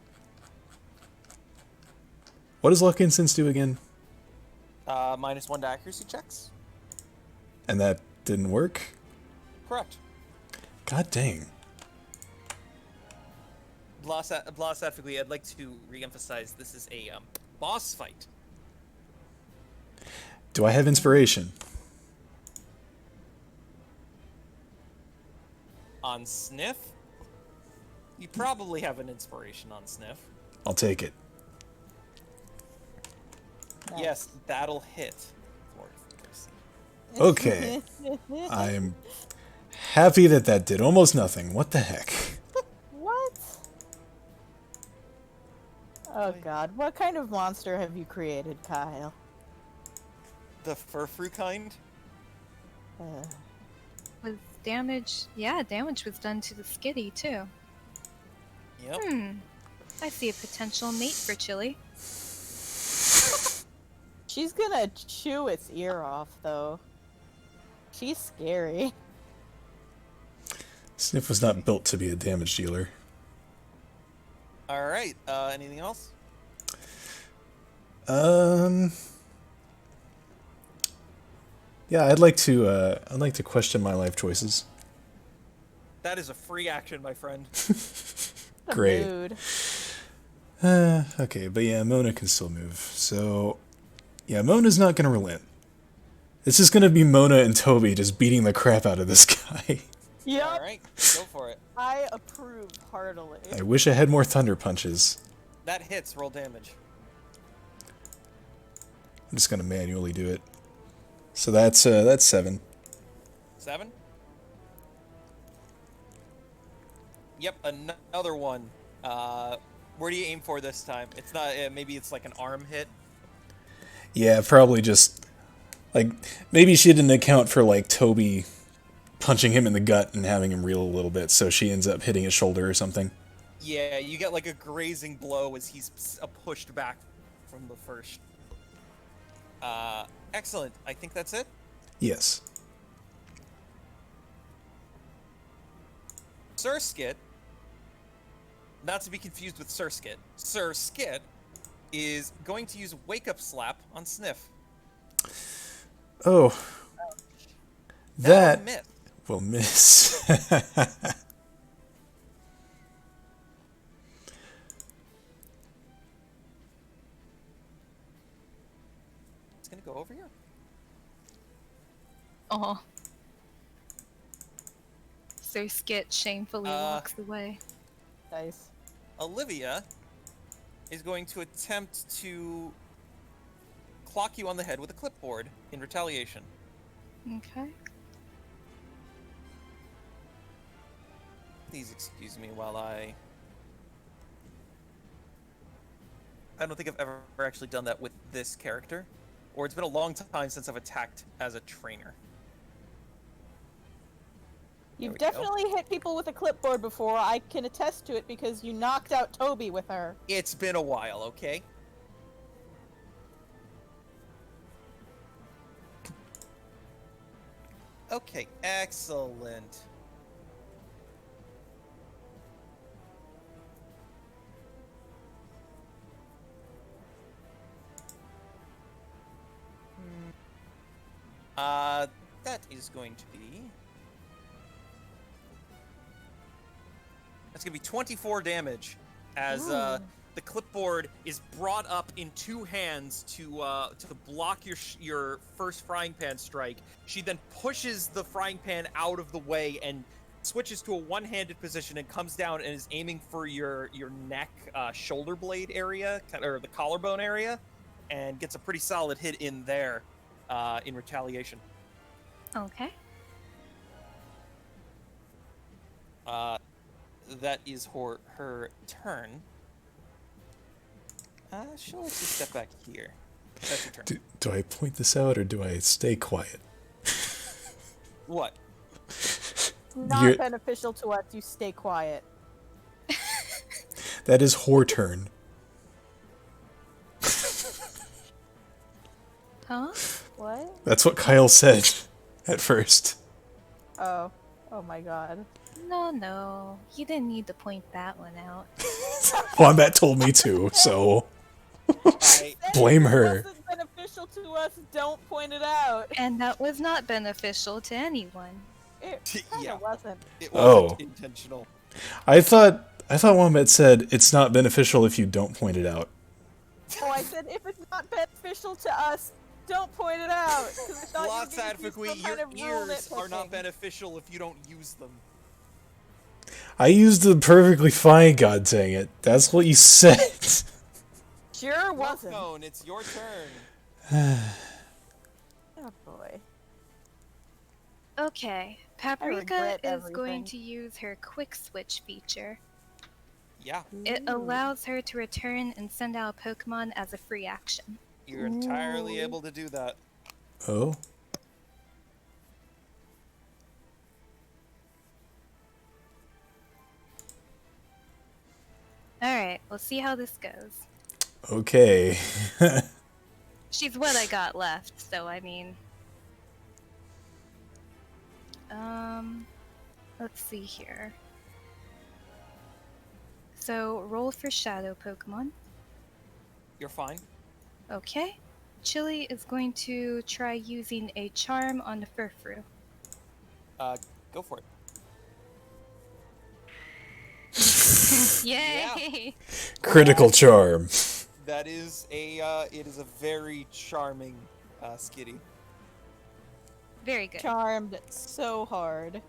What does Luck and Sense do again? -1 to accuracy checks. And that didn't work? Correct. God dang. Philosophically, I'd like to re-emphasize this is a boss fight. Do I have inspiration? On Sniff, you probably have an inspiration on Sniff. I'll take it. Nice. Yes, that'll hit. Okay. I'm happy that that did almost nothing. What the heck? What? Oh god, what kind of monster have you created, Kyle? The Furfrou kind? Was damage? Yeah, damage was done to the Skitty too. Yep. I see a potential mate for Chili. She's gonna chew its ear off, though. She's scary. Sniff was not built to be a damage dealer. Alright, anything else? Yeah, I'd like to question my life choices. That is a free action, my friend. The Great. mood. Okay, but yeah, Mona can still move. So, yeah, Mona's not gonna relent. It's just gonna be Mona and Toby just beating the crap out of this guy. Yep. All right, go for it. I approve heartily. I wish I had more thunder punches. That hits. Roll damage. I'm just gonna manually do it. So that's 7. 7. Yep, another one. Where do you aim for this time? It's not. Maybe it's like an arm hit. Yeah, probably just like maybe she didn't account for like Toby punching him in the gut and having him reel a little bit, so she ends up hitting his shoulder or something. Yeah, you get like a grazing blow as he's pushed back from the first. Excellent. I think that's it. Yes. Sir Skit, not to be confused with Sir Skit. Sir Skit is going to use Wake Up Slap on Sniff. Oh. That That miss. will miss. It's gonna go over here. Oh. So Skit shamefully walks away. Nice. Olivia is going to attempt to clock you on the head with a clipboard in retaliation. Okay. Please excuse me while I don't think I've ever actually done that with this character. Or it's been a long time since I've attacked as a trainer. You've we go. definitely hit people with a clipboard before. I can attest to it because you knocked out Toby with her. It's been a while, okay? Okay, excellent. That is going to be... That's going to be 24 damage as the clipboard is brought up in two hands to block your first frying pan strike. She then pushes the frying pan out of the way and switches to a one-handed position and comes down and is aiming for your neck, shoulder blade area, or the collarbone area, and gets a pretty solid hit in there in retaliation. Okay. That is her turn. She'll let you step back here. That's your turn. Do I point this out or do I stay quiet? What? Not You're- beneficial to us. You stay quiet. That is her turn. Huh? What? That's what Kyle said at first. Oh. Oh my god. No. You didn't need to point that one out. Wombat told me to, so blame her. It wasn't beneficial to us. Don't point it out. And that was not beneficial to anyone. It kinda Yeah. wasn't. It wasn't Oh. intentional. I thought Wombat said it's not beneficial if you don't point it out. Oh, I said if it's not beneficial to us, don't point it out. 'Cause I thought you were Lots gonna of use some your kind of rule ears are not nitpicking. beneficial if you don't use them. I used them perfectly fine, god dang it. That's what you said. Sure wasn't. Phone, it's your turn. Oh boy. Okay. Paprika regret is everything. going to use her quick switch feature. Yeah, It allows her to return and send out a Pokemon as a free action. you're entirely able to do that. Oh? Alright, we'll see how this goes. Okay. She's what I got left, so I mean... Let's see here. So, roll for Shadow Pokemon. You're fine. Okay. Chili is going to try using a charm on the Furfru. Go for it. Yay! Critical charm. That is it is a very charming skitty. Very good. Charmed so hard.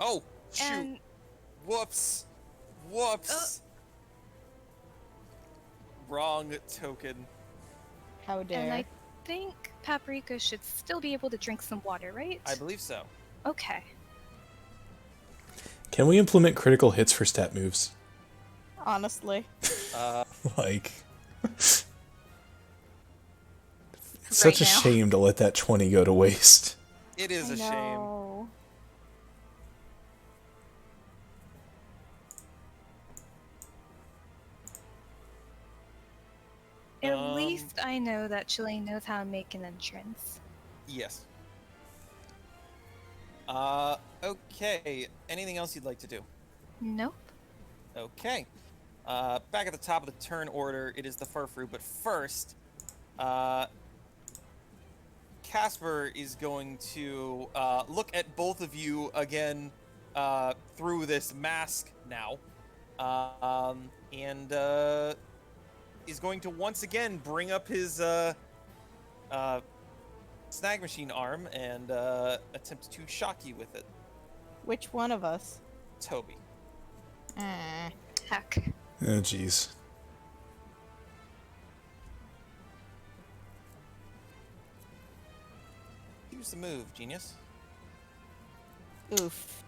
Oh, shoot. And Whoops. Wrong token. How dare. and I think Paprika should still be able to drink some water, right? I believe so. Okay. Can we implement critical hits for stat moves? Honestly. Like, it's such a now. shame to let that 20 go to waste. It is a shame. No. At Um, least I know that Chili knows how to make an entrance. Yes. Okay. Anything else you'd like to do? Nope. Okay. Back at the top of the turn order, it is the Furfru, but first, Casper is going to look at both of you again through this mask now, and is going to once again bring up his snag machine arm and attempt to shock you with it. Which one of us? Toby. Heck. Oh, jeez. Use the move, genius. Oof.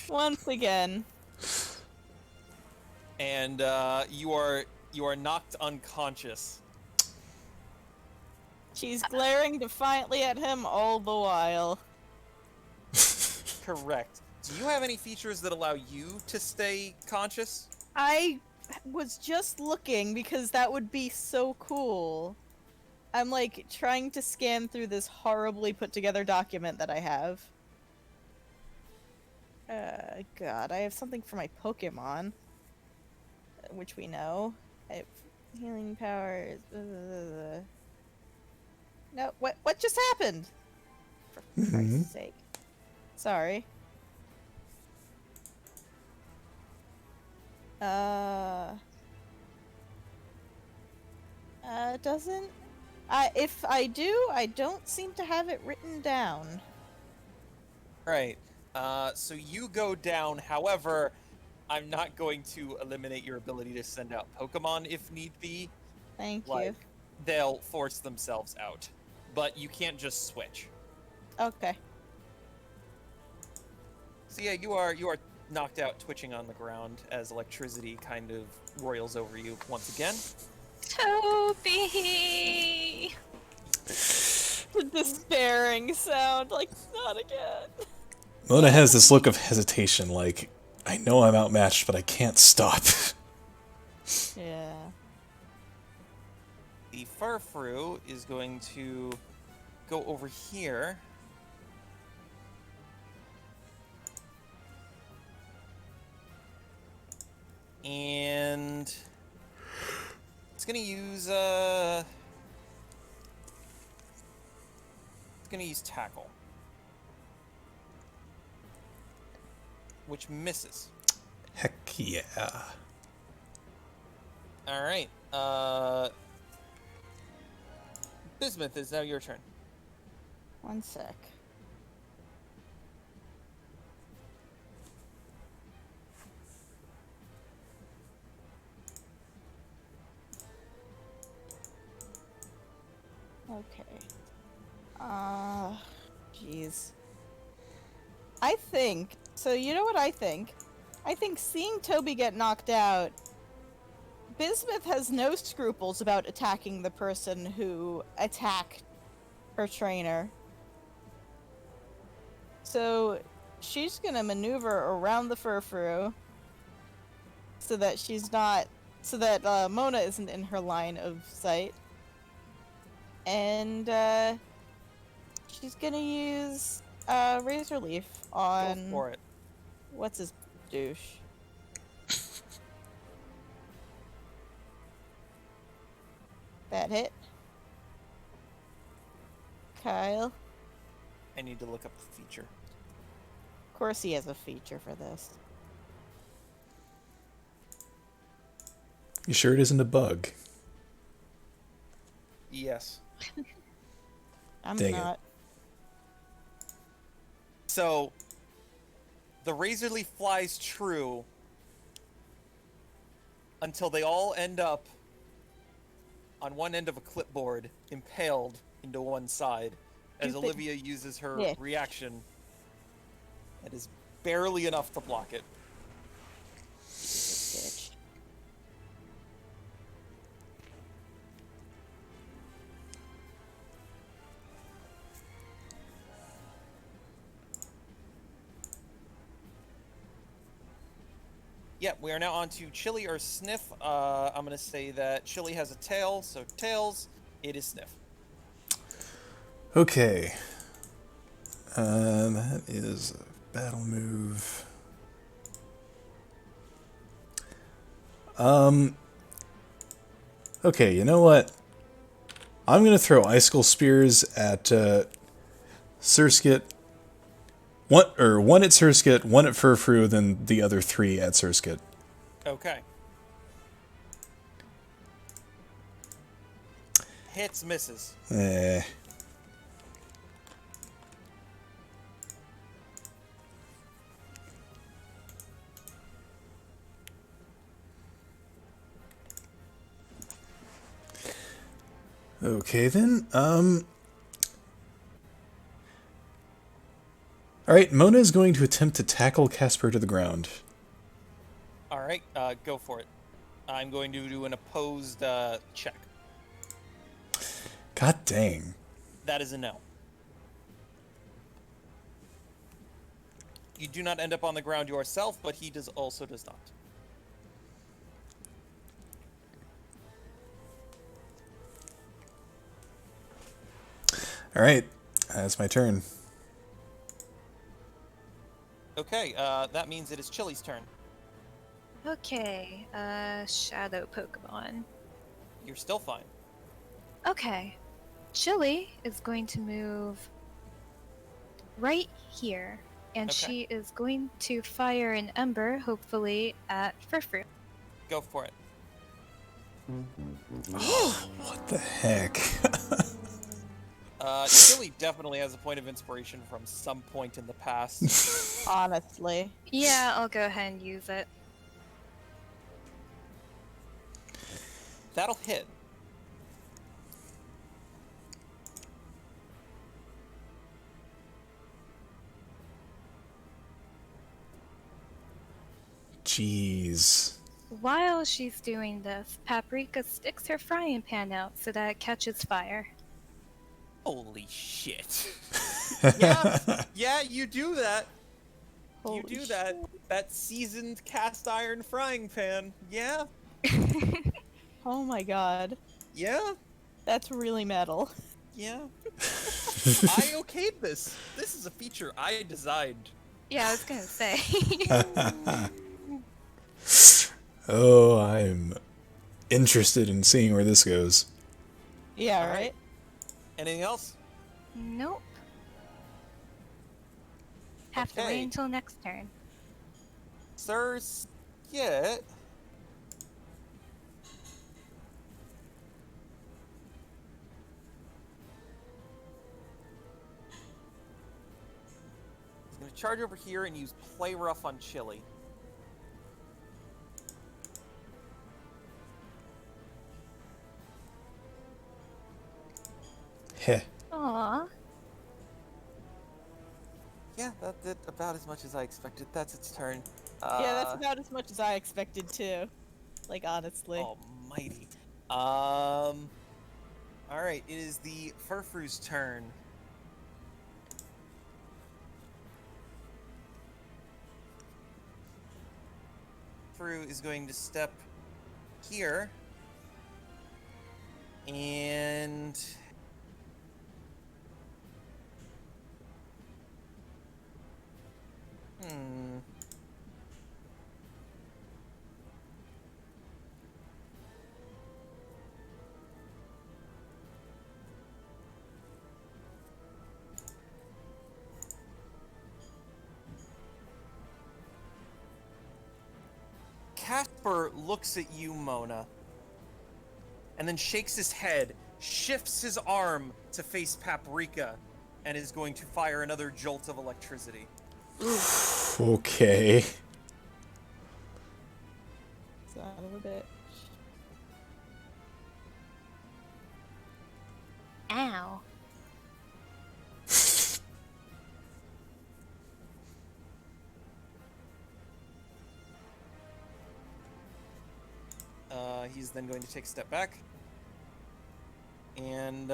Once again. And you are knocked unconscious. She's glaring defiantly at him all the while. Correct. Do you have any features that allow you to stay conscious? I was just looking because that would be so cool. I'm like trying to scan through this horribly put together document that I have. God, I have something for my Pokemon, which we know. I have healing powers. No, what just happened? For Christ's sake. Sorry. Doesn't... if I do, I don't seem to have it written down. Right. So you go down. However, I'm not going to eliminate your ability to send out Pokemon if need be. Thank Like, you. they'll force themselves out. But you can't just switch. Okay. So yeah, you are knocked out, twitching on the ground as electricity kind of roils over you once again. Toby! The despairing sound, like, not again. Mona has this look of hesitation, like, I know I'm outmatched, but I can't stop. Yeah. The Furfru is going to go over here. And it's gonna use tackle, which misses. Heck yeah. All right. Bismuth, is now your turn. One sec. Okay. Jeez. I think, so you know what I think? I think seeing Toby get knocked out, Bismuth has no scruples about attacking the person who attacked her trainer. So she's gonna maneuver around the Furfru so that she's not, so that Mona isn't in her line of sight. And she's gonna use Razor Leaf Go on for it. what's his douche. That hit. Kyle. I need to look up the feature. Of course he has a feature for this. You sure it isn't a bug? Yes. I'm Dang it. not. So, the razor leaf flies true until they all end up on one end of a clipboard, impaled into one side, as Stupid Olivia uses her bitch. reaction. It is barely enough to block it. Bitch. Yep, we are now on to Chili or Sniff. I'm going to say that Chili has a tail, so tails, it is Sniff. Okay. That is a battle move. Okay, you know what? I'm gonna throw icicle spears at Surskit. One at Surskit, one at Furfru, then the other 3 at Surskit. Okay. Hits, misses. Eh. Okay then. All right, Mona is going to attempt to tackle Casper to the ground. All right, go for it. I'm going to do an opposed check. God dang. That is a no. You do not end up on the ground yourself, but he also does not. All right, that's my turn. Okay, that means it is Chili's turn. Okay, shadow Pokemon. You're still fine. Okay, Chili is going to move right here, and Okay. she is going to fire an ember, hopefully, at Furfru. Go for it. What the heck? Chili definitely has a point of inspiration from some point in the past. Honestly. Yeah, I'll go ahead and use it. That'll hit. Jeez. While she's doing this, Paprika sticks her frying pan out so that it catches fire. Holy shit. Yeah, you do that. Holy You do that. That seasoned cast iron frying pan. Yeah. Oh my god. Yeah. That's really metal. Yeah. I okayed this. This is a feature I designed. Yeah, I was gonna say. Oh, I'm interested in seeing where this goes. Yeah, All right. right? Anything else? Nope. Have to Okay. wait until next turn. Sir Skit. He's going to charge over here and use Play Rough on Chili. Heh. Aww. Yeah, that did about as much as I expected. That's its turn. Yeah, that's about as much as I expected too. Like, honestly. Almighty. All right, it is the Furfru's turn. Furfru is going to step here. And Casper looks at you, Mona, and then shakes his head, shifts his arm to face Paprika, and is going to fire another jolt of electricity. Okay. Son of a bitch. Ow. He's then going to take a step back. And,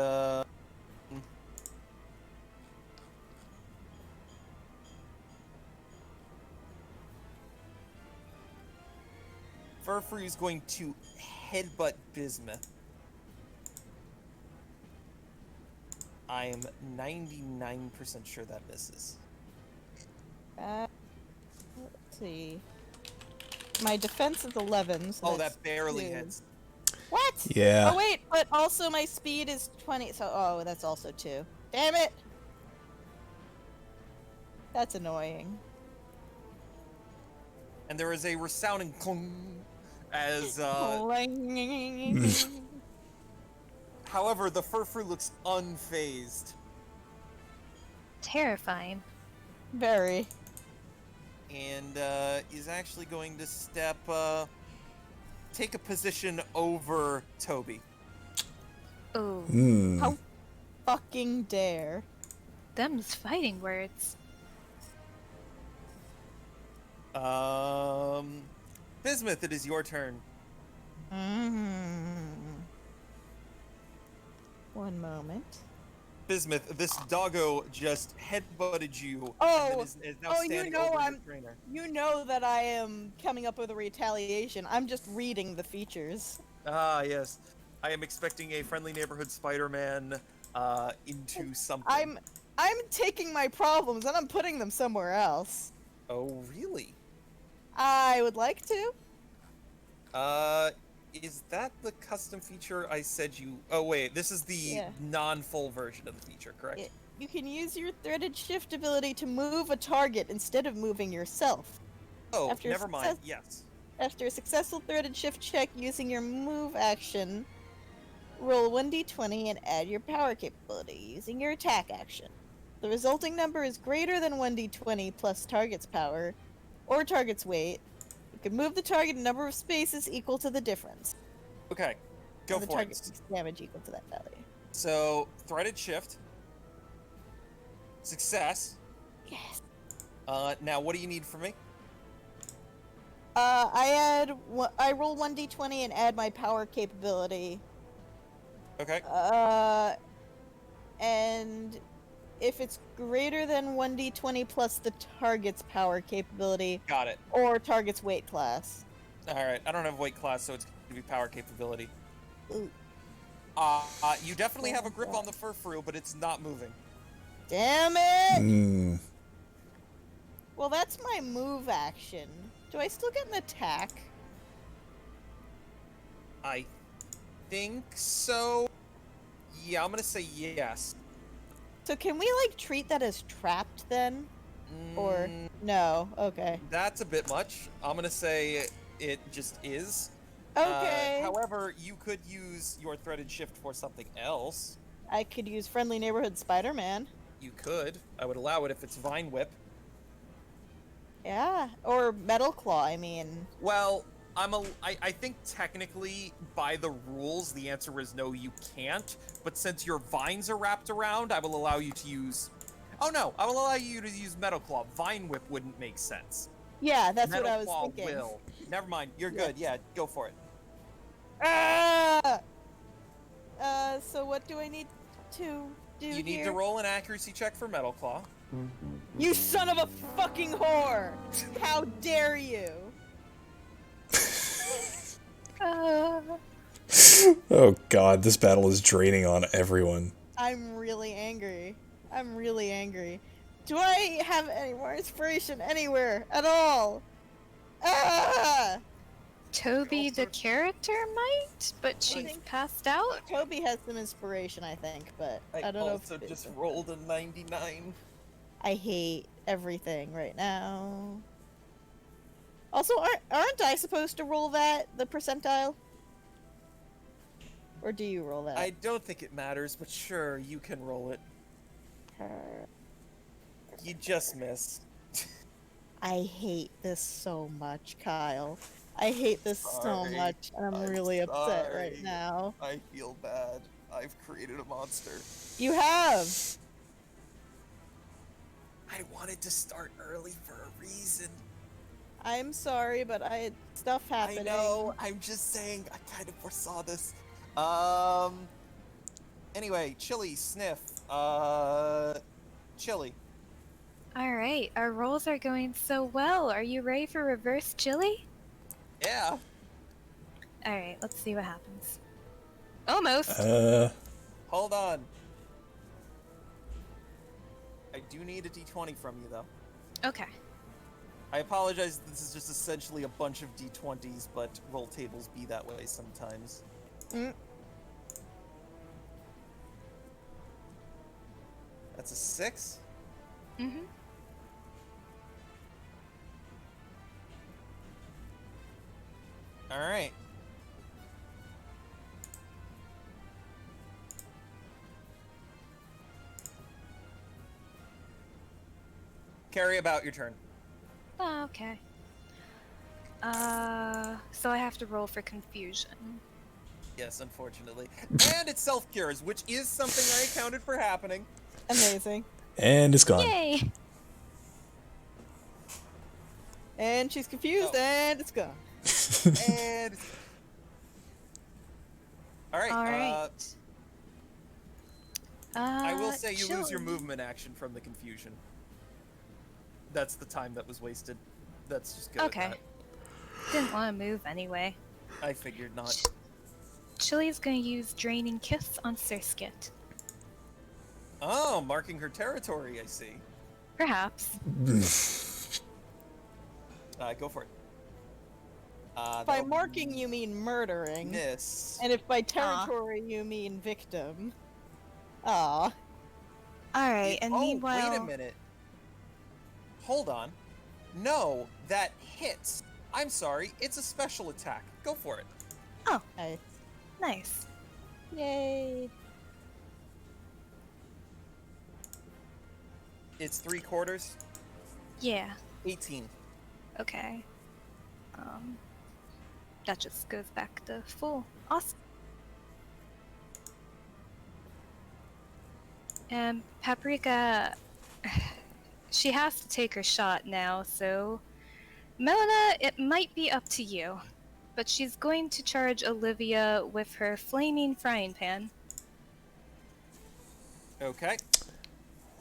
Furfree is going to headbutt Bismuth. I am 99% sure that misses. Let's see. My defense is 11. So Oh, that's that barely two. hits. What? Yeah. Oh wait, but also my speed is 20. So oh, that's also 2. Damn it! That's annoying. And there is a resounding clong as, however, the Furfree looks unfazed. Terrifying. Very. And, is actually going to step, take a position over Toby. Oh, Hmm. How fucking dare. them's fighting words. Bismuth, it is your turn. One moment. Bismuth, this doggo just headbutted you. Oh! And is now Oh, you standing know over I'm- your trainer. You know that I am coming up with a retaliation. I'm just reading the features. Ah, yes. I am expecting a friendly neighborhood Spider-Man, into something. I'm taking my problems and I'm putting them somewhere else. Oh, really? I would like to. Is that the custom feature I said you... Oh, wait, this is the Yeah. non-full version of the feature, correct? Yeah. You can use your threaded shift ability to move a target instead of moving yourself. Oh, after never mind, success- yes. After a successful threaded shift check using your move action, roll 1d20 and add your power capability using your attack action. The resulting number is greater than 1d20 plus target's power or target's weight. You can move the target a number of spaces equal to the difference. Okay, go and the for target it. takes damage equal to that value. So, threaded shift. Success. Yes. Now what do you need from me? I roll 1d20 and add my power capability. Okay. And if it's greater than 1d20 plus the target's power capability Got it. or target's weight class. Alright, I don't have weight class, so it's going to be power capability. Ooh. You definitely have a grip on the Furfree, but it's not moving. Damn it! Hmm. Well, that's my move action. Do I still get an attack? I think so. Yeah, I'm going to say yes. So can we, like, treat that as trapped then? Or Mm, no? Okay. that's a bit much. I'm going to say it just is. Okay. However, you could use your threaded shift for something else. I could use Friendly Neighborhood Spider-Man. You could. I would allow it if it's Vine Whip. Yeah. Or Metal Claw, I mean. Well, I think technically, by the rules, the answer is no, you can't. But since your vines are wrapped around, I will allow you to use... Oh no, I will allow you to use Metal Claw. Vine Whip wouldn't make sense. Yeah, that's Metal what I was Claw thinking. will. Never mind, you're Yeah. good. Yeah, go for it. Ah! So what do I need to do You need here? to roll an accuracy check for Metal Claw. You son of a fucking whore! How dare you! Oh god, this battle is draining on everyone. I'm really angry. I'm really angry. Do I have any more inspiration anywhere at all? Ah! Toby the character might, but she's think- passed out. Toby has some inspiration, I think, but I don't know if also it's- just rolled a 99. I hate everything right now. Also, aren't I supposed to roll the percentile? Or do you roll that? I don't think it matters, but sure, you can roll it. You just missed. I hate this so much, Kyle. I hate this so Sorry. much, and I'm I'm really upset right sorry. now. I feel bad. I've created a monster. You have! I wanted to start early for a reason. I'm sorry, but I had stuff happening. I know. I'm just saying. I kind of foresaw this. Anyway, Chili, Sniff. Chili. Alright, our rolls are going so well. Are you ready for reverse chili? Yeah. Alright, let's see what happens. Almost! Hold on. I do need a d20 from you, though. Okay. I apologize. This is just essentially a bunch of d20s, but roll tables be that way sometimes. That's a 6? Mm-hmm. Alright. Carry about your turn. Oh, okay. So I have to roll for confusion. Yes, unfortunately. And it self-cures, which is something I accounted for happening. Amazing. And it's gone. Yay! And she's confused, and it's gone. And... Alright, Alright. I will say you lose your Chili. movement action from the confusion. That's the time that was wasted. That's just good. Okay. Didn't want to move anyway. I figured not. Chili's gonna use Draining Kiss on Surskit. Oh, marking her territory, I see. Perhaps. Go for it. By that'll marking, you mean murdering. miss. And if by territory, you mean victim. Ah. Alright, and oh, meanwhile... wait a minute. Hold on. No, that hits. I'm sorry, it's a special attack. Go for it. Oh, Nice. nice. Yay. It's 3/4. Yeah, 18. okay. That just goes back to full. Awesome. And Paprika... She has to take her shot now, so... Mona, it might be up to you. But she's going to charge Olivia with her flaming frying pan. Okay.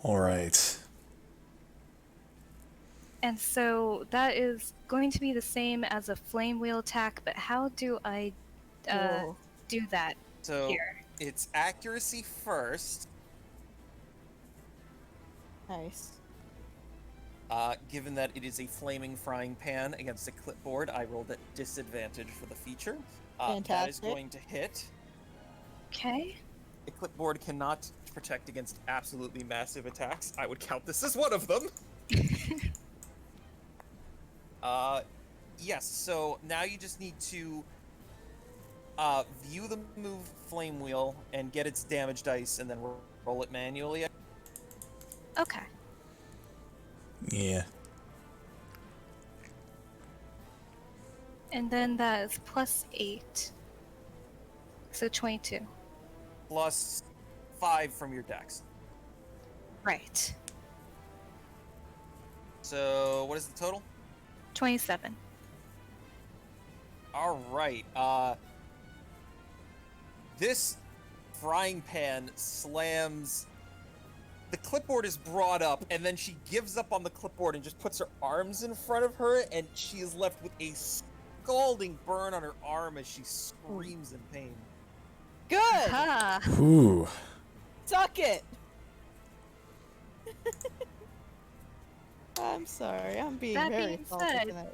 Alright. And so that is going to be the same as a flame wheel attack, but how do I Cool. do that So here? it's accuracy first. Nice. Given that it is a flaming frying pan against a clipboard, I rolled at disadvantage for the feature. That is Fantastic. going to hit. Okay. A clipboard cannot protect against absolutely massive attacks. I would count this as one of them. Yes, so now you just need to view the move flame wheel and get its damage dice and then roll it manually. Okay. Yeah. And then that is +8. So 22. Plus 5 from your dex. Right. So what is the total? 27. All right. This frying pan slams. The clipboard is brought up, and then she gives up on the clipboard and just puts her arms in front of her, and she is left with a scalding burn on her arm as she screams in pain. Good! Ha! Ooh. Suck it! I'm sorry, I'm being That very being salty said- tonight.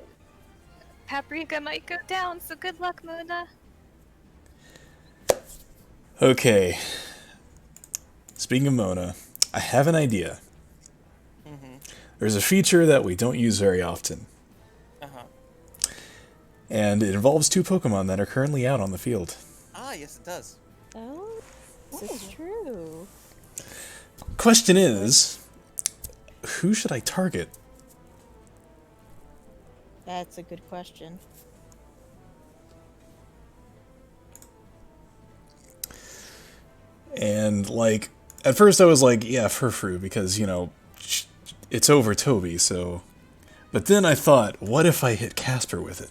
Paprika might go down, so good luck, Mona. Okay. Speaking of Mona, I have an idea. Mm-hmm. There's a feature that we don't use very often. Uh-huh. And it involves 2 Pokemon that are currently out on the field. Ah, yes, it does. Oh, this is true. Question is, who should I target? That's a good question. And, like, at first I was like, yeah, Furfrou, because, you know, it's over Toby, so... But then I thought, what if I hit Casper with it?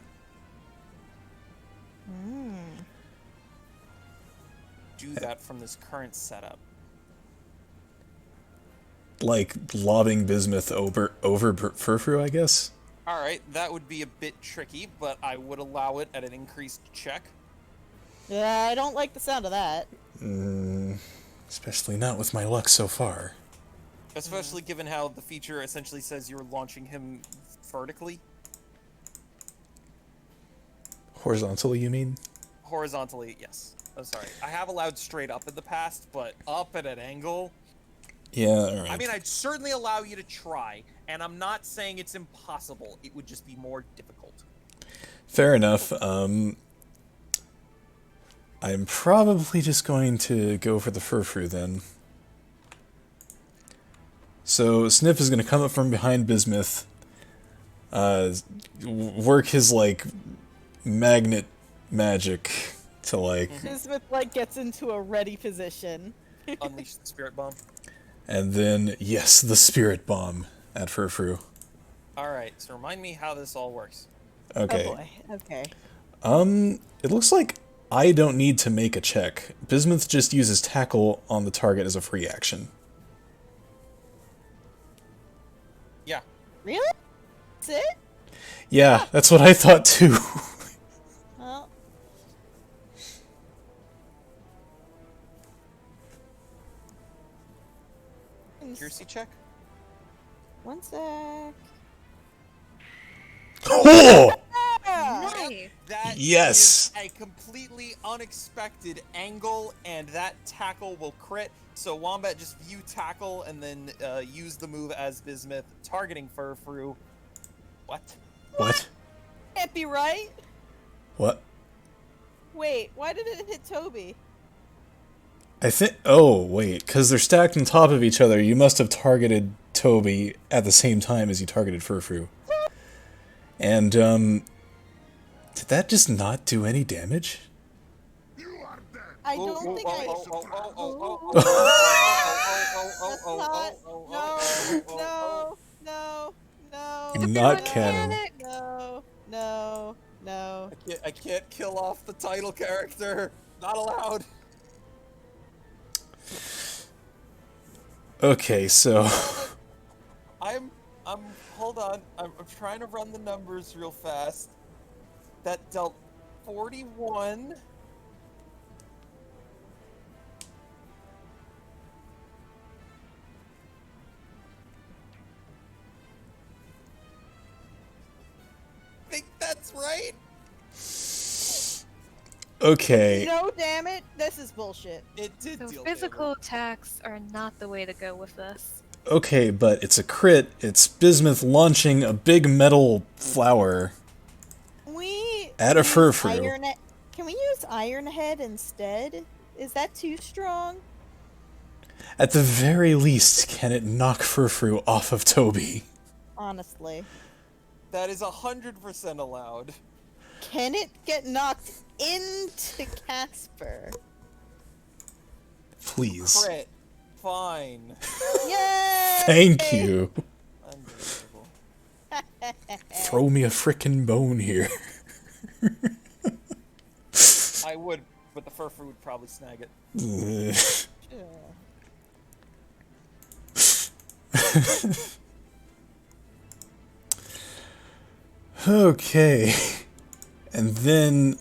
Do that from this current setup. Like, lobbing Bismuth over Furfrou, I guess? Alright, that would be a bit tricky, but I would allow it at an increased check. Yeah, I don't like the sound of that. Especially not with my luck so far. Especially given how the feature essentially says you're launching him vertically. Horizontally, you mean? Horizontally, yes. I'm sorry. I have allowed straight up in the past, but up at an angle... Yeah, alright. I mean, I'd certainly allow you to try, and I'm not saying it's impossible. It would just be more difficult. Fair enough. I'm probably just going to go for the Furfrou then. So Sniff is going to come up from behind Bismuth, work his, like, magnet magic to, like... Bismuth, like, gets into a ready position. Unleash the Spirit Bomb. And then, yes, the Spirit Bomb at Furfrou. Alright, so remind me how this all works. Okay. Oh boy, okay. It looks like I don't need to make a check. Bismuth just uses Tackle on the target as a free action. Yeah. Really? That's it? Yeah, that's what I thought too. Well, Accuracy check? one sec. Oh! Nice. That Yes. is a completely unexpected angle, and that tackle will crit. So Wombat just view tackle and then use the move as Bismuth, targeting Furfrou. What? What? Can't be right. What? Wait, why did it hit Toby? I think... Oh, wait. Because they're stacked on top of each other, you must have targeted Toby at the same time as you targeted Furfrou. And, did that just not do any damage? I don't think I. No. Not canon. No. I can't kill off the title character. Not allowed. Okay, so... Hold on. I'm trying to run the numbers real fast. That dealt 41. I think that's right. Okay. No, damn it. This is bullshit. It did So deal physical attacks are not the way to go with this. Okay, but it's a crit. It's Bismuth launching a big metal flower at a Furfrou. Can we use Iron Head instead? Is that too strong? At the very least, can it knock Furfrou off of Toby? Honestly. That is 100% allowed. Can it get knocked into Casper? Please. Crit. Fine. Yay! Thank you. Unbelievable. Throw me a frickin' bone here. I would, but the Furfrou would probably snag it. Okay. And then...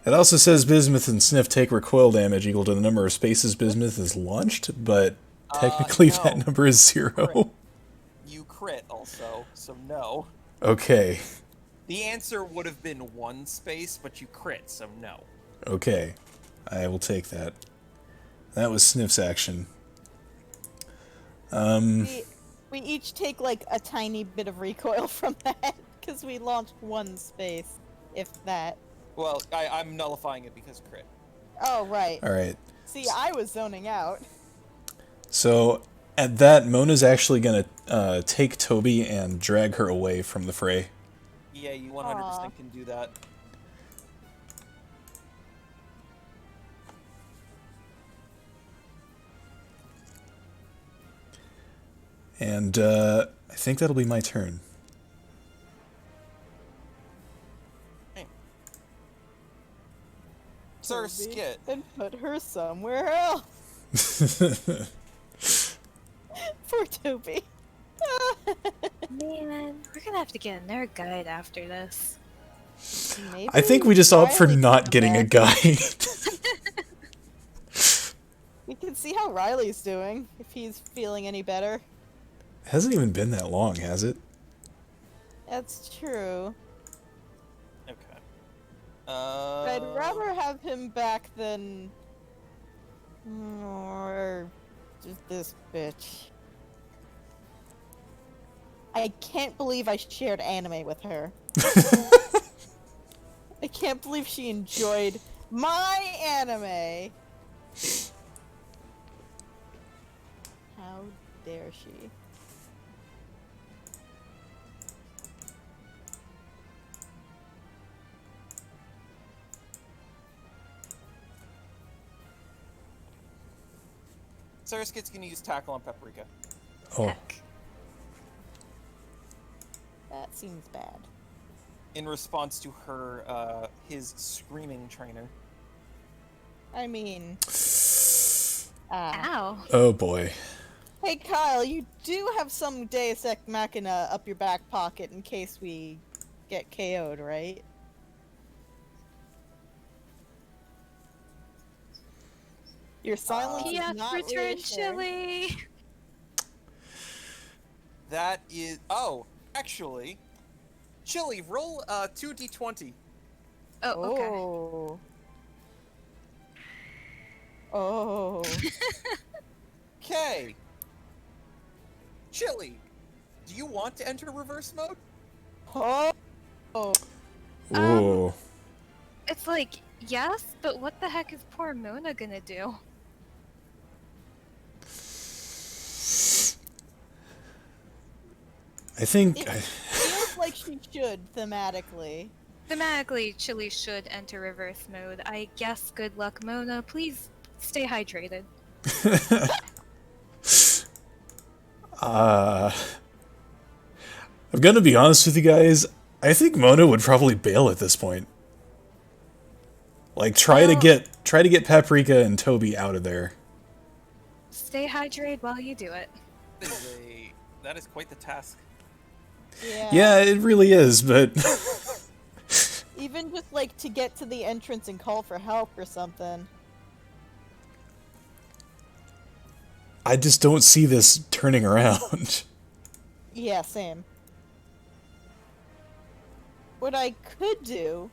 It also says Bismuth and Sniff take recoil damage equal to the number of spaces Bismuth is launched, but technically no. that number is 0. Crit. You crit also, so no. Okay. The answer would have been 1 space, but you crit, so no. Okay. I will take that. That was Sniff's action. We each take like a tiny bit of recoil from that because we launched 1 space. if that. Well, I'm nullifying it because crit. Oh, right. All right. See, I was zoning out. So at that, Mona's actually gonna take Toby and drag her away from the fray. Yeah, you 100% Aw. can do that. And I think that'll be my turn. Sir Toby, Skit. and put her somewhere else. Poor Toby. Man, we're gonna have to get a nerd guide after this. Maybe I think we just opt for Riley not can getting a back. guide. We can see how Riley's doing, if he's feeling any better. Hasn't even been that long, has it? That's true. Okay. But I'd rather have him back than... Or... just this bitch. I can't believe I shared anime with her. I can't believe she enjoyed my anime. How dare she? Sir Skit's gonna use tackle on Paprika. Oh, Heck. That seems bad. In response to her, his screaming trainer. I mean... Ow. oh boy. Hey Kyle, you do have some Deus Ex Machina up your back pocket in case we get KO'd, right? Your silence is P.S. not Return reassuring. Chili. That is... Oh, actually... Chili, roll 2d20. Oh, okay. Oh. Oh. Okay. Chili, do you want to enter reverse mode? Oh. Ooh. It's like, yes, but what the heck is poor Mona gonna do? I think. It feels like she should, thematically. Thematically, Chili should enter reverse mode. I guess good luck, Mona. Please stay hydrated. I'm gonna be honest with you guys. I think Mona would probably bail at this point. Like try to get Paprika and Toby out of there. Stay hydrated while you do it. That is quite the task. Yeah. Yeah, it really is, but Even just like to get to the entrance and call for help or something. I just don't see this turning around. Yeah, same. What I could do,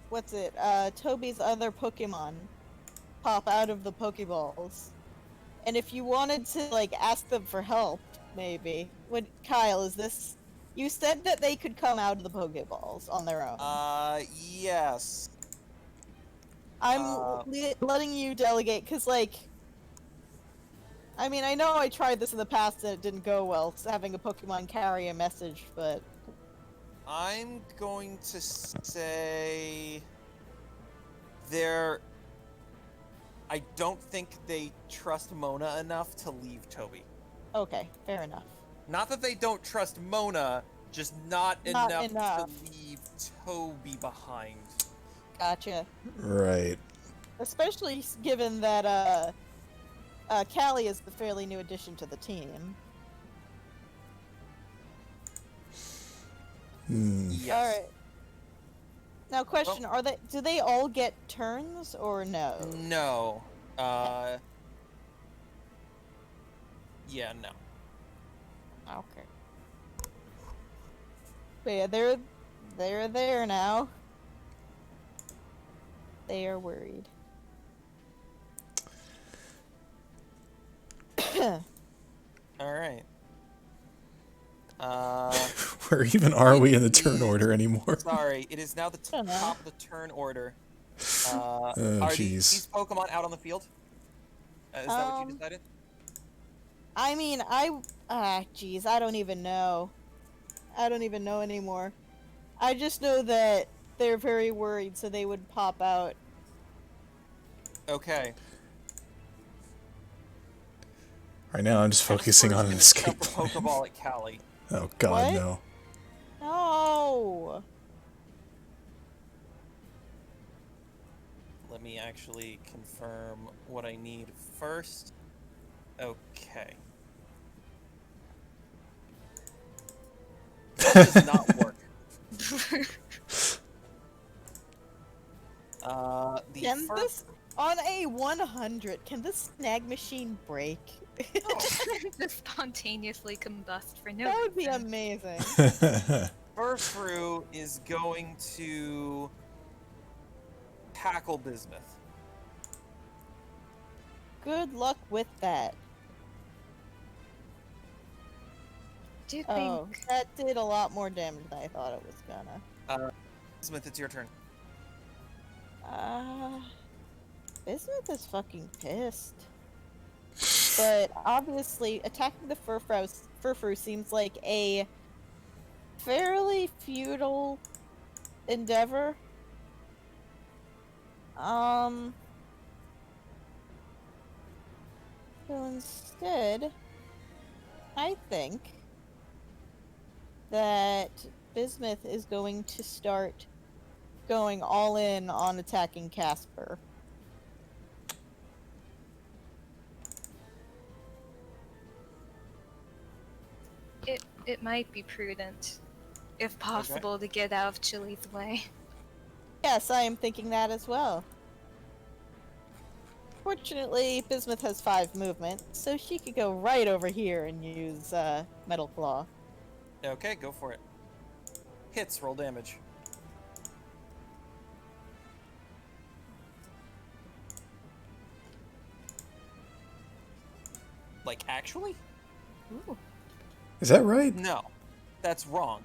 what's it? Toby's other Pokemon pop out of the Pokeballs. And if you wanted to, like, ask them for help, maybe. Kyle, is this... You said that they could come out of the Pokeballs on their own. Yes. I'm letting you delegate, because, like... I mean, I know I tried this in the past and it didn't go well, having a Pokemon carry a message, but... I'm going to say... I don't think they trust Mona enough to leave Toby. Okay, fair enough. Not that they don't trust Mona, just not enough to leave Toby behind. Gotcha. Right. Especially given that, Callie is the fairly new addition to the team. Yes. Alright. Now, question, do they all get turns, or no? No. Yeah, no. Okay. But yeah, they're there now. They are worried. Alright. Where even are we in the turn order anymore? Sorry, it is now the Dunno. top of the turn order. Oh, Are jeez. these Pokemon out on the field? Is that what you decided? I mean, geez, I don't even know. I don't even know anymore. I just know that they're very worried, so they would pop out. Okay. Right now, I'm just focusing on an Casper's escape gonna chuck plan. a Pokeball at Callie. Oh God, What? no. No! Let me actually confirm what I need first. Okay. That does not work. The Can first. this, on a 100, can this snag machine break? Just spontaneously combust for no That would be reason. amazing. Furfru is going to tackle Bismuth. Good luck with that. Do you Oh, think that did a lot more damage than I thought it was gonna. Bismuth, it's your turn. Bismuth is fucking pissed. But obviously, attacking the Furfru seems like a fairly futile endeavor. So instead, I think that Bismuth is going to start going all in on attacking Casper. it might be prudent, if possible, to get out of Chili's way? Yes, I am thinking that as well. Fortunately, Bismuth has 5 movement, so she could go right over here and use Metal Claw. Okay, go for it. Hits, roll damage. Like, actually? Ooh. Is that right? No. That's wrong.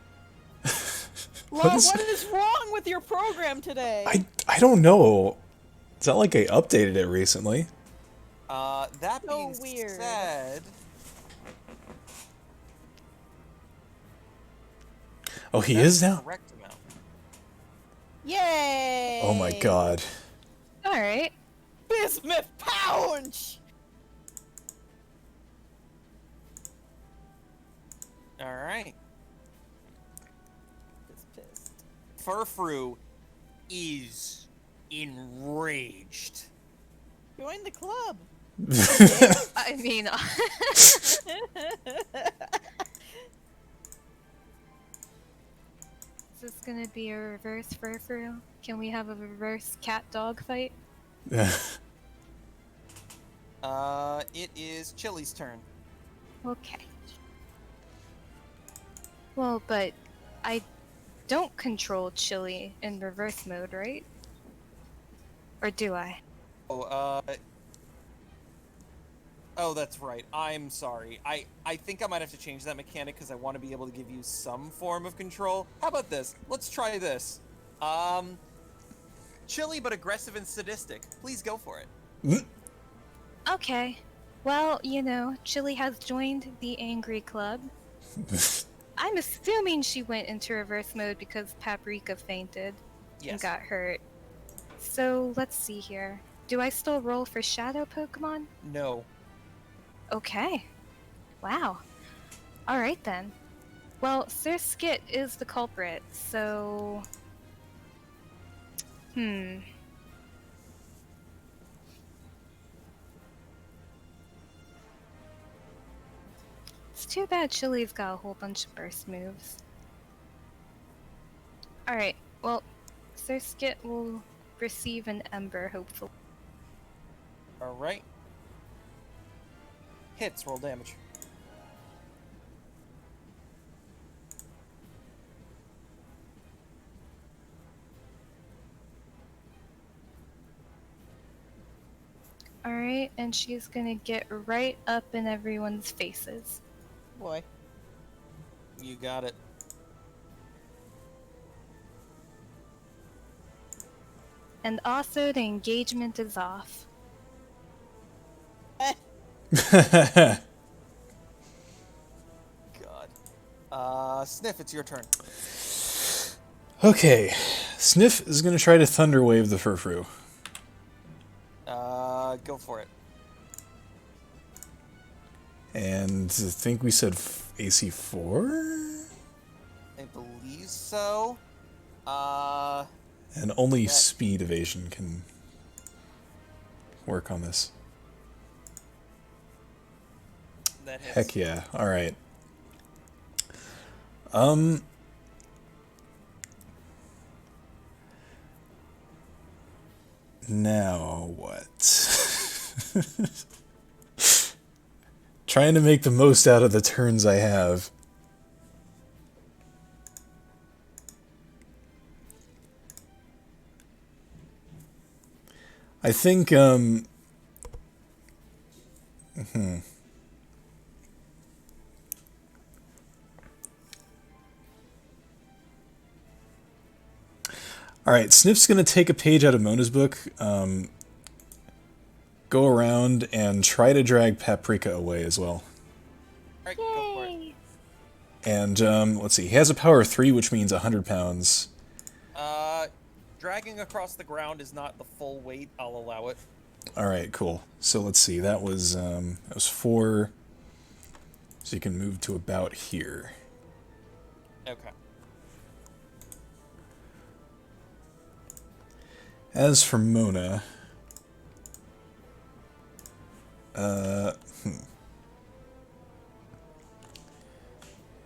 What is wrong with your program today? I don't know. It's not like I updated it recently. That So being weird. said... Oh, he that's is the now? correct amount. Yay! Oh my God. Alright. Bismuth Pounce! Alright. Just pissed. Furfru is enraged. Join the club. I mean, is this gonna be a reverse Furfru? Can we have a reverse cat-dog fight? It is Chili's turn. Okay. Well, but I don't control Chili in reverse mode, right? Or do I? Oh, that's right. I'm sorry. I think I might have to change that mechanic because I want to be able to give you some form of control. How about this? Let's try this. Chilly but aggressive and sadistic. Please go for it. Okay. Well, you know, Chili has joined the Angry Club. I'm assuming she went into reverse mode because Paprika fainted and Yes. got hurt. So, let's see here. Do I still roll for Shadow Pokemon? No. Okay. Wow. Alright then. Well, Sir Skit is the culprit, so... It's too bad Chili's got a whole bunch of burst moves. Alright, well, Sir Skit will receive an Ember, hopefully. Alright. Hits, roll damage. Alright, and she's gonna get right up in everyone's faces. Boy. You got it. And also, the engagement is off. God. Sniff, it's your turn. Okay, Sniff is going to try to Thunder Wave the Furfrou. Go for it. And I think we said AC 4? I believe so. And only speed evasion can work on this. That hits. Heck yeah. Alright. Now what? Trying to make the most out of the turns I have. I think, Alright, Sniff's going to take a page out of Mona's book, go around, and try to drag Paprika away as well. Alright, go for it. Yay! And, let's see, he has a power of 3, which means 100 pounds. Dragging across the ground is not the full weight. I'll allow it. Alright, cool. So let's see, that was 4, so you can move to about here. Okay. As for Mona,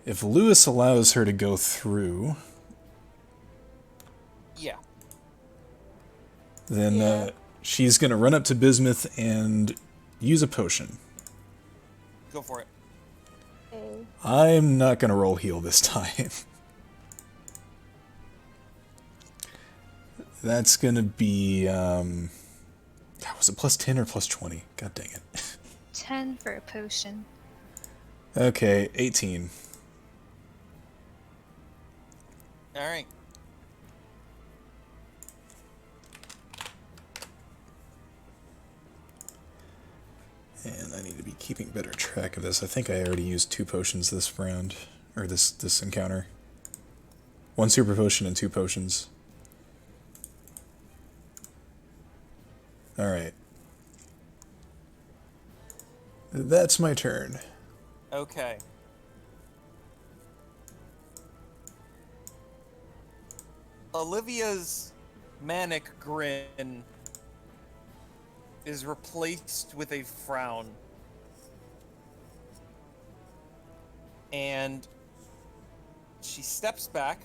if Lewis allows her to go through, Yeah. then she's going to run up to Bismuth and use a potion. Go for it. Okay. I'm not going to roll heal this time. That's going to be, was it plus 10 or plus 20? God dang it. 10 for a potion. Okay, 18. Alright. And I need to be keeping better track of this. I think I already used 2 potions this round, or this encounter. 1 super potion and 2 potions. Alright. That's my turn. Okay. Olivia's manic grin is replaced with a frown. And she steps back,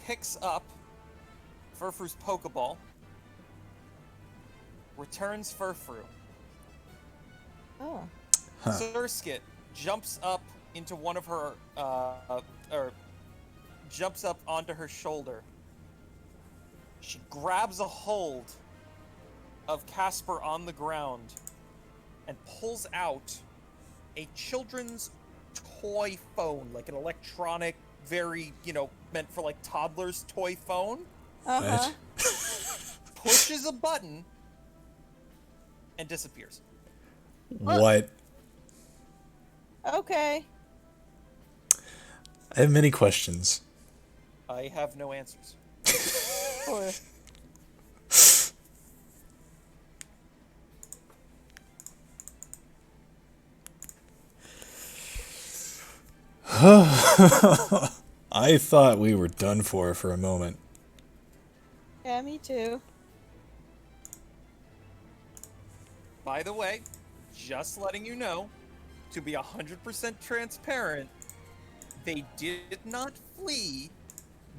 picks up Furfru's Pokeball, returns Furfru. Oh. Huh. Surskit jumps up into one of her, or jumps up onto her shoulder. She grabs a hold of Casper on the ground and pulls out a children's toy phone, like an electronic, very, meant for like toddlers toy phone, Uh-huh. pushes a button, and disappears. What? Okay. I have many questions. I have no answers. Or I thought we were done for a moment. yeah, me too. By the way, just letting you know, to be 100% transparent, they did not flee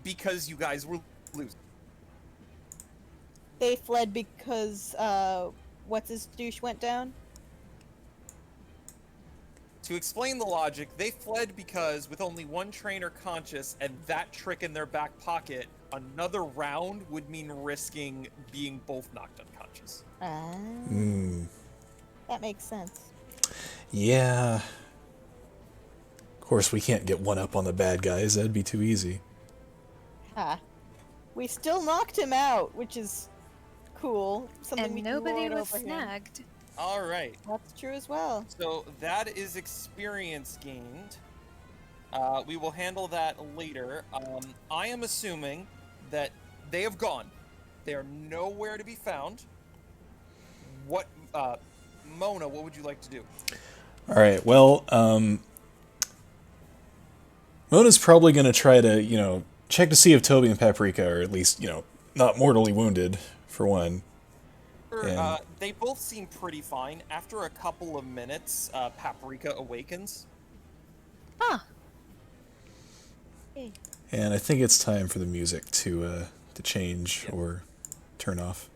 because you guys were losing. They fled because what's his douche went down? To explain the logic, they fled because with only one trainer conscious and that trick in their back pocket, another round would mean risking being both knocked unconscious. Ah. Hmm. That makes sense. Yeah. course, we can't get one up on the bad guys. That'd be too easy. Ha. We still knocked him out, which is cool. Something And we can nobody lord was over him. snagged. All right. That's true as well. So that is experience gained. We will handle that later. I am assuming that they have gone. They are nowhere to be found. What, Mona, what would you like to do? All right. Well, Mona's probably going to try to, check to see if Toby and Paprika are at least, not mortally wounded, for one. And- They both seem pretty fine. After a couple of minutes, Paprika awakens. Huh. And I think it's time for the music to change or turn off.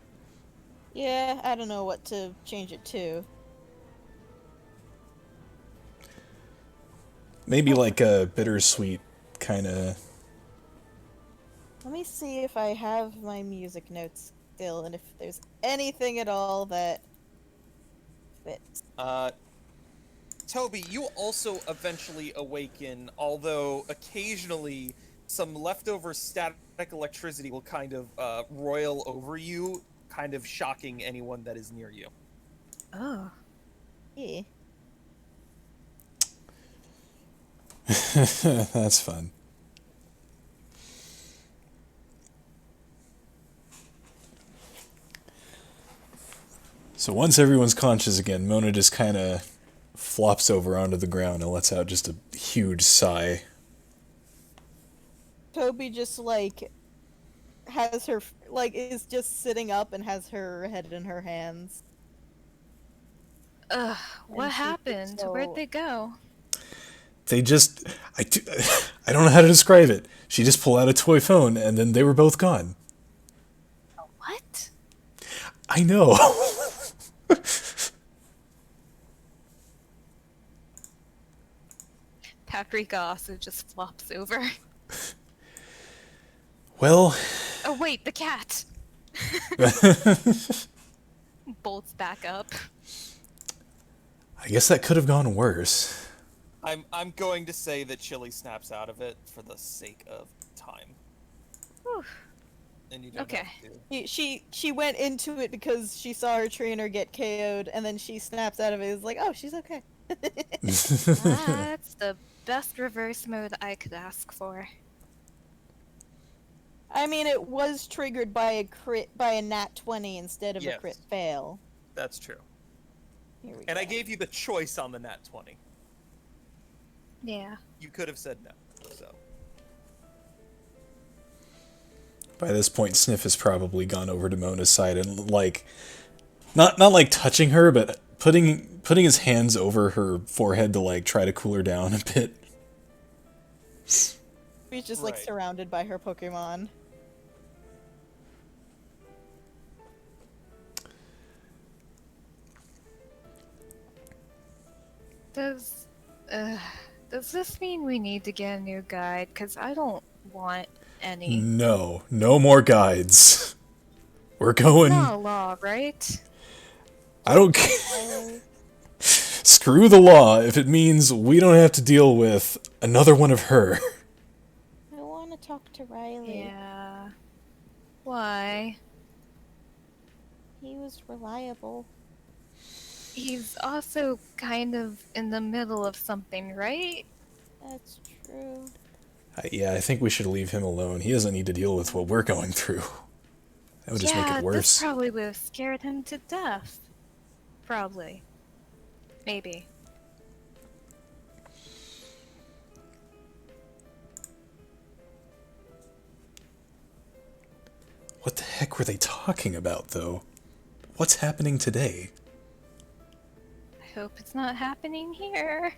Yeah, I don't know what to change it to. Maybe like a bittersweet kind of... Let me see if I have my music notes still, and if there's anything at all that fits. Toby, you also eventually awaken, although occasionally some leftover static electricity will kind of roil over you, kind of shocking anyone that is near you. Oh. Yeah. That's fun. So once everyone's conscious again, Mona just kind of flops over onto the ground and lets out just a huge sigh. Toby just has her is just sitting up and has her head in her hands. Ugh, what And she happened? Where'd so- they go? They just... I don't know how to describe it. She just pulled out a toy phone and then they were both gone. What? I know. Paprika also just flops over. Well... Oh wait, the cat! Bolts back up. I guess that could have gone worse. I'm going to say that Chili snaps out of it for the sake of time. Whew. And you don't Okay. have to. She went into it because she saw her trainer get KO'd, and then she snaps out of it. It's like, oh, she's okay. That's the best reverse mode I could ask for. I mean, it was triggered by a nat 20 instead of Yes. a crit fail. That's true. Here we And go. I gave you the choice on the nat 20. Yeah. You could have said no. So By this point, Sniff has probably gone over to Mona's side and, not like touching her, but putting his hands over her forehead to, try to cool her down a bit. She's just Right. surrounded by her Pokemon. Does this mean we need to get a new guide? Because I don't want any. No more guides. We're going... Not a law, right? I don't care. Screw the law if it means we don't have to deal with another one of her. I want to talk to Riley. Yeah. Why? He was reliable. He's also kind of in the middle of something, right? That's true. Yeah, I think we should leave him alone. He doesn't need to deal with what we're going through. That would just make it This worse. probably would have scared him to death. Probably. Maybe. What the heck were they talking about, though? What's happening today? I hope it's not happening here.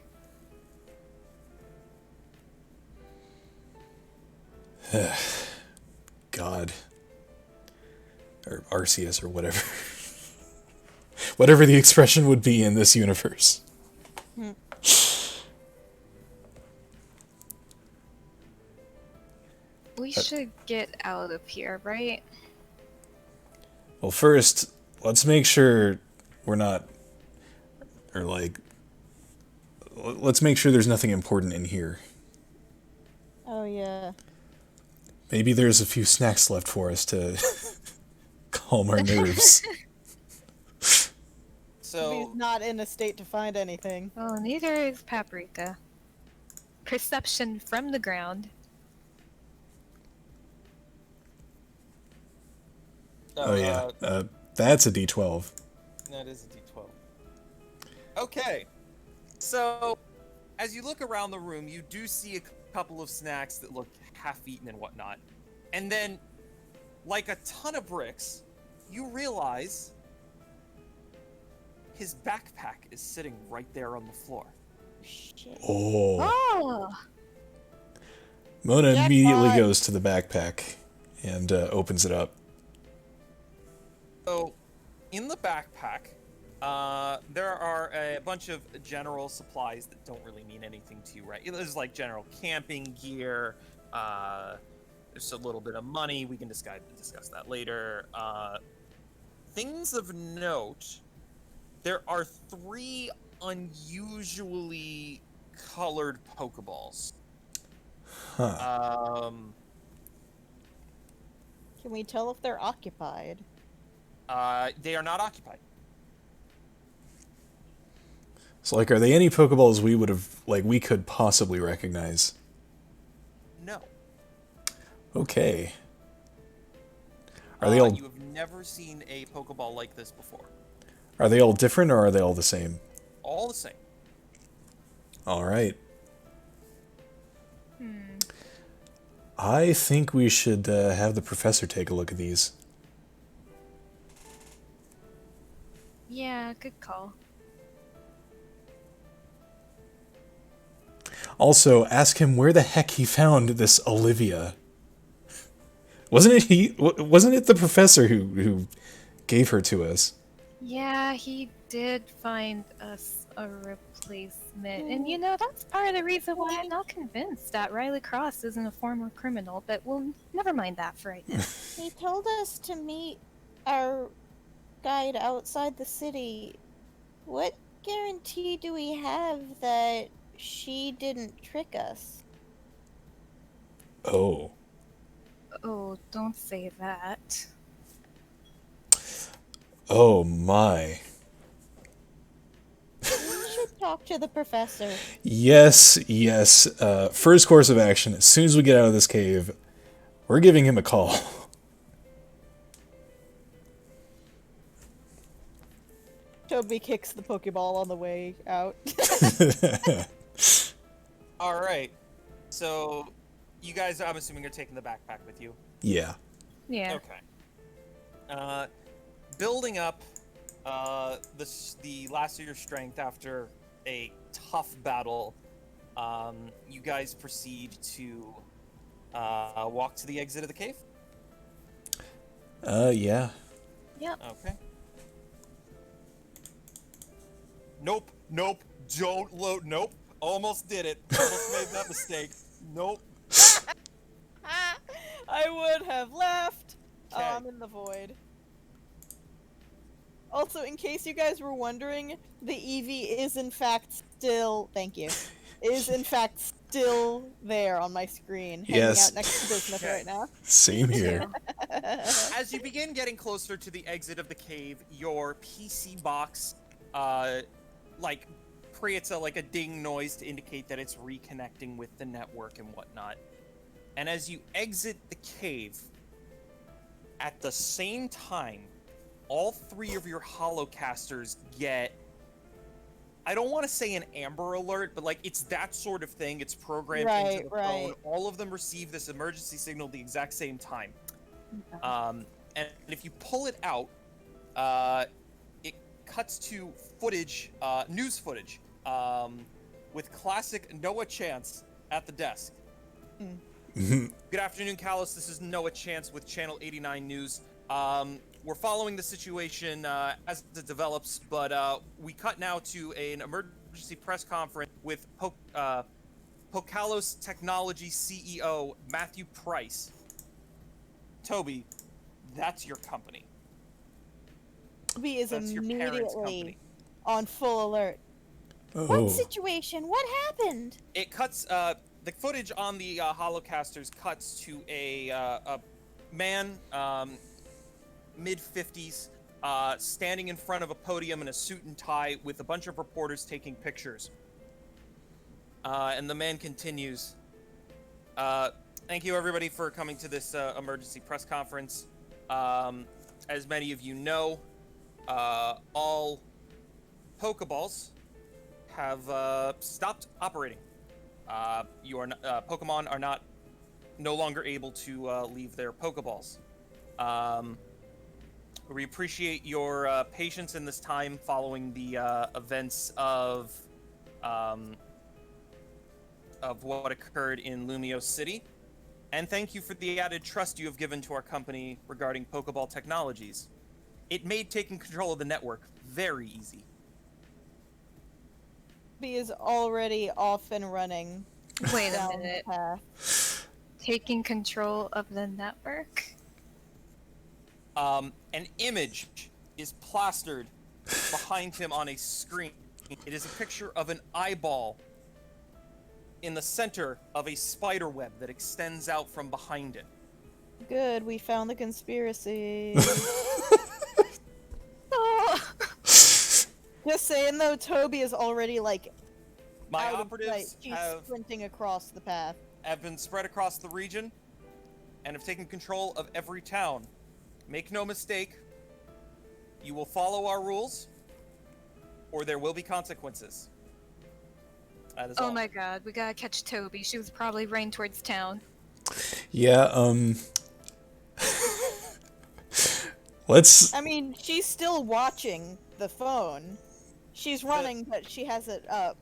God. Or Arceus, or whatever. Whatever the expression would be in this universe. We should get out of here, right? Well, first, let's make sure we're not... Or, let's make sure there's nothing important in here. Oh yeah. Maybe there's a few snacks left for us to calm our nerves. So He's not in a state to find anything. Well, neither is Paprika. Perception from the ground. Oh yeah, that's a D12. That is a D12. Okay. So, as you look around the room, you do see a couple of snacks that look half-eaten and whatnot. And then, like a ton of bricks, you realize his backpack is sitting right there on the floor. Shit. Oh. Oh! Mona Jackpot. immediately goes to the backpack and opens it up. So, in the backpack, there are a bunch of general supplies that don't really mean anything to you, right? There's like general camping gear. There's a little bit of money. We can discuss that later. Things of note. There are 3 unusually colored Pokeballs. Huh. Can we tell if they're occupied? They are not occupied. So, like, are they any Pokeballs we could possibly recognize? No. Okay. Are they all You have never seen a Pokeball like this before. Are they all different, or are they all the same? All the same. All right. I think we should have the professor take a look at these. Yeah, good call. Also, ask him where the heck he found this Olivia. Wasn't it the professor who gave her to us? Yeah, he did find us a replacement. And you know, that's part of the reason why I'm not convinced that Riley Cross isn't a former criminal, but we'll never mind that for right now. He told us to meet our guide outside the city. What guarantee do we have that she didn't trick us? Oh. Oh, don't say that. Oh my. We should talk to the professor. Yes. First course of action, as soon as we get out of this cave, we're giving him a call. Toby kicks the Pokeball on the way out. All right. So, you guys, I'm assuming you're taking the backpack with you. Yeah. Yeah. Okay. Building up the last of your strength after a tough battle, you guys proceed to walk to the exit of the cave. Yeah. Yep. Okay. Nope. Don't load. Nope. Almost did it. Almost made that mistake. Nope. I would have left. Okay. I'm in the void. Also, in case you guys were wondering, the Eevee is in fact still. Thank you. Is in fact still there on my screen, hanging Yes. out next to Bismuth Okay. right now. Same here. As you begin getting closer to the exit of the cave, your PC box, creates a ding noise to indicate that it's reconnecting with the network and whatnot. And as you exit the cave, at the same time, all 3 of your holocasters get, I don't want to say an Amber Alert, but it's that sort of thing. It's programmed into the phone. All of them receive this emergency signal at the exact same time. And if you pull it out, it cuts to footage, news footage, with classic Noah Chance at the desk. Good afternoon, Kalos. This is Noah Chance with Channel 89 News. We're following the situation as it develops, but we cut now to an emergency press conference with Pokalos Technology CEO Matthew Price. Toby, that's your company. Toby is That's your parent's immediately company. on full alert. What Oh. situation? What happened? It cuts. The footage on the holocasters cuts to a man, mid-50s, standing in front of a podium in a suit and tie with a bunch of reporters taking pictures. And the man continues. Thank you, everybody, for coming to this emergency press conference. As many of you know, all Pokeballs have stopped operating. Pokemon are no longer able to leave their Pokeballs. We appreciate your patience in this time following the events of what occurred in Lumio City. And thank you for the added trust you have given to our company regarding Pokeball technologies. It made taking control of the network very easy. Toby is already off and running. Wait a down the minute. path. Taking control of the network? An image is plastered behind him on a screen. It is a picture of an eyeball in the center of a spider web that extends out from behind it. Good, we found the conspiracy. Oh! Just saying though, Toby is already like My out of operatives sight. She's sprinting across the path. have been spread across the region and have taken control of every town. Make no mistake, you will follow our rules, or there will be consequences. That is Oh all. my god, we gotta catch Toby. She was probably running towards town. Yeah, let's... I mean, she's still watching the phone. She's running, but she has it up.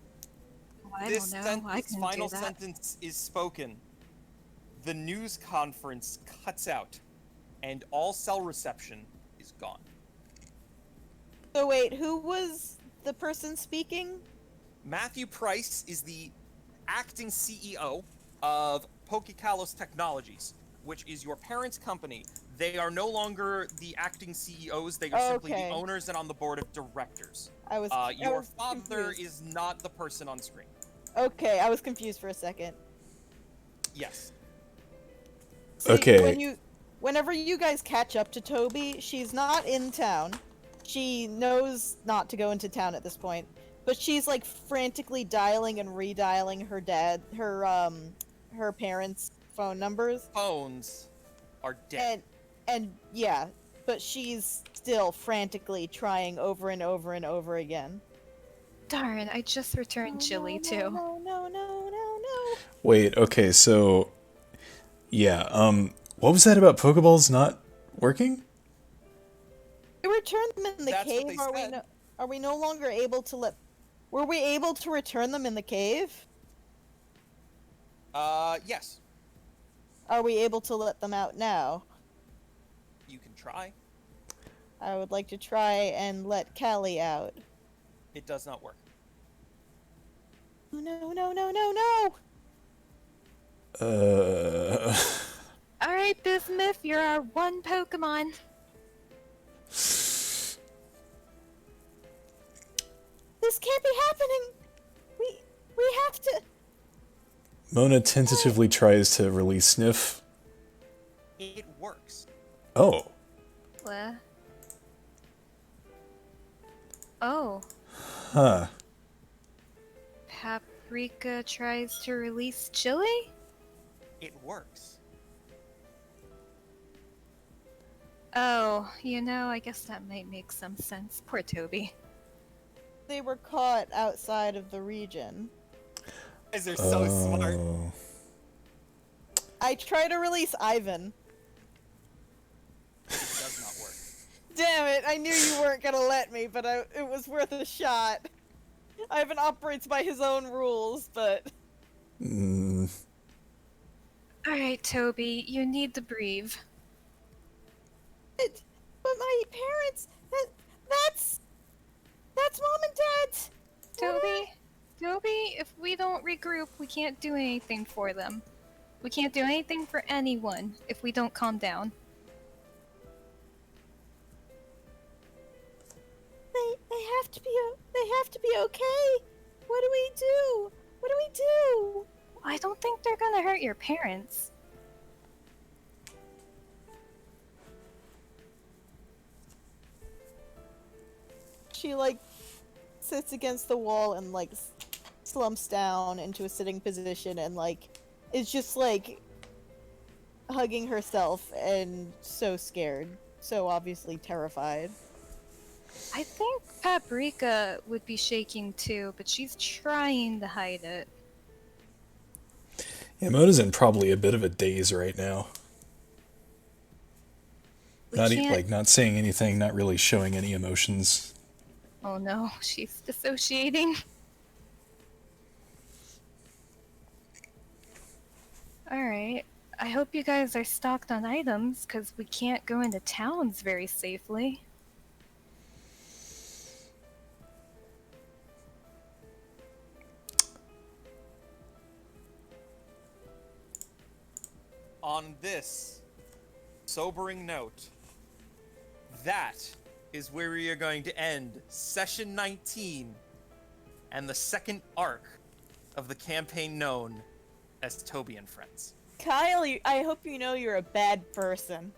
Oh, I This don't know. I can final do that. sentence is spoken. The news conference cuts out, and all cell reception is gone. So wait, who was the person speaking? Matthew Price is the acting CEO of Pokekalos Technologies, which is your parents' company. They are no longer the acting CEOs, they are simply the Okay. owners and on the board of directors. I was Your father confused. is not the person on screen. Okay, I was confused for a second. Yes. See, Okay. whenever you guys catch up to Toby, she's not in town. She knows not to go into town at this point, but she's like frantically dialing and redialing her parents' phone numbers. Phones are dead. And yeah, but she's still frantically trying over and over and over again. Darn, I just returned chili too. No. Wait, okay, so... Yeah, what was that about Pokeballs not working? We returned them in the That's what cave. they said. Are we no longer able to let? Were we able to return them in the cave? Yes. Are we able to let them out now? You can try. I would like to try and let Callie out. It does not work. No. Alright, Bismuth, you're our one Pokemon. This can't be happening. We have to. Mona tentatively tries to release Sniff. It works. Oh. What? Oh. Huh. Paprika tries to release chili? It works. Oh, I guess that might make some sense. Poor Toby. They were caught outside of the region. Guys are so smart. Oh. I try to release Ivan. It does not work. Damn it! I knew you weren't gonna let me, but it was worth a shot. Ivan operates by his own rules, but Alright, Toby, you need to breathe. but my parents. That's mom and dad's. Toby, if we don't regroup, we can't do anything for them. We can't do anything for anyone if we don't calm down. They have to be okay. What do we do? What do we do? I don't think they're gonna hurt your parents. She like sits against the wall and like slumps down into a sitting position and like is just like hugging herself and so scared, so obviously terrified. I think Paprika would be shaking too, but she's trying to hide it. Yeah, Mona's in probably a bit of a daze right now. We Not can't... not saying anything, not really showing any emotions. Oh no, she's dissociating. Alright, I hope you guys are stocked on items, because we can't go into towns very safely. On this sobering note, that is where we are going to end session 19 and the second arc of the campaign known as Toby and Friends. Kyle, I hope you know you're a bad person.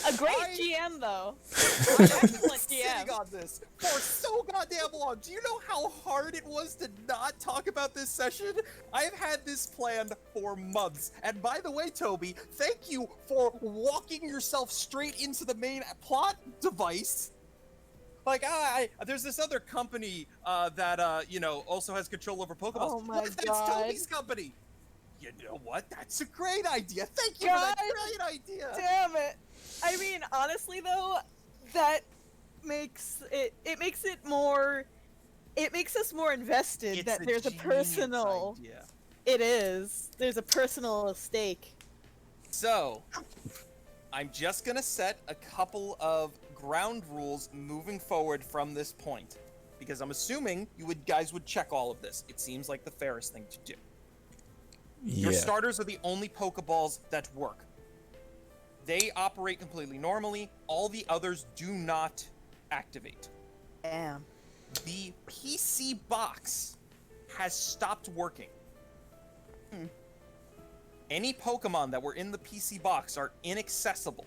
A great GM though. I've been sitting on this for so goddamn long. Do you know how hard it was to not talk about this session? I've had this planned for months. And by the way, Toby, thank you for walking yourself straight into the main plot device. Like, there's this other company that, also has control over Pokeballs. Oh my What if that's God. Toby's company? You know what? That's a great idea. Thank you God for that great idea. Damn it. I mean, honestly though, that makes it more, it makes us more invested It's that there's a genius personal, idea. it is, there's a personal stake. So, I'm just gonna set a couple of ground rules moving forward from this point, because I'm assuming guys would check all of this. It seems like the fairest thing to do. Yeah. Your starters are the only Pokeballs that work. They operate completely normally. All the others do not activate. Damn. The PC box has stopped working. Any Pokemon that were in the PC box are inaccessible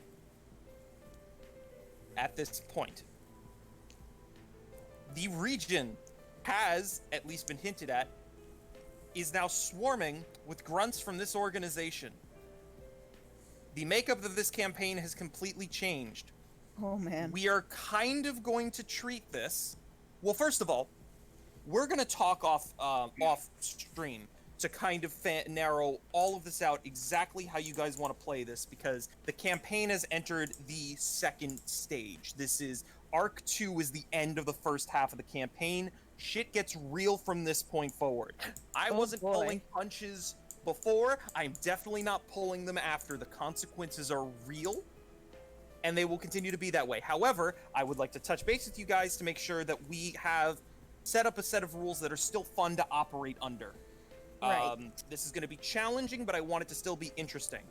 at this point. The region has, at least been hinted at, is now swarming with grunts from this organization. The makeup of this campaign has completely changed. Oh man. We are kind of going to treat this... Well, first of all, we're going to talk off stream to kind of narrow all of this out exactly how you guys want to play this, because the campaign has entered the second stage. This is... Arc 2 is the end of the first half of the campaign. Shit gets real from this point forward. I wasn't pulling punches before. I'm definitely not pulling them after. The consequences are real, and they will continue to be that way. However, I would like to touch base with you guys to make sure that we have set up a set of rules that are still fun to operate under. Right. This is going to be challenging, but I want it to still be interesting.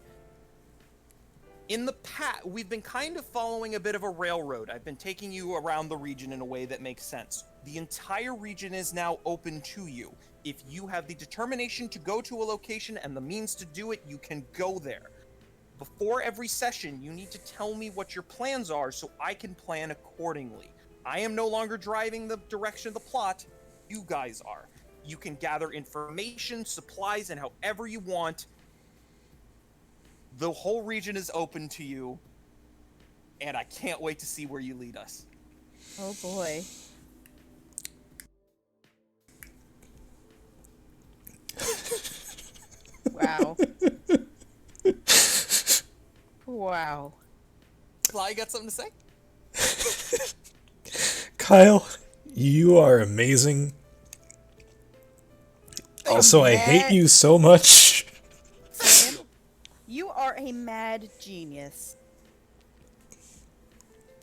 In the past, we've been kind of following a bit of a railroad. I've been taking you around the region in a way that makes sense. The entire region is now open to you. If you have the determination to go to a location and the means to do it, you can go there. Before every session, you need to tell me what your plans are so I can plan accordingly. I am no longer driving the direction of the plot. You guys are. You can gather information, supplies, and however you want. The whole region is open to you, and I can't wait to see where you lead us. Oh boy. Wow. Wow. Sly, you got something to say? Kyle, you are amazing. Also, I hate you so much. You are a mad genius.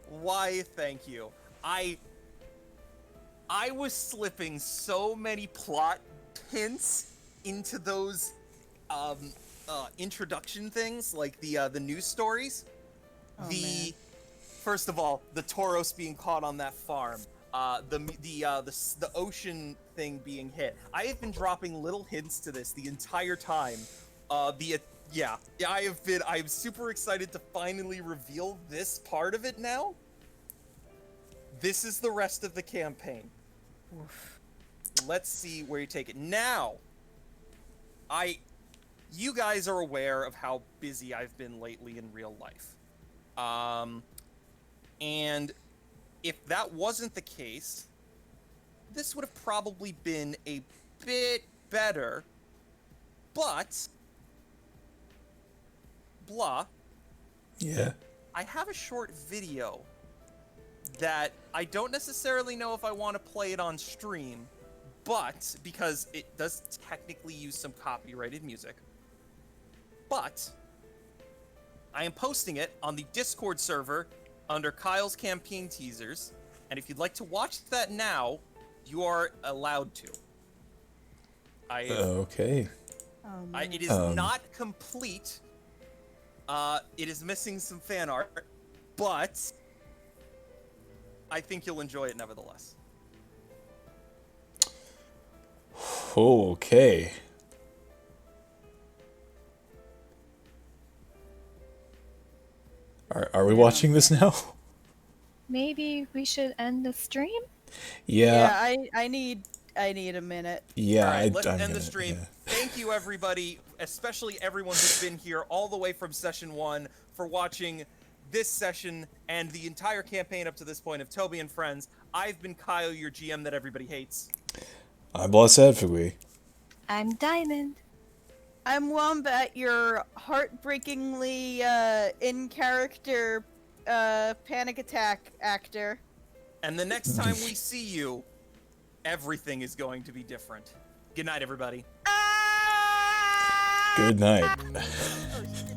Why, thank you. I was slipping so many plot hints into those introduction things, like the news stories. Oh, man. First of all, the Tauros being caught on that farm. the ocean thing being hit. I have been dropping little hints to this the entire time. I'm super excited to finally reveal this part of it now. This is the rest of the campaign. Oof. Let's see where you take it. Now, you guys are aware of how busy I've been lately in real life. And if that wasn't the case, this would have probably been a bit better. But, blah, Yeah. I have a short video that I don't necessarily know if I want to play it on stream, but because it does technically use some copyrighted music. But I am posting it on the Discord server under Kyle's campaign teasers, and if you'd like to watch that now, you are allowed to. Okay. It is not complete. It is missing some fan art, but I think you'll enjoy it nevertheless. Okay. Are we watching this now? Maybe we should end the stream? Yeah. I need a minute. Yeah. All right, let's I'm end the gonna- stream. yeah. Thank you, everybody, especially everyone who's been here all the way from session 1 for watching this session and the entire campaign up to this point of Toby and Friends. I've been Kyle, your GM that everybody hates. I'm Boss Adfugui. I'm Diamond. I'm Wombat, your heartbreakingly in character panic attack actor. And the next time we see you, everything is going to be different. Good night, everybody. Good night. Oh, shit.